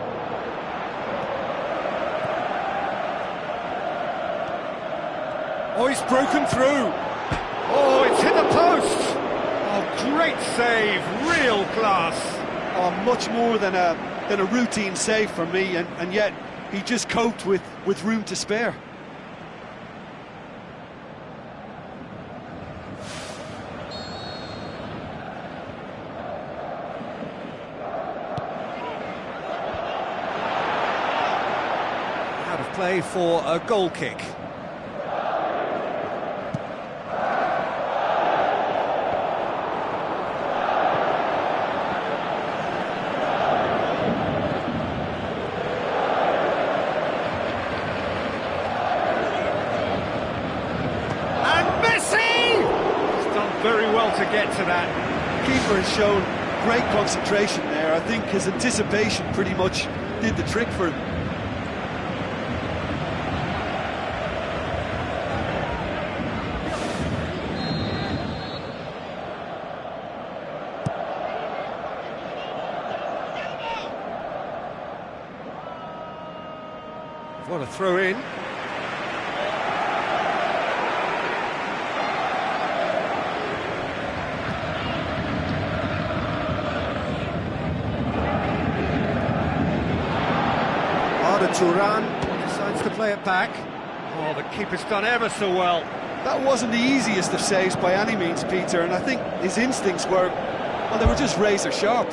Oh, he's broken through. Oh, it's hit the post. Oh, great save, real class. Oh, much more than a routine save for me, and yet he just coped with room to spare. Out of play for a goal kick. Very well to get to that. Keeper has shown great concentration there. I think his anticipation pretty much did the trick for him. What a throw in. Arda Turan decides to play it back. Oh, the keeper's done ever so well. That wasn't the easiest of saves by any means, Peter, and I think his instincts were, well, they were just razor sharp.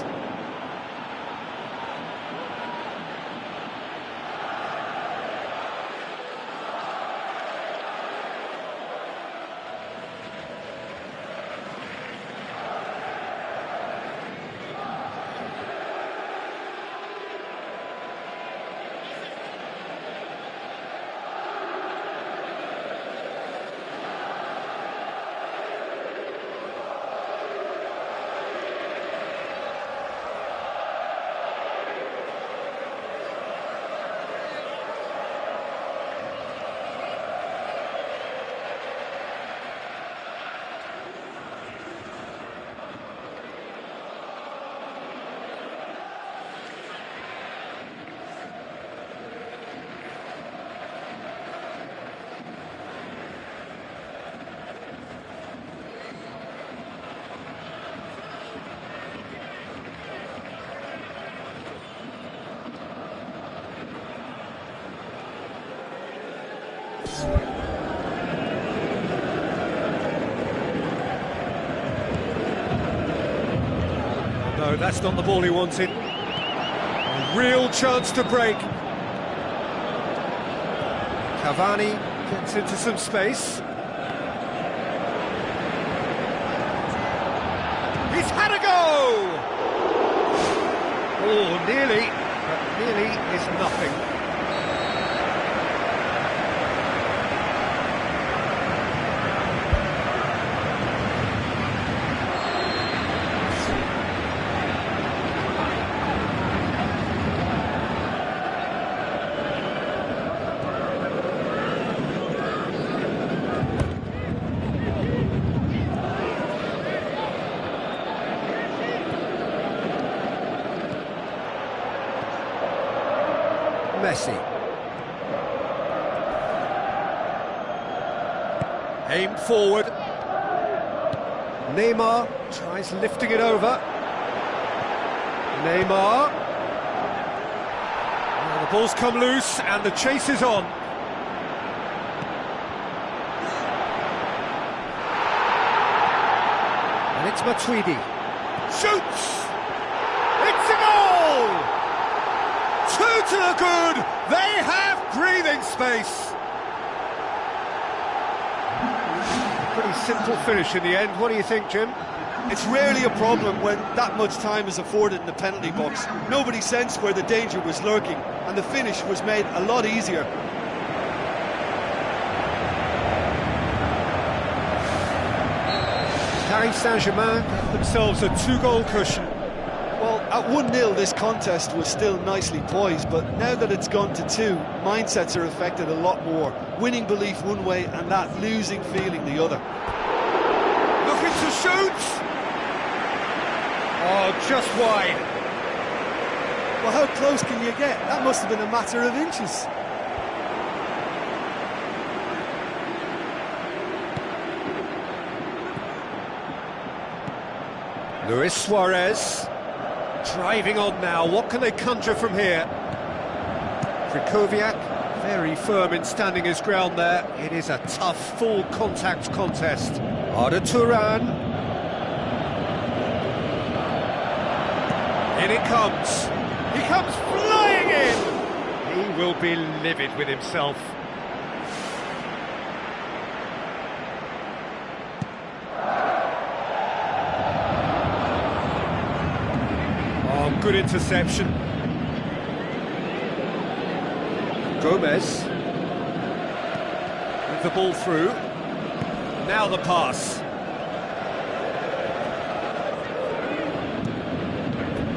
No, that's not the ball he wanted. A real chance to break. Cavani gets into some space. He's had a go! Oh, nearly, but nearly is nothing. Messi. Aimed forward. Neymar tries lifting it over. Neymar. Well, the ball's come loose and the chase is on. And it's Matuidi. Shoots! It's a goal! Two to the good, they have breathing space. Pretty simple finish in the end. What do you think, Jim? It's rarely a problem when that much time is afforded in the penalty box. Nobody sensed where the danger was lurking, and the finish was made a lot easier. Paris Saint-Germain got themselves a two-goal cushion. Well, at 1-0 this contest was still nicely poised, but now that it's gone to 2, mindsets are affected a lot more. Winning belief one way and that losing feeling the other. Looking to shoot! Oh, just wide. Well, how close can you get? That must have been a matter of inches. Luis Suarez. Driving on now, what can they conjure from here? Krychowiak, very firm in standing his ground there. It is a tough, full contact contest. Arda Turan. In it comes. He comes flying in! He will be livid with himself. Good interception. Gomez with the ball through. Now the pass.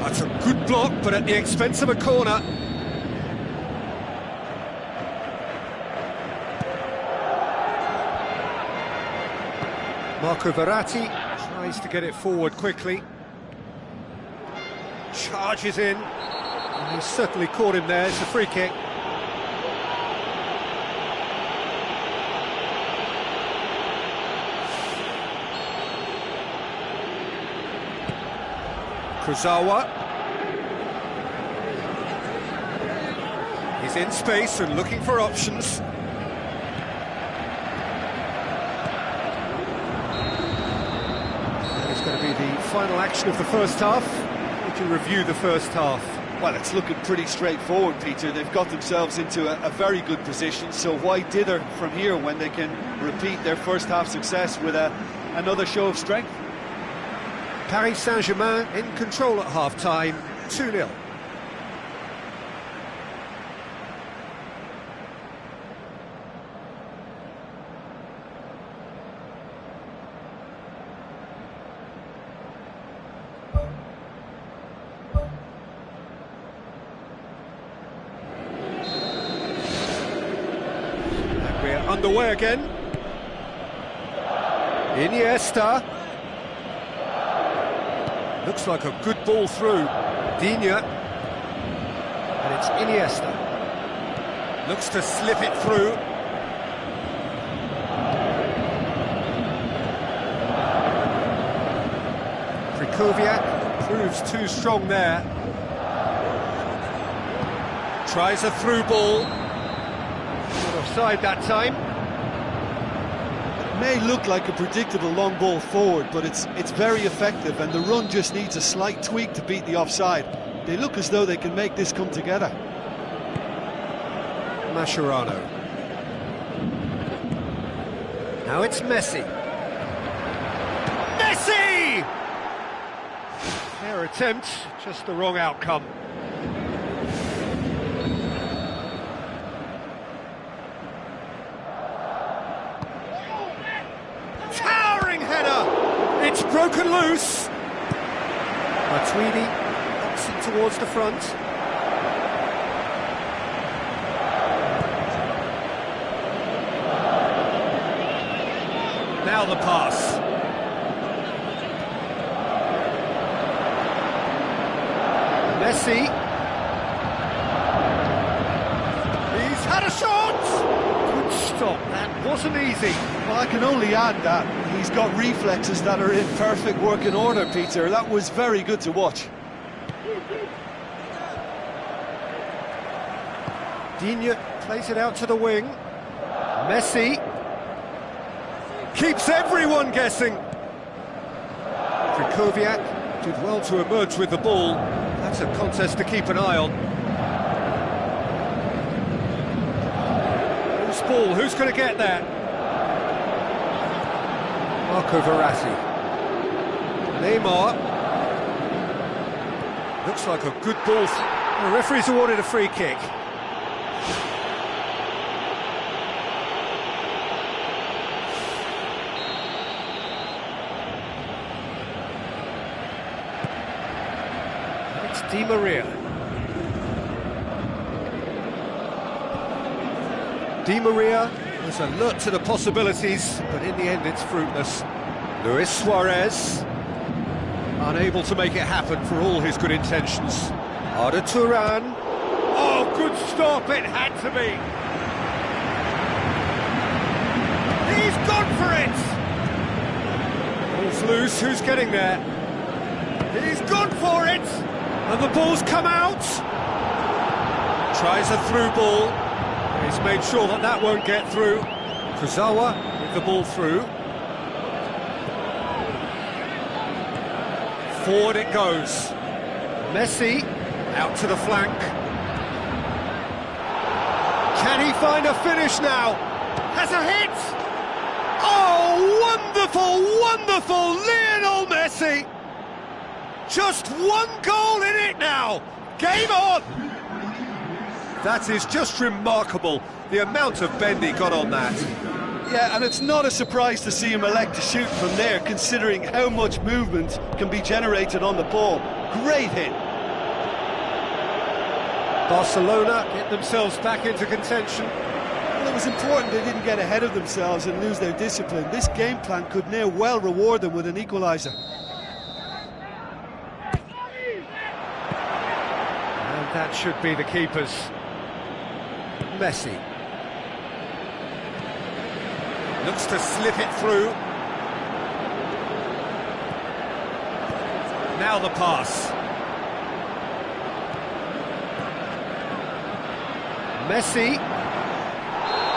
That's a good block, but at the expense of a corner. Marco Verratti tries to get it forward quickly. Charges in. And he's certainly caught him there. It's a free kick. Kurzawa. He's in space and looking for options. And it's going to be the final action of the first half. To review the first half. Well, it's looking pretty straightforward, Peter. They've got themselves into a very good position, so why dither from here when they can repeat their first half success with another show of strength? Paris Saint-Germain in control at half-time, 2-0. Underway again. Iniesta. Looks like a good ball through. Digne. And it's Iniesta. Looks to slip it through. Krychowiak proves too strong there. Tries a through ball. Not offside that time. may look like a predictable long ball forward, but it's very effective, and the run just needs a slight tweak to beat the offside. They look as though they can make this come together. Mascherano. Now it's Messi. Messi! Fair attempt, just the wrong outcome. Towering header! It's broken loose. Matuidi boxing towards the front. Now the pass. Messi. He's had a shot! Good stop, that wasn't easy. Well, I can only add that he's got reflexes that are in perfect working order, Peter. That was very good to watch. Digne plays it out to the wing. Messi keeps everyone guessing. Krikoviak did well to emerge with the ball. That's a contest to keep an eye on. Who's ball? Who's going to get that? Marco Verratti. Neymar. Looks like a good ball. The referee's awarded a free kick. Di Maria. Di Maria was alert to the possibilities, but in the end it's fruitless. Luis Suarez, unable to make it happen for all his good intentions. Arda Turan. Oh, good stop, it had to be. He's gone for it. Ball's loose, who's getting there? He's gone for it. And the ball's come out. Tries a through ball. He's made sure that that won't get through. Kurzawa with the ball through. Forward it goes. Messi out to the flank. Can he find a finish now? Has a hit! Oh, wonderful, wonderful Lionel Messi! Just one goal in it now! Game on! That is just remarkable, the amount of bend he got on that. Yeah, and it's not a surprise to see him elect to shoot from there, considering how much movement can be generated on the ball. Great hit. Barcelona get themselves back into contention. Well, it was important they didn't get ahead of themselves and lose their discipline. This game plan could now well reward them with an equaliser. That should be the keeper's. Messi looks to slip it through. Now the pass. Messi.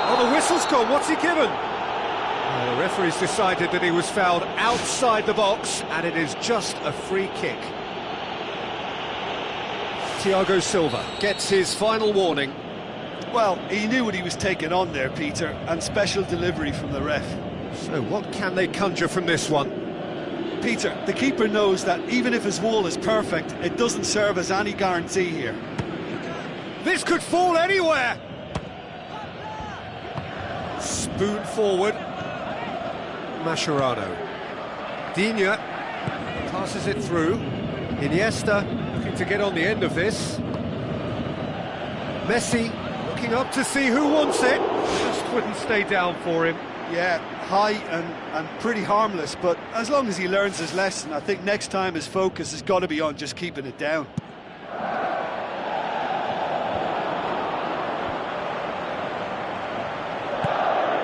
Oh, the whistle's gone. What's he given? Oh, the referee's decided that he was fouled outside the box, and it is just a free kick. Thiago Silva gets his final warning. Well, he knew what he was taking on there, Peter, and special delivery from the ref. So what can they conjure from this one? Peter, the keeper knows that even if his wall is perfect, it doesn't serve as any guarantee here. This could fall anywhere! Spoon forward. Mascherano. Digne passes it through. Iniesta looking to get on the end of this. Messi looking up to see who wants it. Just wouldn't stay down for him. Yeah, high and pretty harmless, but as long as he learns his lesson, I think next time his focus has got to be on just keeping it down.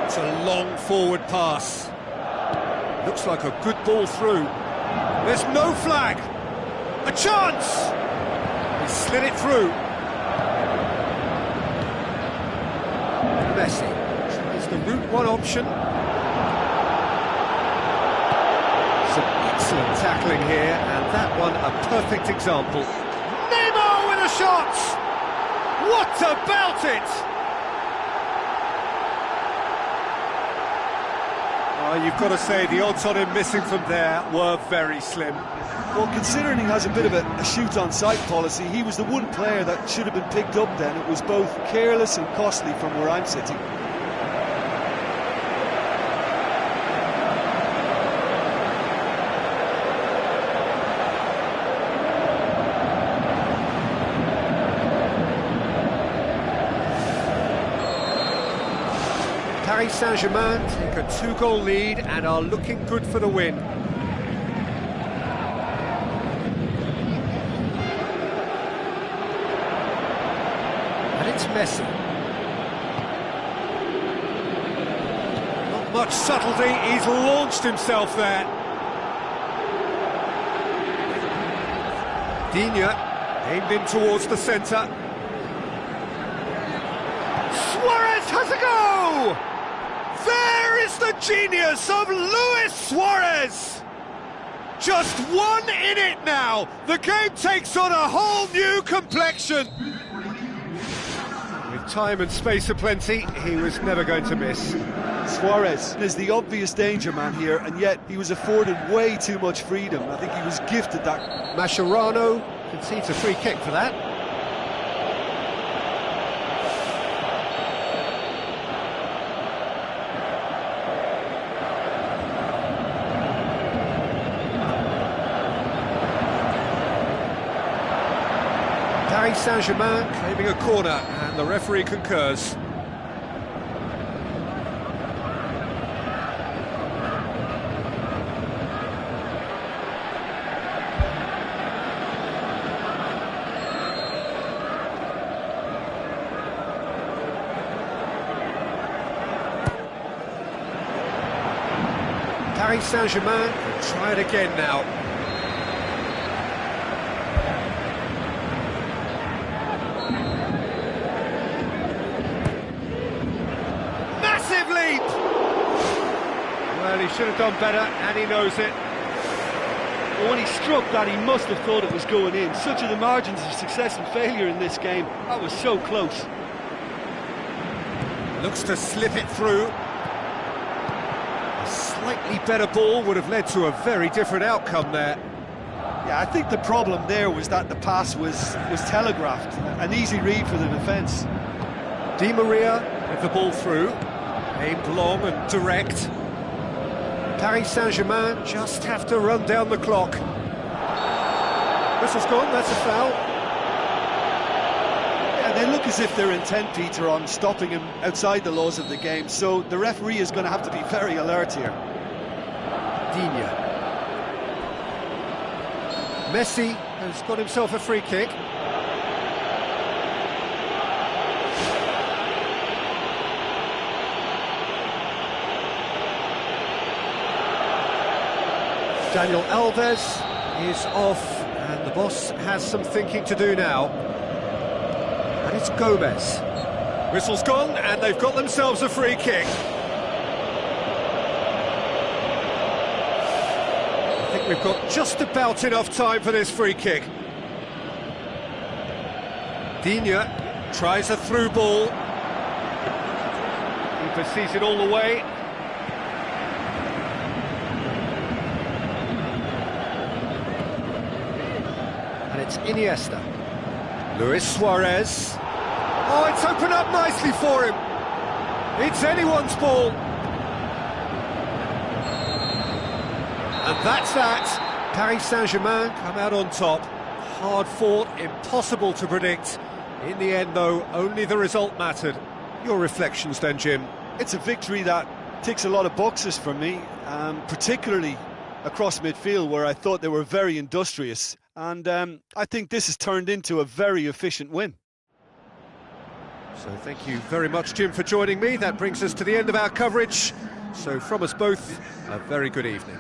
It's a long forward pass. Looks like a good ball through. There's no flag. A chance! He slid it through. Messi tries the route one option. Excellent tackling here, and that one a perfect example. Neymar with a shot! What about it? Oh, you've got to say, the odds on him missing from there were very slim. Well, considering he has a bit of a shoot-on-sight policy, he was the one player that should have been picked up then. It was both careless and costly from where I'm sitting. Paris Saint-Germain take a 2-goal lead and are looking good for the win. And it's Messi. Not much subtlety, he's launched himself there. Digne aimed in towards the centre. Suarez has a go! There is the genius of Luis Suarez! Just one in it now. The game takes on a whole new complexion. With time and space aplenty, he was never going to miss. Suarez is the obvious danger man here, and yet he was afforded way too much freedom. I think he was gifted that. Mascherano concedes a free kick for that. Paris Saint-Germain claiming a corner, and the referee concurs. Paris Saint-Germain can try it again now. Well, he should have done better, and he knows it. Well, when he struck that, he must have thought it was going in. Such are the margins of success and failure in this game. That was so close. Looks to slip it through. A slightly better ball would have led to a very different outcome there. Yeah, I think the problem there was that the pass was telegraphed. An easy read for the defence. Di Maria with the ball through. Aimed long and direct. Paris Saint-Germain just have to run down the clock. Whistle's gone, that's a foul. Yeah, they look as if they're intent, Peter, on stopping him outside the laws of the game, so the referee is going to have to be very alert here. Digne. Messi has got himself a free kick. Daniel Alves is off, and the boss has some thinking to do now. And it's Gomez. Whistle's gone, and they've got themselves a free kick. I think we've got just about enough time for this free kick. Digne tries a through ball. Keeper sees it all the way. It's Iniesta. Luis Suarez. Oh, it's opened up nicely for him. It's anyone's ball. And that's that. Paris Saint-Germain come out on top. Hard fought, impossible to predict. In the end, though, only the result mattered. Your reflections then, Jim? It's a victory that ticks a lot of boxes for me, particularly across midfield, where I thought they were very industrious. And I think this has turned into a very efficient win. So thank you very much, Jim, for joining me. That brings us to the end of our coverage. So from us both, a very good evening.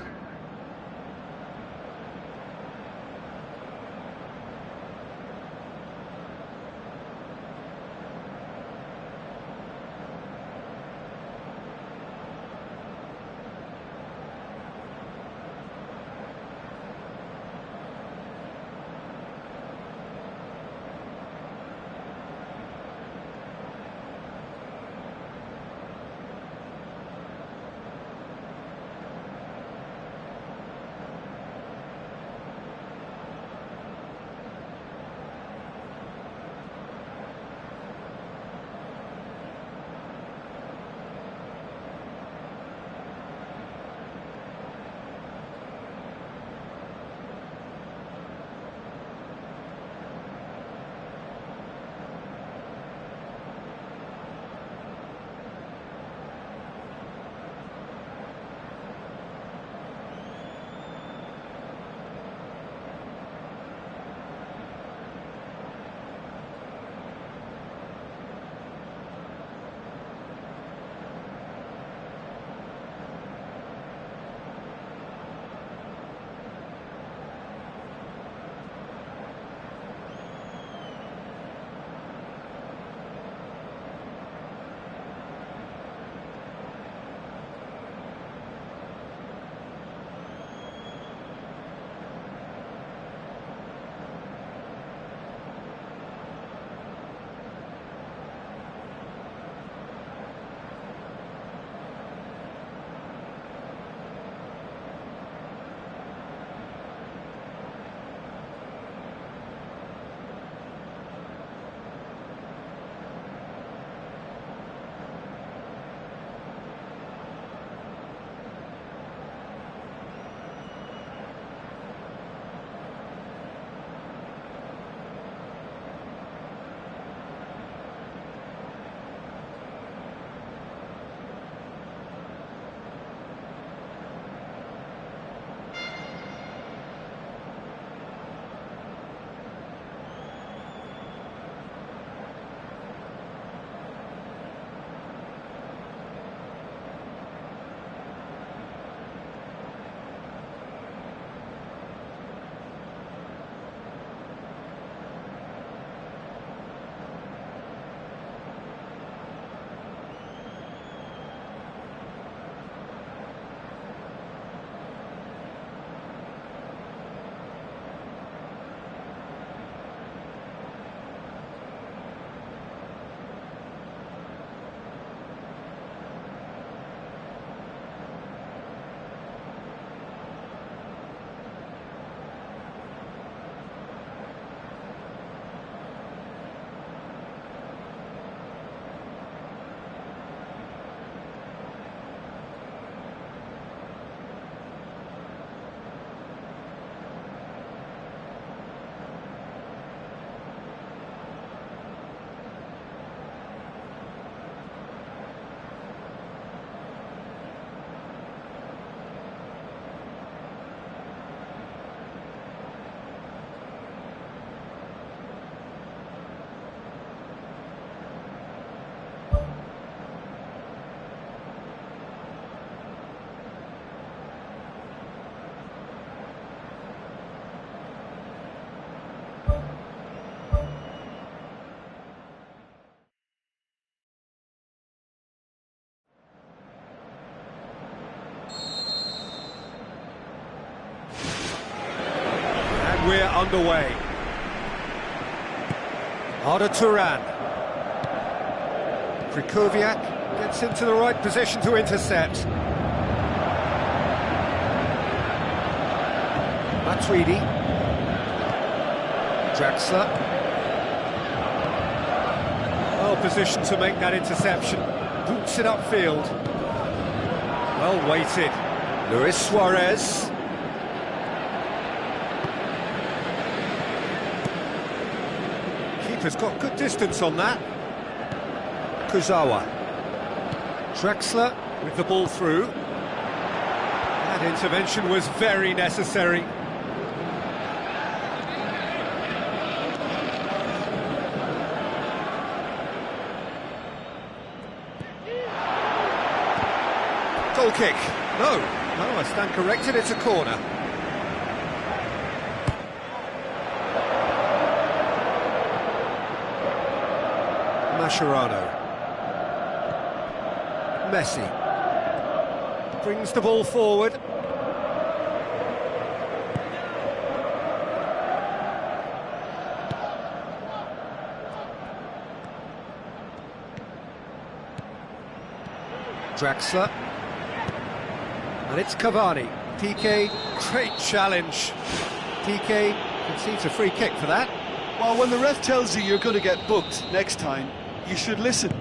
underway. Arda Turan. Krychowiak gets into the right position to intercept. Matuidi. Draxler. Well positioned to make that interception. Boots it upfield. Well weighted. Luis Suarez. Keeper's got good distance on that. Kurzawa. Draxler with the ball through. That intervention was very necessary. Goal kick. No, I stand corrected, it's a corner. Mascherano. Messi. Brings the ball forward. Draxler. And it's Cavani. PK, great challenge. PK concedes a free kick for that. Well, when the ref tells you you're going to get booked next time, you should listen.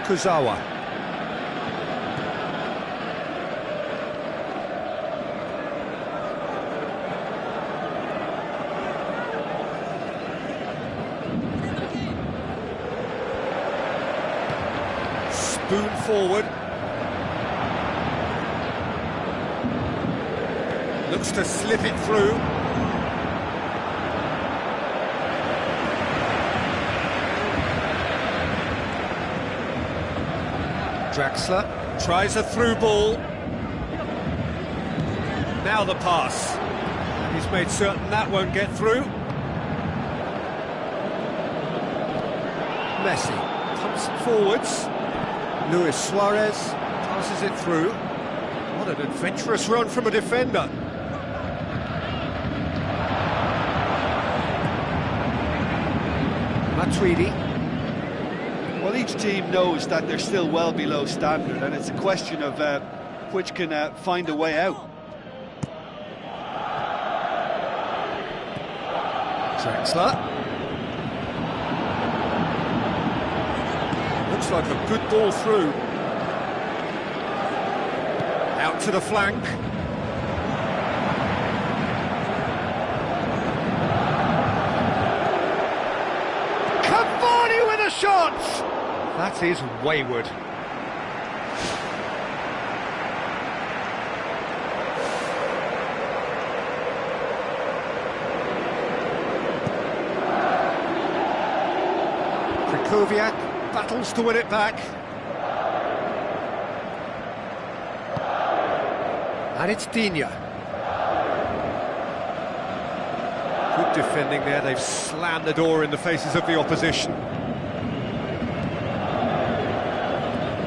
Kurzawa. Spoon forward. Looks to slip it through. Draxler tries a through ball. Now the pass. He's made certain that won't get through. Messi pumps it forwards. Luis Suarez passes it through. What an adventurous run from a defender. Matuidi. Well, each team knows that they're still well below standard, and it's a question of which can find a way out. Draxler. Looks like a good ball through. Out to the flank. Cavani with a shot! That is wayward. Krychowiak battles to win it back. And it's Digne. Good defending there, they've slammed the door in the faces of the opposition.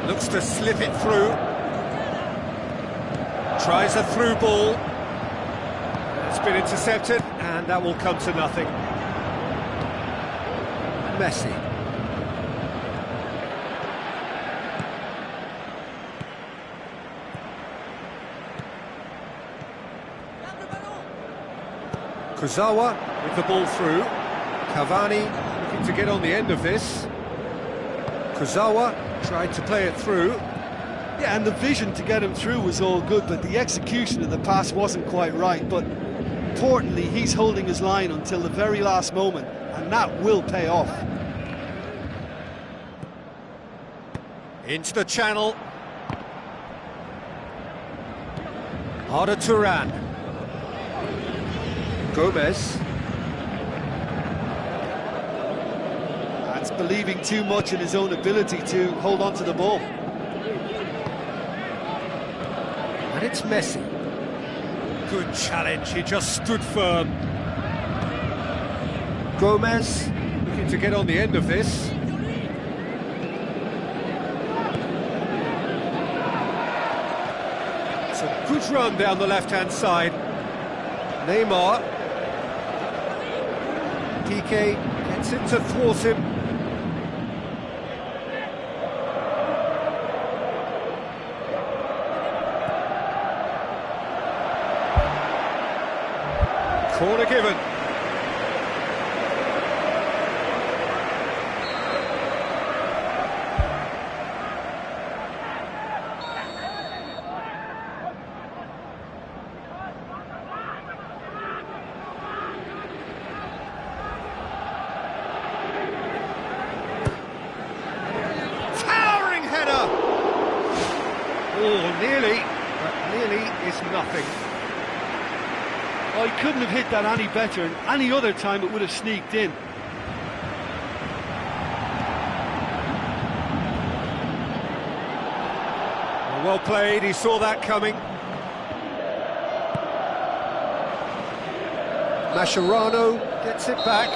Looks to slip it through. Tries a through ball. It's been intercepted, and that will come to nothing. Messi. Kurzawa with the ball through. Cavani looking to get on the end of this. Kurzawa tried to play it through. Yeah, and the vision to get him through was all good, but the execution of the pass wasn't quite right. But importantly, he's holding his line until the very last moment, and that will pay off. Into the channel. Arda Turan. Gomez. That's believing too much in his own ability to hold on to the ball. And it's Messi. Good challenge, he just stood firm. Gomez looking to get on the end of this. It's a good run down the left-hand side. Neymar. Piqué gets it to thwart him. Corner given. Towering header! Oh, nearly, but nearly is nothing. Oh, he couldn't have hit that any better, and any other time it would have sneaked in. Well played, he saw that coming. Mascherano gets it back.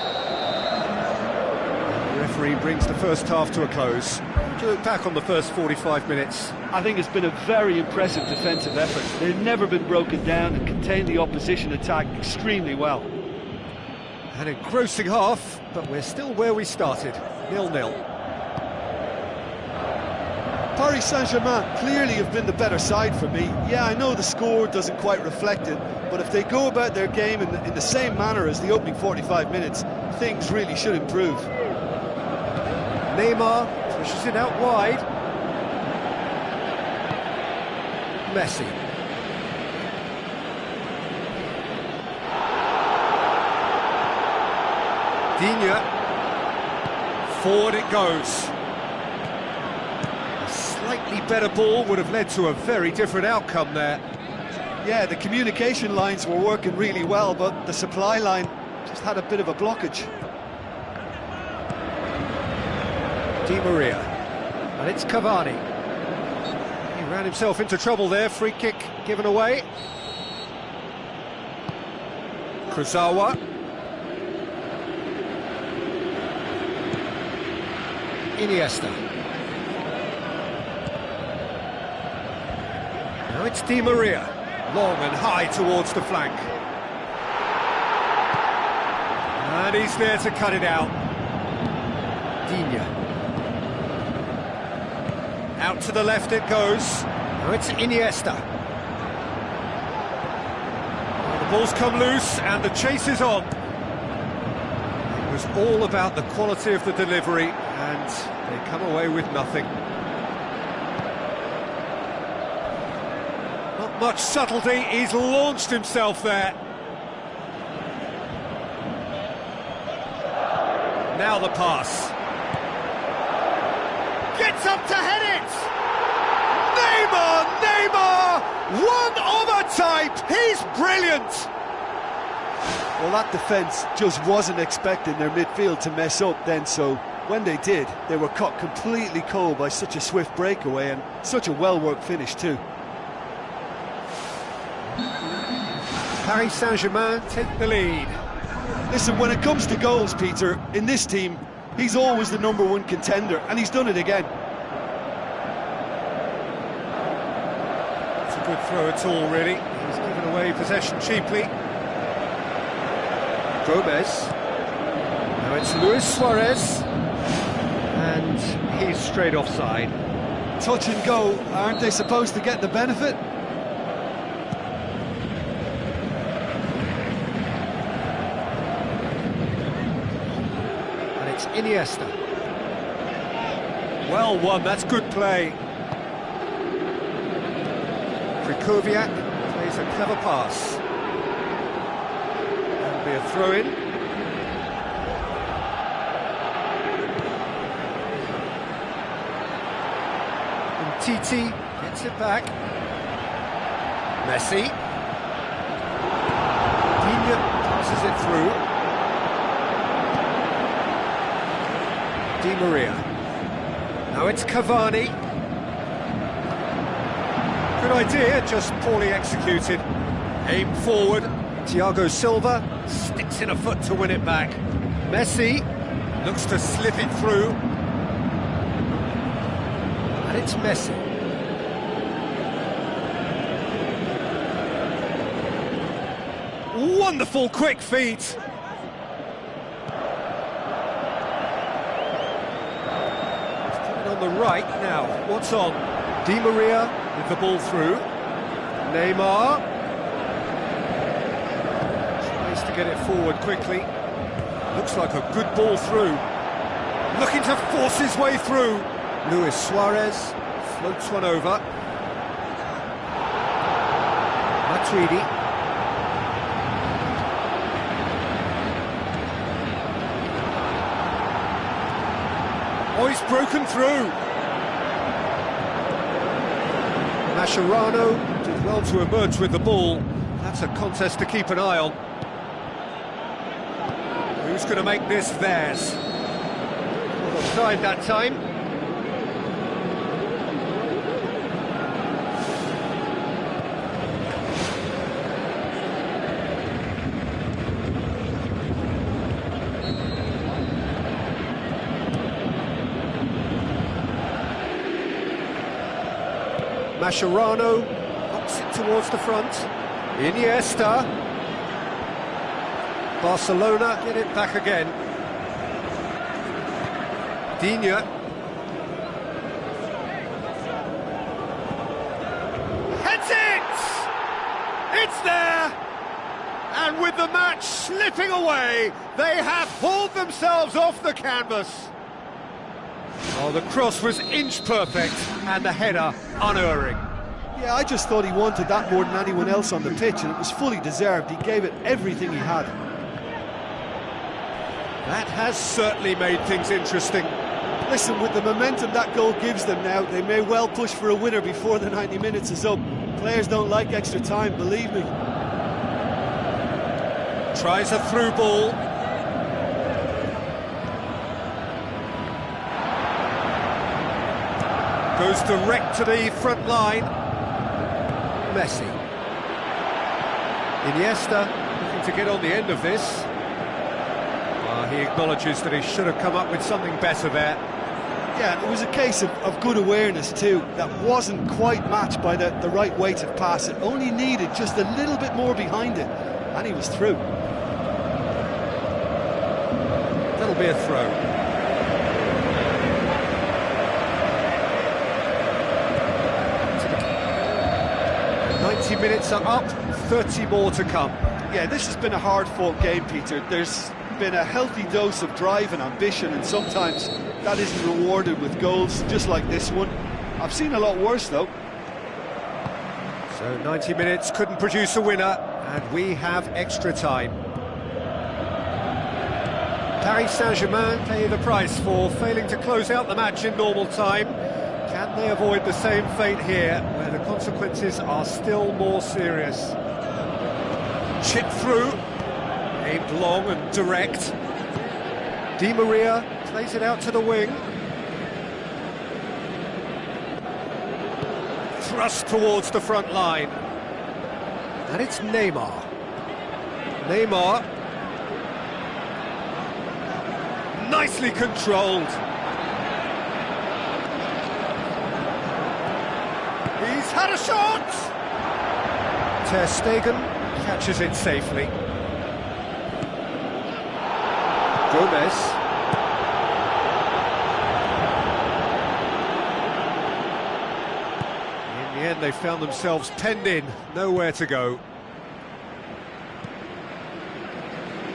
The referee brings the first half to a close. To look back on the first 45 minutes. I think it's been a very impressive defensive effort. They've never been broken down and contained the opposition attack extremely well. An engrossing half, but we're still where we started, 0-0. Paris Saint-Germain clearly have been the better side for me. Yeah, I know the score doesn't quite reflect it, but if they go about their game in the same manner as the opening 45 minutes, things really should improve. Neymar pushes it out wide. Messi. Digne. Forward it goes. A slightly better ball would have led to a very different outcome there. Yeah, the communication lines were working really well, but the supply line just had a bit of a blockage. Di Maria, and it's Cavani. He ran himself into trouble there, free kick given away. Kurzawa. Iniesta. Now it's Di Maria, long and high towards the flank. And he's there to cut it out. Digne. Out to the left it goes. Now it's Iniesta. The ball's come loose and the chase is on. It was all about the quality of the delivery and they come away with nothing. Not much subtlety, he's launched himself there. Now the pass. Gets up to head it! Neymar! One of a type! He's brilliant! Well, that defence just wasn't expecting their midfield to mess up then, so when they did, they were caught completely cold by such a swift breakaway and such a well-worked finish too. Paris Saint-Germain take the lead. Listen, when it comes to goals, Peter, in this team, he's always the #1 contender, and he's done it again. It's a good throw at all, really. He's given away possession cheaply. Gomez. Now it's Luis Suarez. And he's straight offside. Touch and go, aren't they supposed to get the benefit? And it's Iniesta. Well won, that's good play. Krychowiak plays a clever pass. That'll be a throw-in. Titi gets it back. Messi. Digne passes it through. Di Maria. Now it's Cavani. Good idea, just poorly executed. Aim forward. Thiago Silva sticks in a foot to win it back. Messi looks to slip it through. And it's Messi. Wonderful quick feet. He's put it on the right now. What's on? Di Maria with the ball through. Neymar tries to get it forward quickly. Looks like a good ball through. Looking to force his way through. Luis Suarez floats one over. Matuidi. Oh, he's broken through. Mascherano did well to emerge with the ball. That's a contest to keep an eye on. Who's going to make this theirs? Well, offside that time. Mascherano knocks it towards the front. Iniesta. Barcelona get it back again. Digne. Heads it! It's there! And with the match slipping away, they have hauled themselves off the canvas. Oh, the cross was inch perfect, and the header unerring. Yeah, I just thought he wanted that more than anyone else on the pitch, and it was fully deserved. He gave it everything he had. That has certainly made things interesting. Listen, with the momentum that goal gives them now, they may well push for a winner before the 90 minutes is up. Players don't like extra time, believe me. Tries a through ball. Goes direct to the front line. Messi. Iniesta looking to get on the end of this. He acknowledges that he should have come up with something better there. Yeah, it was a case of good awareness too. That wasn't quite matched by the right weight of pass. It only needed just a little bit more behind it, and he was through. That'll be a throw. And 90 minutes are up, 30 more to come. Yeah, this has been a hard-fought game, Peter. There's been a healthy dose of drive and ambition, and sometimes that isn't rewarded with goals, just like this one. I've seen a lot worse, though. So 90 minutes couldn't produce a winner, and we have extra time. Paris Saint-Germain pay the price for failing to close out the match in normal time. Can they avoid the same fate here, where the consequences are still more serious? Chip through. Aimed long and direct. Di Maria plays it out to the wing. Thrust towards the front line. And it's Neymar. Neymar. Nicely controlled. He's had a shot! Ter Stegen catches it safely. Gomez. In the end, they found themselves penned in, nowhere to go.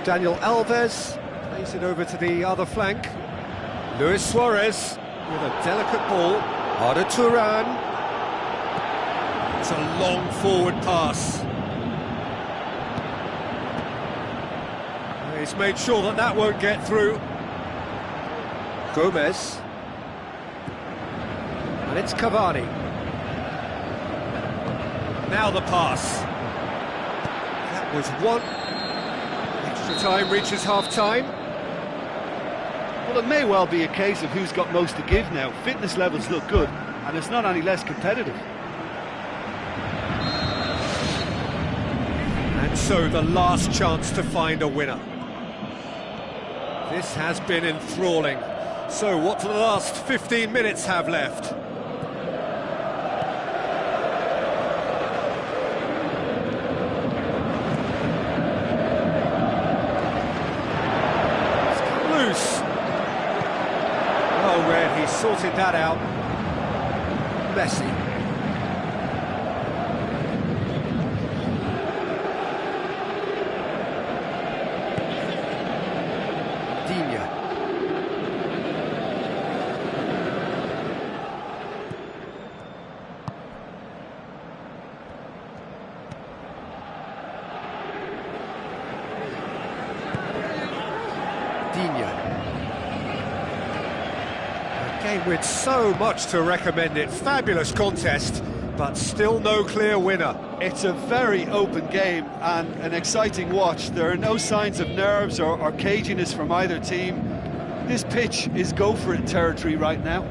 Daniel Alves plays it over to the other flank. Luis Suarez with a delicate ball. Arda Turan. It's a long forward pass. He's made sure that that won't get through. Gomez. And it's Cavani. Now the pass. That was one. Extra time reaches half-time. Well, it may well be a case of who's got most to give now. Fitness levels look good, and it's not any less competitive. And so the last chance to find a winner. This has been enthralling. So what do the last 15 minutes have left? well read, he sorted that out. Messi. A game with so much to recommend it. Fabulous contest, but still no clear winner. It's a very open game and an exciting watch. There are no signs of nerves or caginess from either team. This pitch is go-for-it territory right now.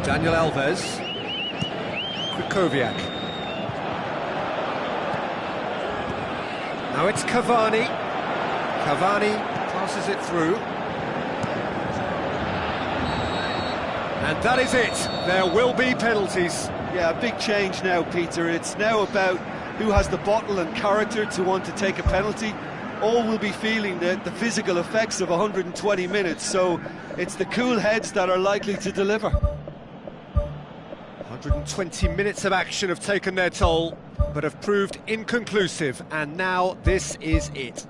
Daniel Alves, Krychowiak. Now it's Cavani. Cavani passes it through. And that is it. There will be penalties. Yeah, a big change now, Peter. It's now about who has the bottle and character to want to take a penalty. All will be feeling the physical effects of 120 minutes, so it's the cool heads that are likely to deliver. 120 minutes of action have taken their toll, but have proved inconclusive, and now this is it.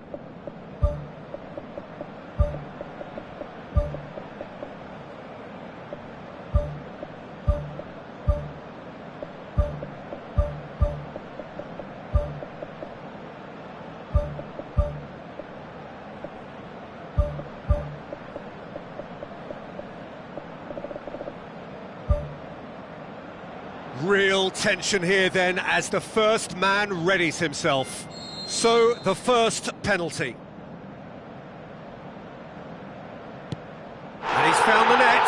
Real tension here then as the first man readies himself. So, the first penalty. And he's found the net.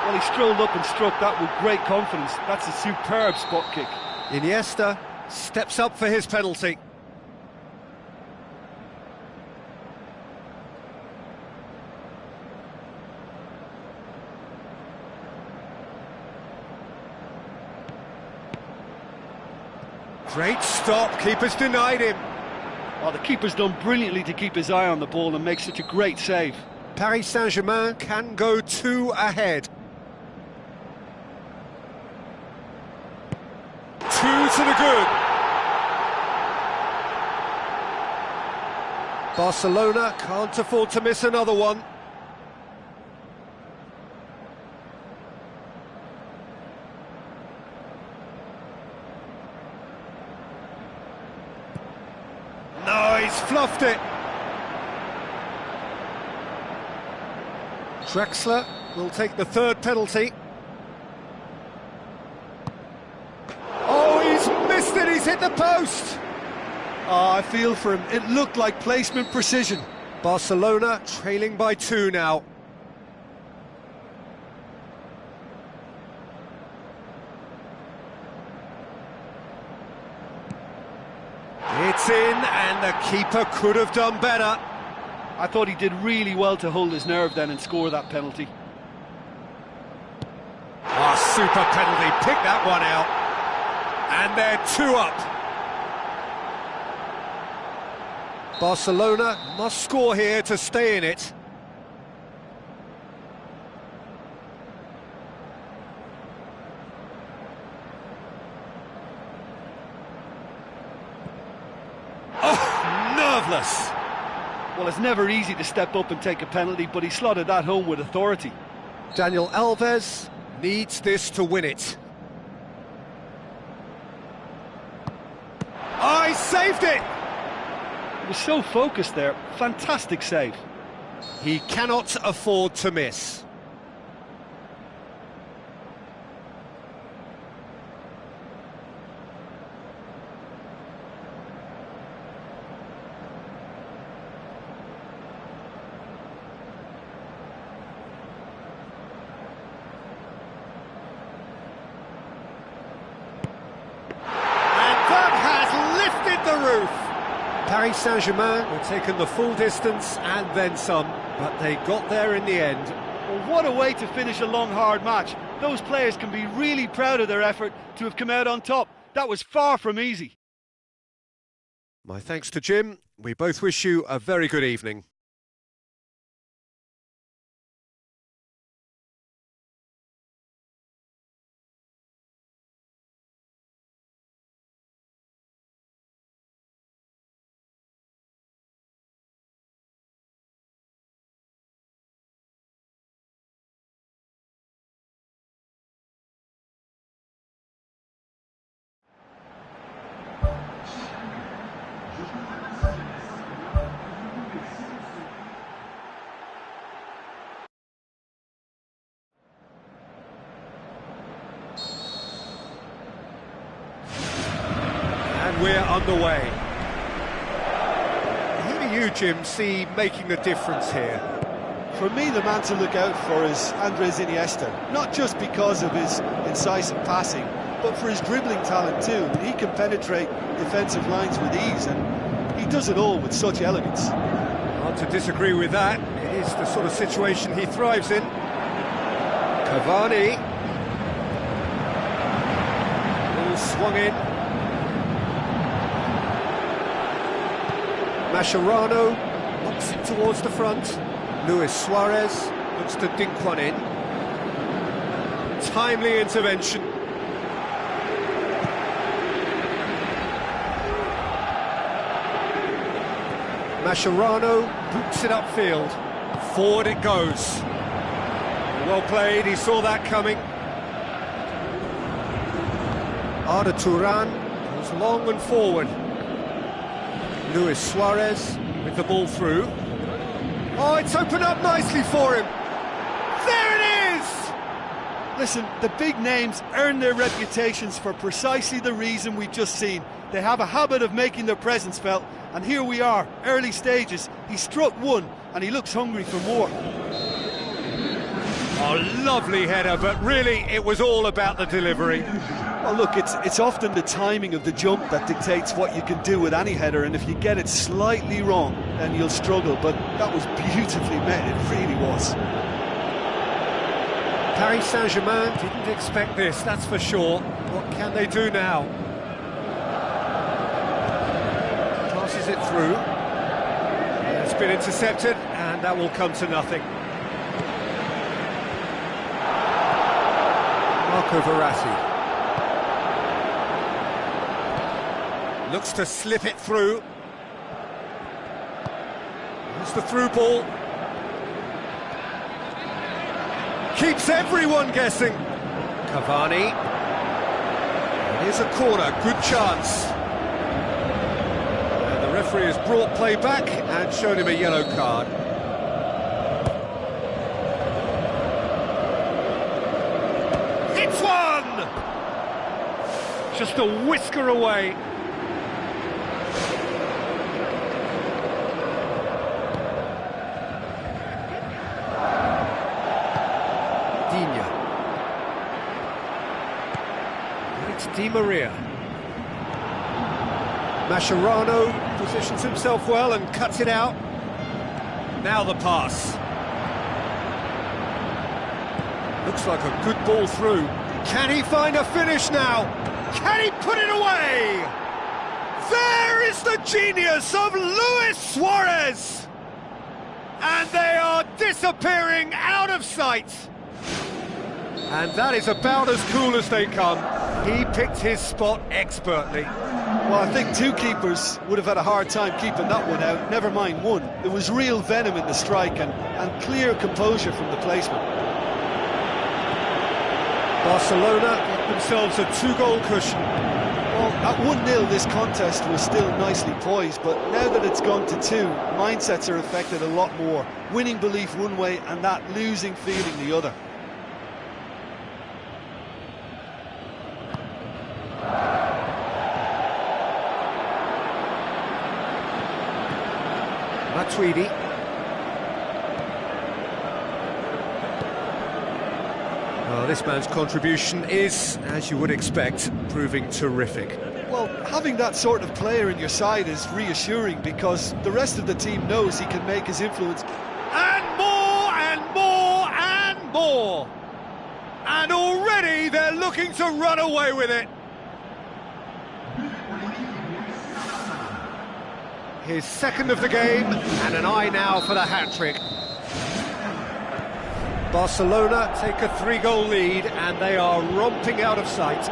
Well, he strolled up and struck that with great confidence. That's a superb spot kick. Iniesta steps up for his penalty. Great stop, keeper's denied him. Oh, the keeper's done brilliantly to keep his eye on the ball and make such a great save. Paris Saint-Germain can go 2 ahead. 2 to the good. Barcelona can't afford to miss another one. No, he's fluffed it. Drexler will take the third penalty. Oh, he's missed it, he's hit the post. Oh, I feel for him. It looked like placement precision. Barcelona trailing by 2 now. It's in, and the keeper could have done better. I thought he did really well to hold his nerve then and score that penalty. Oh, super penalty, pick that one out. And they're 2 up. Barcelona must score here to stay in it. Oh, nerveless. Well, it's never easy to step up and take a penalty, but he slotted that home with authority. Daniel Alves needs this to win it. Oh, he saved it! He was so focused there. Fantastic save. He cannot afford to miss. Paris Saint-Germain were taken the full distance and then some, but they got there in the end. Well, what a way to finish a long, hard match. Those players can be really proud of their effort to have come out on top. That was far from easy. My thanks to Jim. We both wish you a very good evening. We're underway. Who do you, Jim, see making the difference here? For me, the man to look out for is Andres Iniesta, not just because of his incisive passing, but for his dribbling talent too. He can penetrate defensive lines with ease, and he does it all with such elegance. Hard to disagree with that. It is the sort of situation he thrives in. Cavani. All swung in. Mascherano knocks it towards the front. Luis Suarez looks to dink one in. Timely intervention. Mascherano boots it upfield. Forward it goes. Well played, he saw that coming. Arda Turan goes long and forward. Luis Suarez with the ball through. Oh, it's opened up nicely for him. There it is! Listen, the big names earn their reputations for precisely the reason we've just seen. They have a habit of making their presence felt, and here we are, early stages. He struck one, and he looks hungry for more. Oh, lovely header, but really it was all about the delivery. Well, look, it's often the timing of the jump that dictates what you can do with any header, and if you get it slightly wrong, then you'll struggle, but that was beautifully met, it really was. Paris Saint-Germain didn't expect this, that's for sure. What can they do now? Passes it through. It's been intercepted, and that will come to nothing. Marco Verratti. Looks to slip it through. There's the through ball. Keeps everyone guessing. Cavani. Here's a corner, good chance. And the referee has brought play back and shown him a yellow card. It's one! Just a whisker away. It's Di Maria. Mascherano positions himself well and cuts it out. Now the pass. Looks like a good ball through. Can he find a finish now? Can he put it away? There is the genius of Luis Suarez! And they are disappearing out of sight. And that is about as cool as they come. He picked his spot expertly. Well, I think two keepers would have had a hard time keeping that one out, never mind one. There was real venom in the strike and clear composure from the placement. Barcelona got themselves a two-goal cushion. Well, at 1-0 this contest was still nicely poised, but now that it's gone to 2, mindsets are affected a lot more. Winning belief one way and that losing feeling the other. Matuidi. Well, this man's contribution is, as you would expect, proving terrific. Well, Having that sort of player in your side is reassuring because the rest of the team knows he can make his influence. And more, and more, and more! And already they're looking to run away with it. His second of the game, and an eye now for the hat-trick. Barcelona take a 3-goal lead, and they are romping out of sight.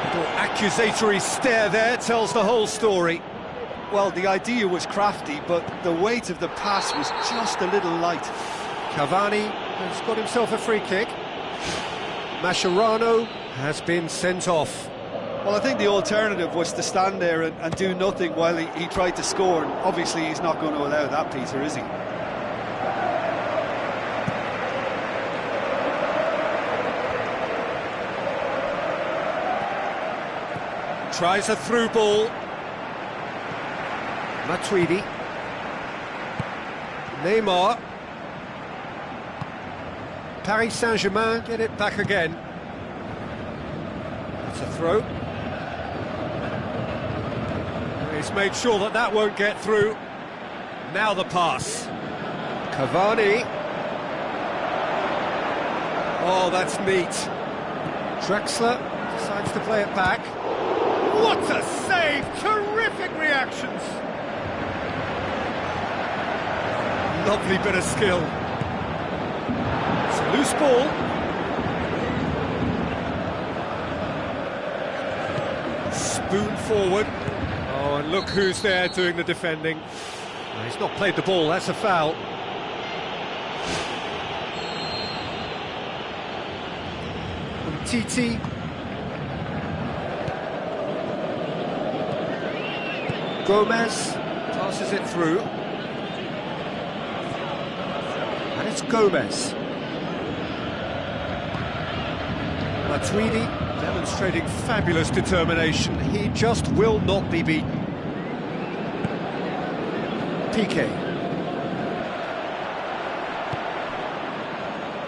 Little accusatory stare there tells the whole story. Well, the idea was crafty, but the weight of the pass was just a little light. Cavani has got himself a free kick. Mascherano has been sent off. Well, I think the alternative was to stand there and do nothing while he tried to score, and obviously he's not going to allow that, Peter, is he? Tries a through ball. Matuidi. Neymar. Paris Saint-Germain get it back again. It's a throw. He's made sure that that won't get through. Now the pass. Cavani. Oh, that's neat. Drexler decides to play it back. What a save! Terrific reactions! Lovely bit of skill. It's a loose ball. Spoon forward. Oh, and look who's there doing the defending. Oh, he's not played the ball, that's a foul. Titi. Gomez passes it through. And it's Gomez. Matuidi demonstrating fabulous determination. He just will not be beaten. Piqué.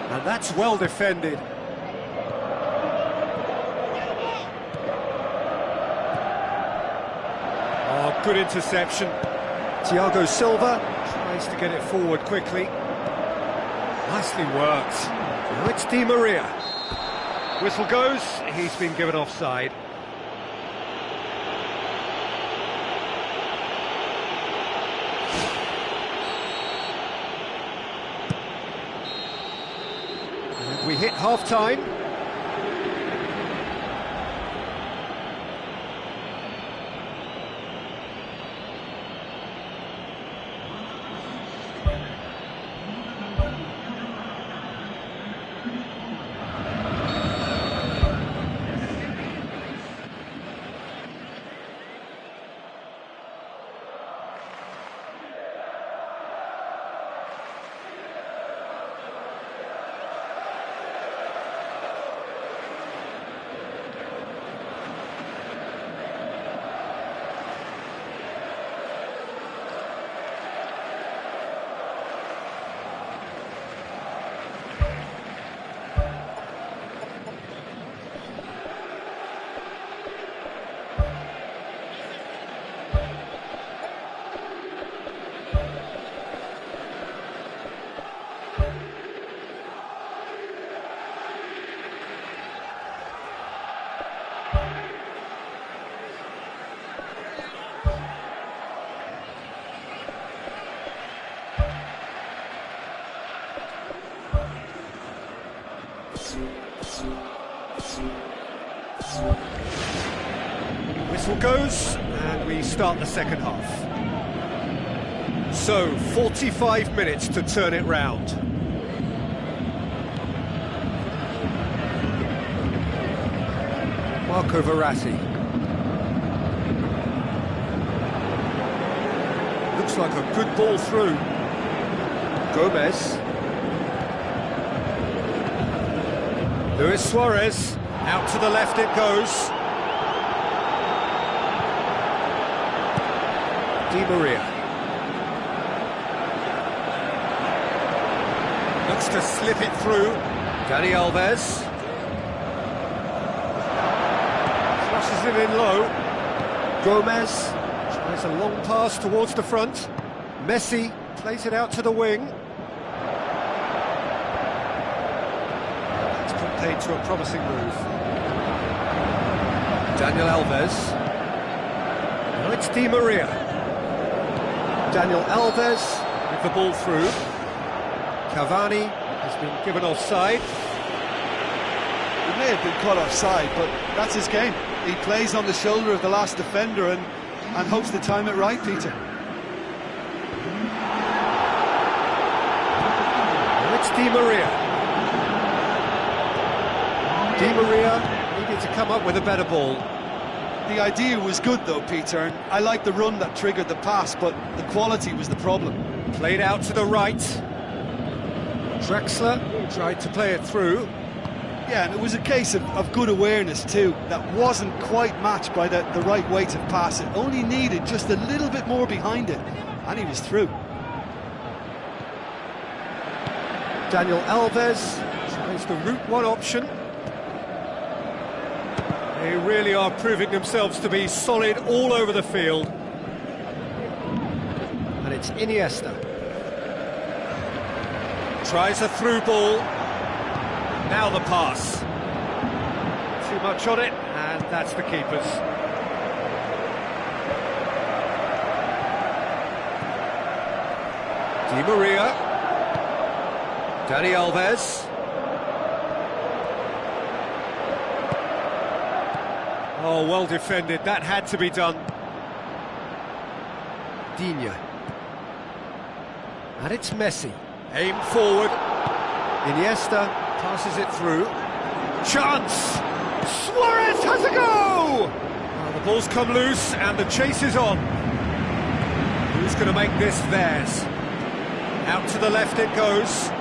And that's well defended. Oh, good interception. Thiago Silva tries to get it forward quickly. Nicely worked. Now it's Di Maria. Whistle goes, he's been given offside. And we hit half-time. Whistle goes, and we start the second half. So, 45 minutes to turn it round. Marco Verratti. Looks like a good ball through. Gomez. Luis Suarez. Out to the left it goes. Di Maria. Looks to slip it through. Dani Alves. Flushes it in low. Gomez tries a long pass towards the front. Messi plays it out to the wing. That's put paid to a promising move. Daniel Alves. Now it's Di Maria. Daniel Alves with the ball through. Cavani has been given offside. He may have been caught offside, but that's his game. He plays on the shoulder of the last defender and hopes to time it right, Peter. Now it's Di Maria. Di Maria needed to come up with a better ball. The idea was good though, Peter, and I like the run that triggered the pass, but the quality was the problem. Played out to the right. Drexler tried to play it through. Yeah, and it was a case of good awareness too. That wasn't quite matched by the right weight of pass. It only needed just a little bit more behind it, and he was through. Daniel Alves tries the route one option. They really are proving themselves to be solid all over the field. And it's Iniesta. Tries a through ball. Now the pass. Too much on it, and that's the keeper's. Di Maria. Dani Alves. Oh, well defended. That had to be done. Digne. And it's Messi. Aim forward. Iniesta passes it through. Chance! Suarez has a go! Well, the ball's come loose and the chase is on. Who's going to make this theirs? Out to the left it goes.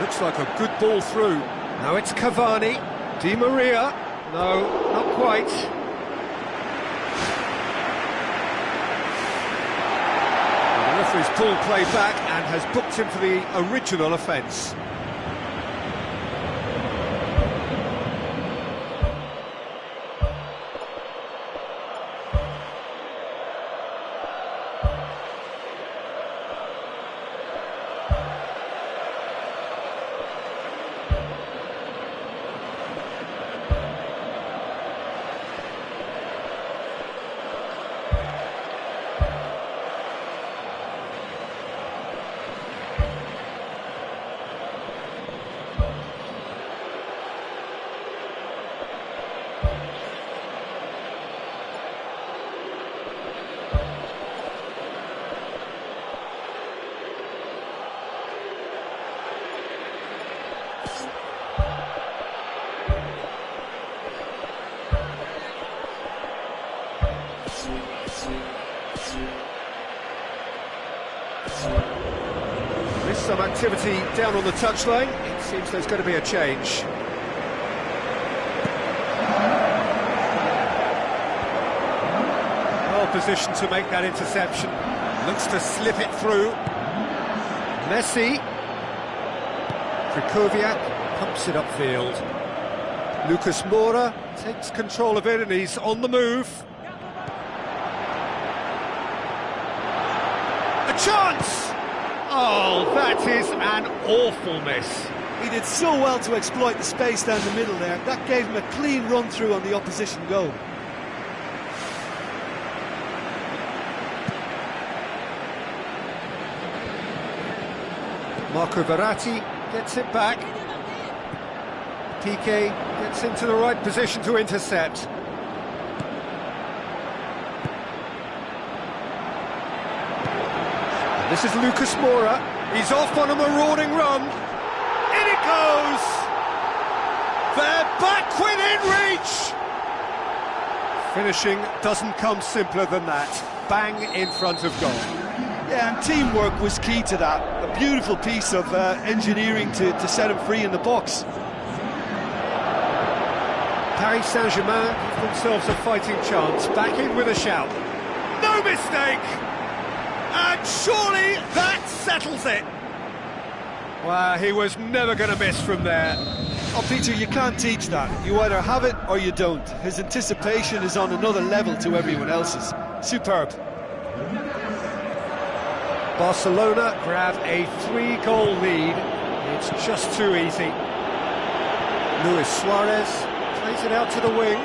Looks like a good ball through. Now it's Cavani. Di Maria. No, not quite. The referee's pulled play back and has booked him for the original offence. There's some activity down on the touchline. It seems there's going to be a change. Well positioned to make that interception. Looks to slip it through. Messi. Krychowiak pumps it upfield. Lucas Moura takes control of it and he's on the move. A chance! Oh, that is an awful miss. He did so well to exploit the space down the middle there. That gave him a clean run through on the opposition goal. Marco Verratti gets it back. Piqué gets into the right position to intercept. And this is Lucas Moura. He's off on a marauding run. In it goes! They're back within reach! Finishing doesn't come simpler than that. Bang in front of goal. Yeah, and teamwork was key to that. A beautiful piece of engineering to set him free in the box. Paris Saint-Germain give themselves a fighting chance. Back in with a shout. No mistake! And surely that settles it! Well, he was never going to miss from there. Oh, Peter, you can't teach that. You either have it or you don't. His anticipation is on another level to everyone else's. Superb. Barcelona grab a 3-goal lead. It's just too easy. Luis Suarez plays it out to the wing.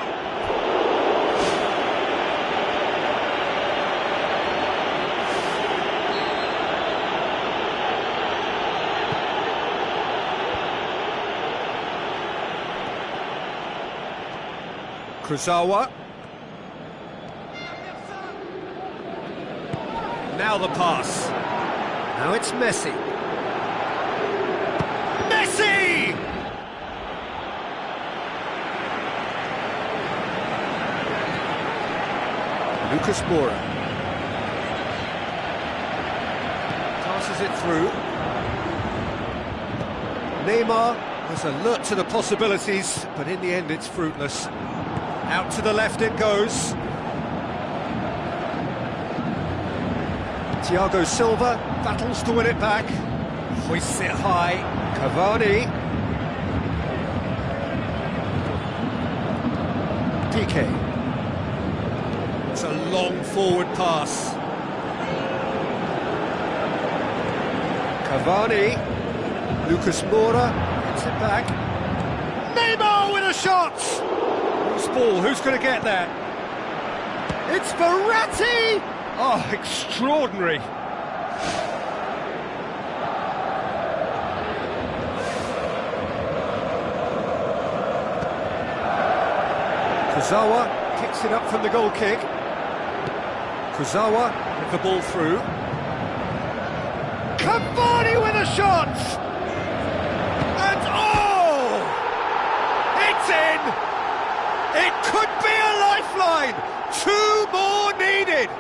Kurzawa. Now the pass. Now it's Messi. Messi! Lucas Moura. Passes it through. Neymar was alert to the possibilities, but in the end it's fruitless. Out to the left it goes. Thiago Silva battles to win it back. Hoists it high. Cavani. PK. It's a long forward pass. Cavani. Lucas Moura gets it back. Neymar with a shot! Loose ball, who's going to get there? It's Verratti! Oh, extraordinary. Kurzawa kicks it up from the goal kick. Kurzawa with the ball through. Cavani with a shot! And oh! It's in! It could be a lifeline! 2 more needed!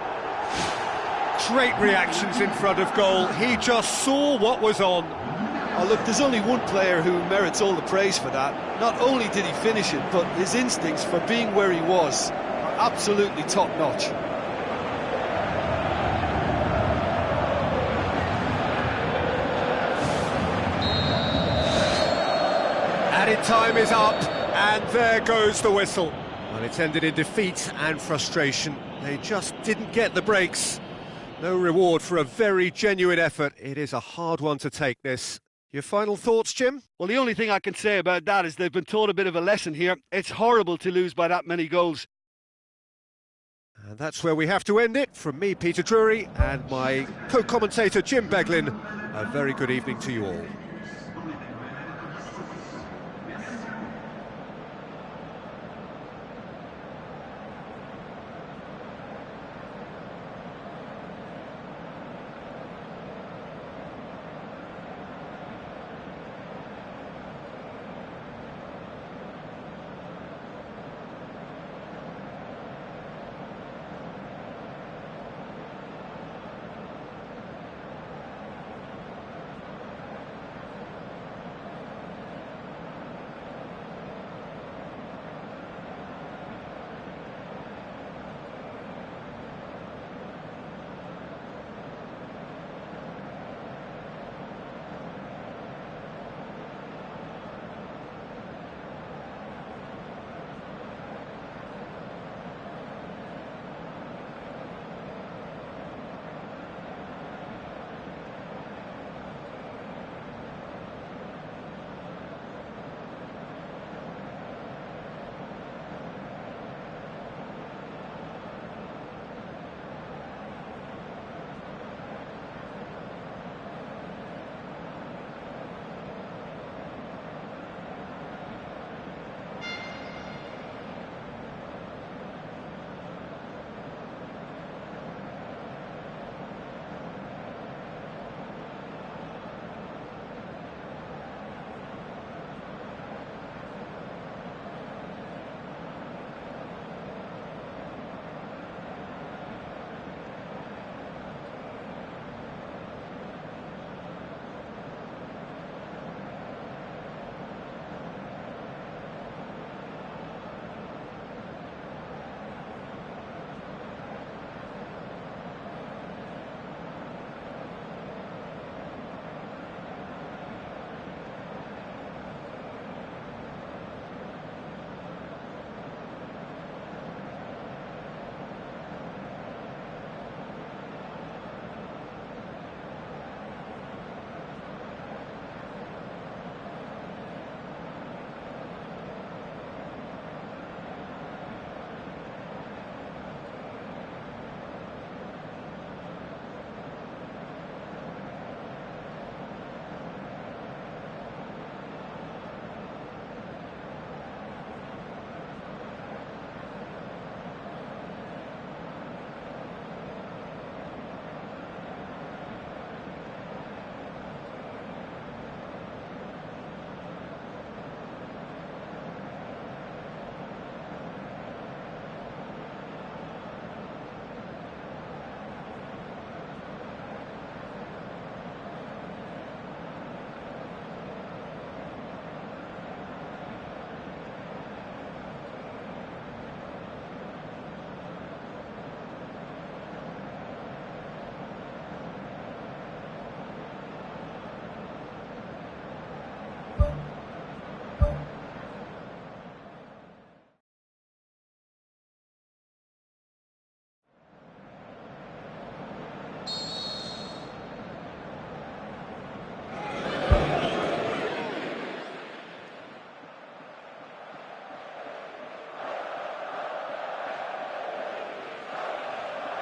Great reactions in front of goal. He just saw what was on. Oh, look, there's only one player who merits all the praise for that. Not only did he finish it, but his instincts for being where he was are absolutely top-notch. Added time is up, and there goes the whistle. Well, it's ended in defeat and frustration. They just didn't get the breaks. No reward for a very genuine effort. It is a hard one to take, this. Your final thoughts, Jim? Well, the only thing I can say about that is they've been taught a bit of a lesson here. It's horrible to lose by that many goals. And that's where we have to end it. From me, Peter Drury, and my co-commentator, Jim Beglin, a very good evening to you all.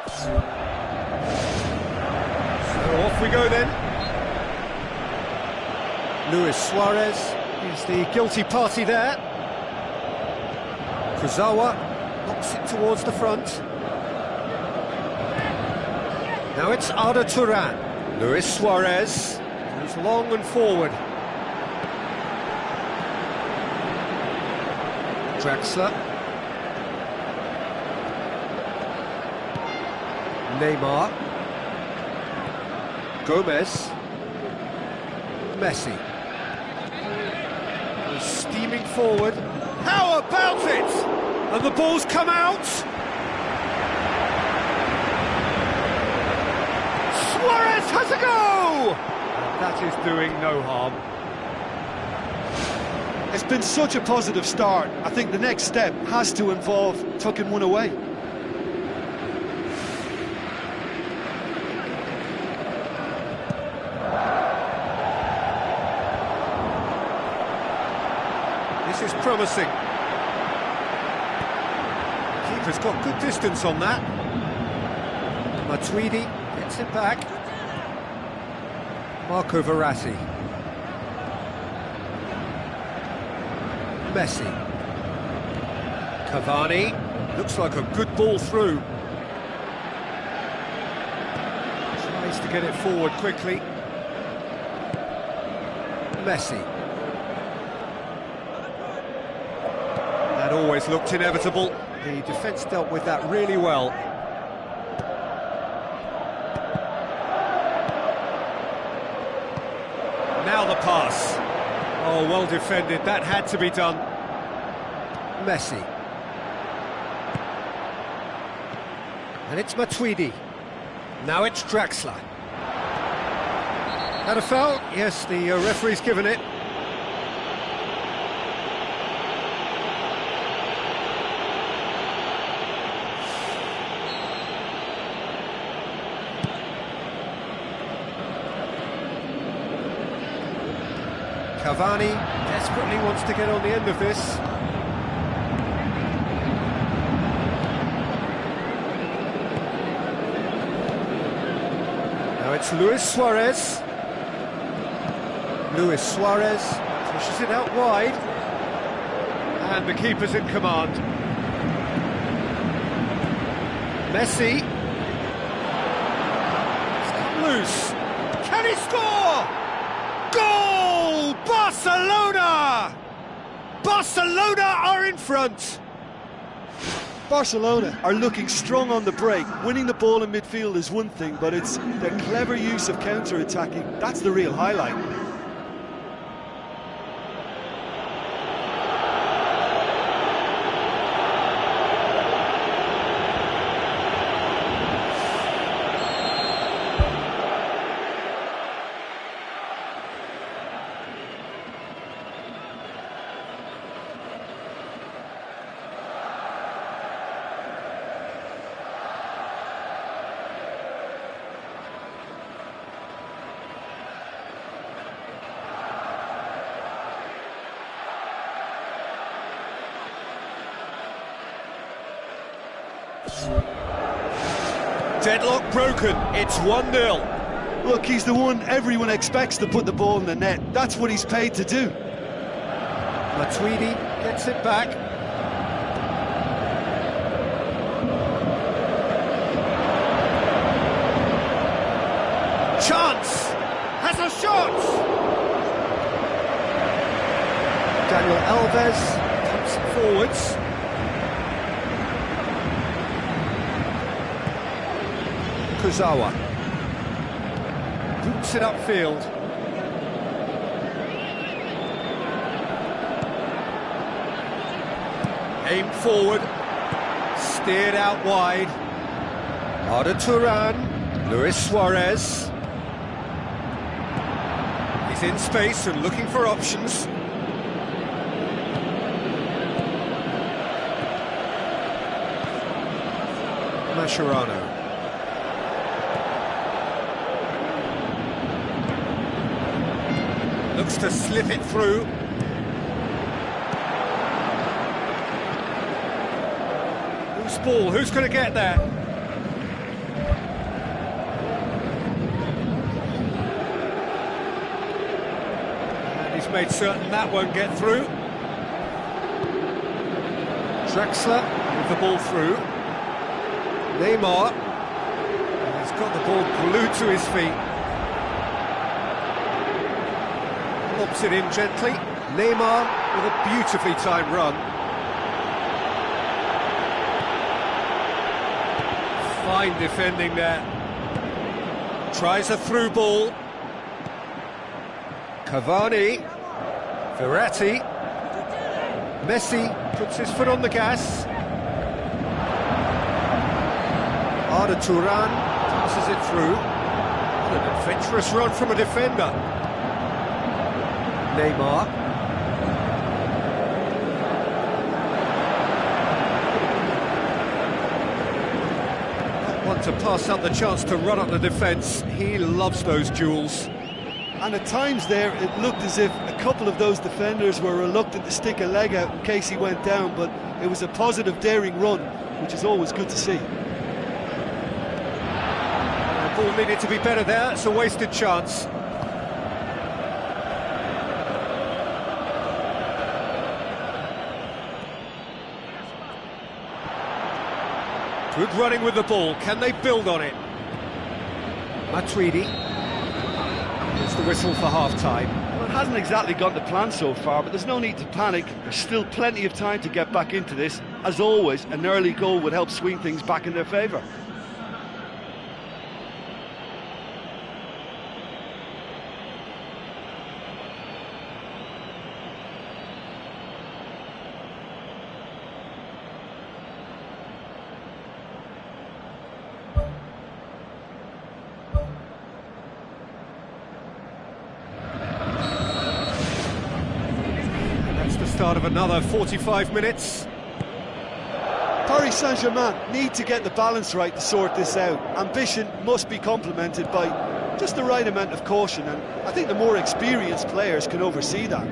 So off we go then. Luis Suarez is the guilty party there. Kurzawa knocks it towards the front. Now it's Arda Turan. Luis Suarez goes long and forward. Draxler. Neymar. Gomez. Messi. He's steaming forward. How about it? And the ball's come out. Suarez has a go! And that is doing no harm. It's been such a positive start. I think the next step has to involve tucking one away. This is promising. Keeper's got good distance on that. Matuidi gets it back. Marco Verratti. Messi. Cavani. Looks like a good ball through. Tries to get it forward quickly. Messi. That always looked inevitable. The defence dealt with that really well. Now the pass. Oh, well defended. That had to be done. Messi. And it's Matuidi. Now it's Draxler. That a foul? Yes, the referee's given it. Cavani desperately wants to get on the end of this. Now it's Luis Suarez. Luis Suarez pushes it out wide. And the keeper's in command. Messi. It's come loose. Can he score? Goal! Barcelona! Barcelona are in front! Barcelona are looking strong on the break. Winning the ball in midfield is one thing, but it's their clever use of counter-attacking. That's the real highlight. Deadlock broken, it's 1-0. Look, he's the one everyone expects to put the ball in the net. That's what he's paid to do. Matuidi gets it back. Chance! Has a shot! Daniel Alves pumps it forwards. Kurzawa boots it upfield. Aimed forward, steered out wide. Arda Turan, Luis Suarez. He's in space and looking for options. Mascherano. Looks to slip it through. Loose ball, who's going to get there? made certain that won't get through. Draxler with the ball through. Neymar. He's got the ball glued to his feet. Lobs it in gently. Neymar with a beautifully timed run. Fine defending there. Tries a through ball. Cavani. Verratti. Messi puts his foot on the gas. Arda Turan passes it through. What an adventurous run from a defender. Neymar. To pass up the chance to run up the defence. He loves those duels. And at times there, it looked as if a couple of those defenders were reluctant to stick a leg out in case he went down, but it was a positive, daring run, which is always good to see. The ball needed to be better there. It's a wasted chance. Good running with the ball. Can they build on it? Matuidi. Here's the whistle for half-time. Well, it hasn't exactly gone to plan so far, but there's no need to panic. There's still plenty of time to get back into this. As always, an early goal would help swing things back in their favour. Start of another 45 minutes. Paris Saint-Germain need to get the balance right to sort this out. Ambition must be complemented by just the right amount of caution, and I think the more experienced players can oversee that.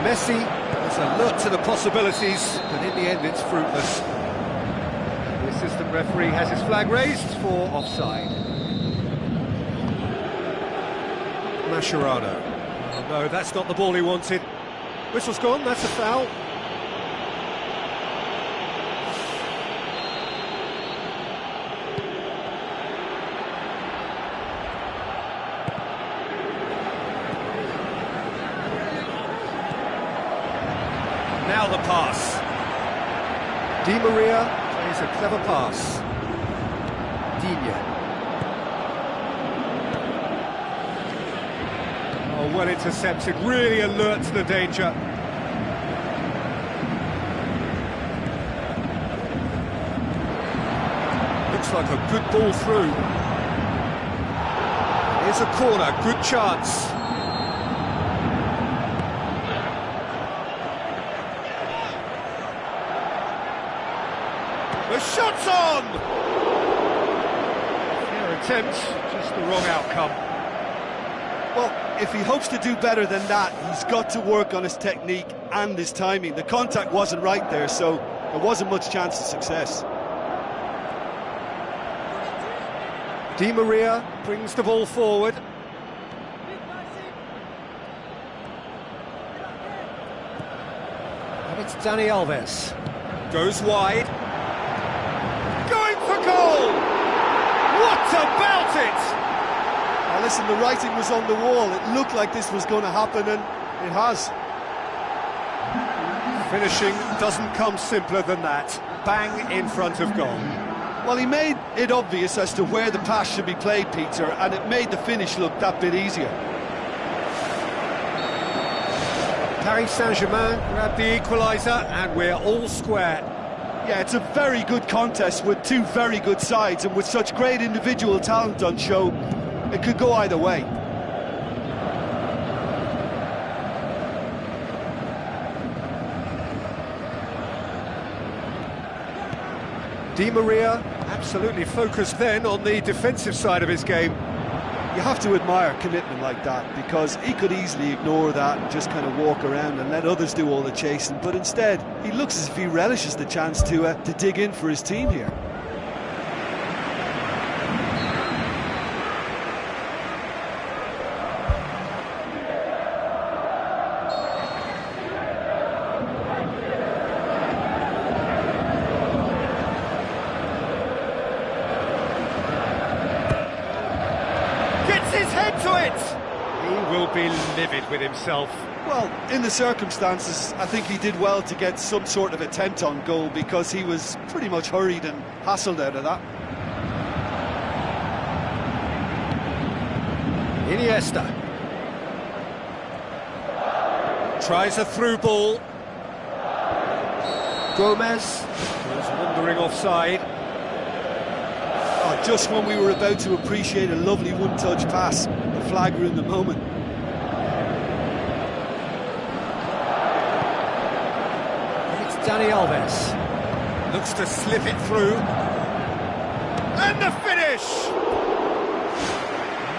Messi is alert to the possibilities, but in the end it's fruitless. The assistant referee has his flag raised for offside. Mascherano. Oh, no, that's not the ball he wanted. Whistle's gone, that's a foul. Now the pass. Di Maria plays a clever pass. Digne. Oh, well intercepted, really alert to the danger. Looks like a good ball through. Here's a corner, good chance. The shot's on! Fair attempt, just the wrong outcome. Well, if he hopes to do better than that, he's got to work on his technique and his timing. The contact wasn't right there, so there wasn't much chance of success. Di Maria brings the ball forward. And it's Dani Alves. Goes wide. Going for goal! What about it? Now listen, the writing was on the wall. It looked like this was going to happen, and it has. Finishing doesn't come simpler than that. Bang in front of goal. Well, he made it obvious as to where the pass should be played, Peter, and it made the finish look that bit easier. Paris Saint-Germain grabbed the equaliser, and we're all square. Yeah, it's a very good contest with two very good sides, and with such great individual talent on show, it could go either way. Di Maria absolutely focused then on the defensive side of his game. You have to admire commitment like that, because he could easily ignore that and just kind of walk around and let others do all the chasing, but instead he looks as if he relishes the chance to dig in for his team here. will be livid with himself. Well, in the circumstances, I think he did well to get some sort of attempt on goal, because he was pretty much hurried and hassled out of that. Iniesta tries a through ball. Gomez was wandering offside. Oh, just when we were about to appreciate a lovely one-touch pass, the flag ruined the moment. It's Dani Alves. Looks to slip it through. And the finish!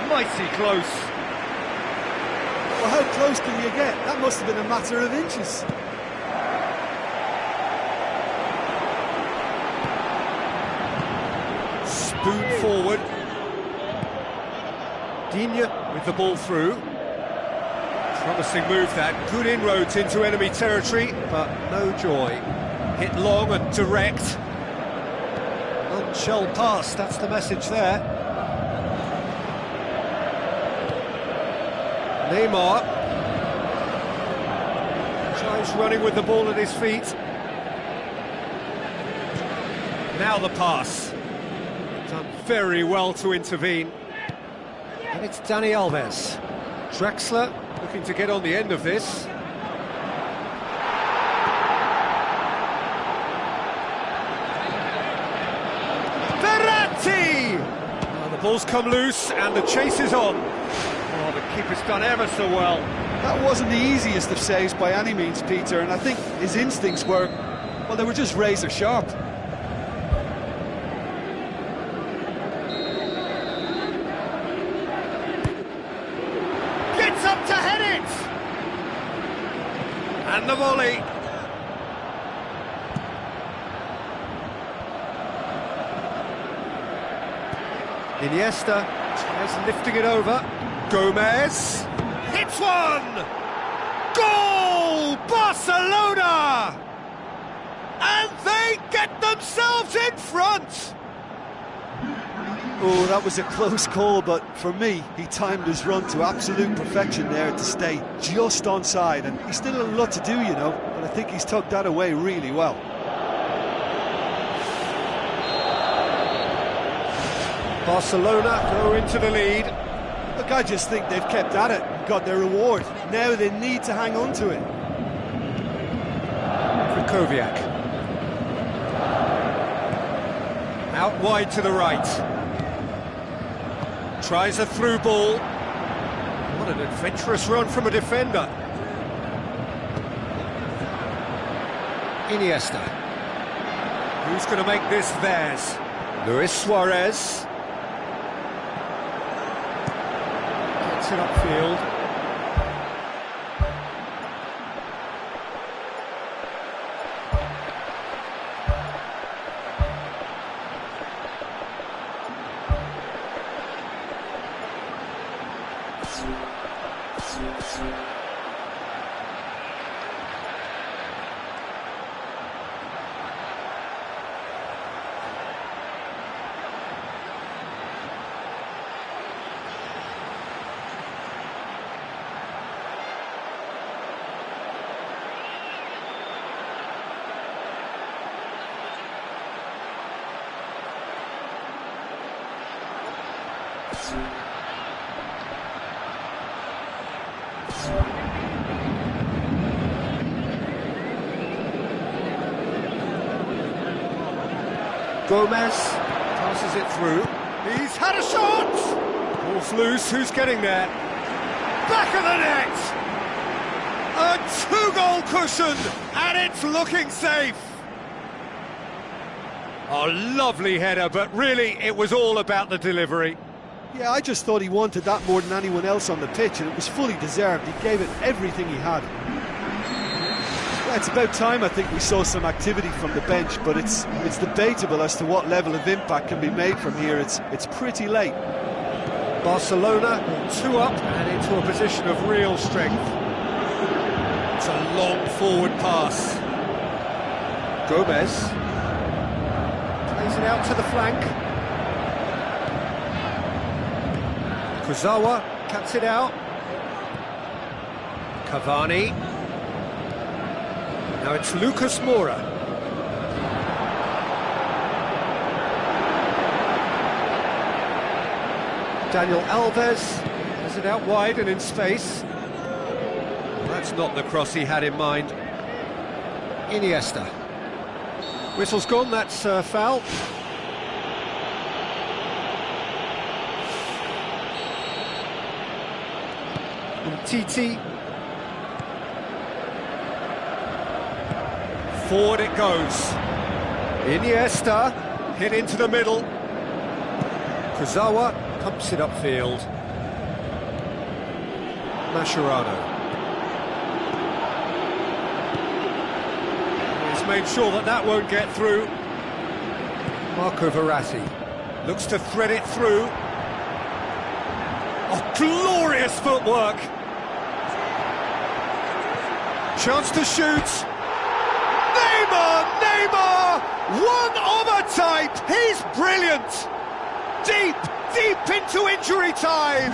Mighty close. Well, how close can you get? That must have been a matter of inches. Spoon forward. Digne with the ball through. Promising move that. Good inroads into enemy territory, but no joy. Hit long and direct. None pass, that's the message there. Neymar tries running with the ball at his feet. Now the pass. Done very well to intervene. And it's Dani Alves. Drexler looking to get on the end of this. Verratti! Well, the ball's come loose and the chase is on. Oh, the keeper's done ever so well. That wasn't the easiest of saves by any means, Peter, and I think his instincts were, well, they were just razor sharp. Gets up to head it! And the volley. Iniesta tries lifting it over. Gomez hits one! Goal! Barcelona! And they get themselves in front! Oh, that was a close call, but for me, he timed his run to absolute perfection there to stay just onside, and he's still a lot to do, you know, but I think he's tucked that away really well. Barcelona go into the lead. Look, I just think they've kept at it and got their reward. Now they need to hang on to it. Krikoviak. Out wide to the right. Tries a through ball. What an adventurous run from a defender. Iniesta. Who's going to make this theirs? Luis Suarez. Gets it upfield. Gomez passes it through. He's had a shot! Ball's loose, who's getting there? Back of the net! A two-goal cushion, and it's looking safe! A lovely header, but really it was all about the delivery. Yeah, I just thought he wanted that more than anyone else on the pitch, and it was fully deserved. He gave it everything he had. Yeah, it's about time I think we saw some activity from the bench, but it's debatable as to what level of impact can be made from here. It's pretty late. Barcelona 2 up and into a position of real strength. It's a long forward pass. Gomez plays it out to the flank. Kurzawa cuts it out. Cavani. Now it's Lucas Moura. Daniel Alves has it out wide and in space. That's not the cross he had in mind. Iniesta. Whistle's gone, that's foul. Titi. Forward it goes. Iniesta hit into the middle. Kurzawa pumps it upfield. Mascherano. He's made sure that that won't get through. Marco Verratti looks to thread it through. Oh, glorious footwork! Chance to shoot. Neymar! One of a type! He's brilliant! Deep into injury time!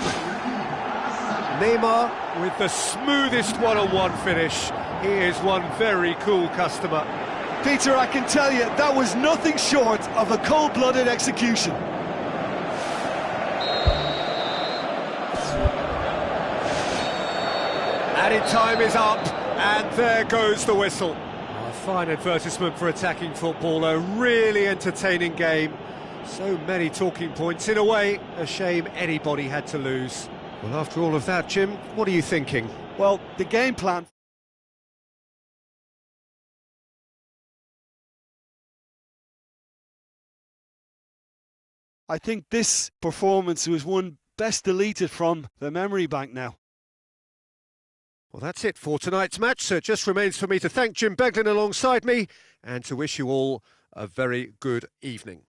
Neymar with the smoothest one-on-one finish. He is one very cool customer. Peter, I can tell you, that was nothing short of a cold-blooded execution. Added time is up, and there goes the whistle. A fine advertisement for attacking football, a really entertaining game. So many talking points. In a way, a shame anybody had to lose. Well, after all of that, Jim, what are you thinking? Well, the game plan... I think this performance was one best deleted from the memory bank now. Well, that's it for tonight's match, so it just remains for me to thank Jim Beglin alongside me and to wish you all a very good evening.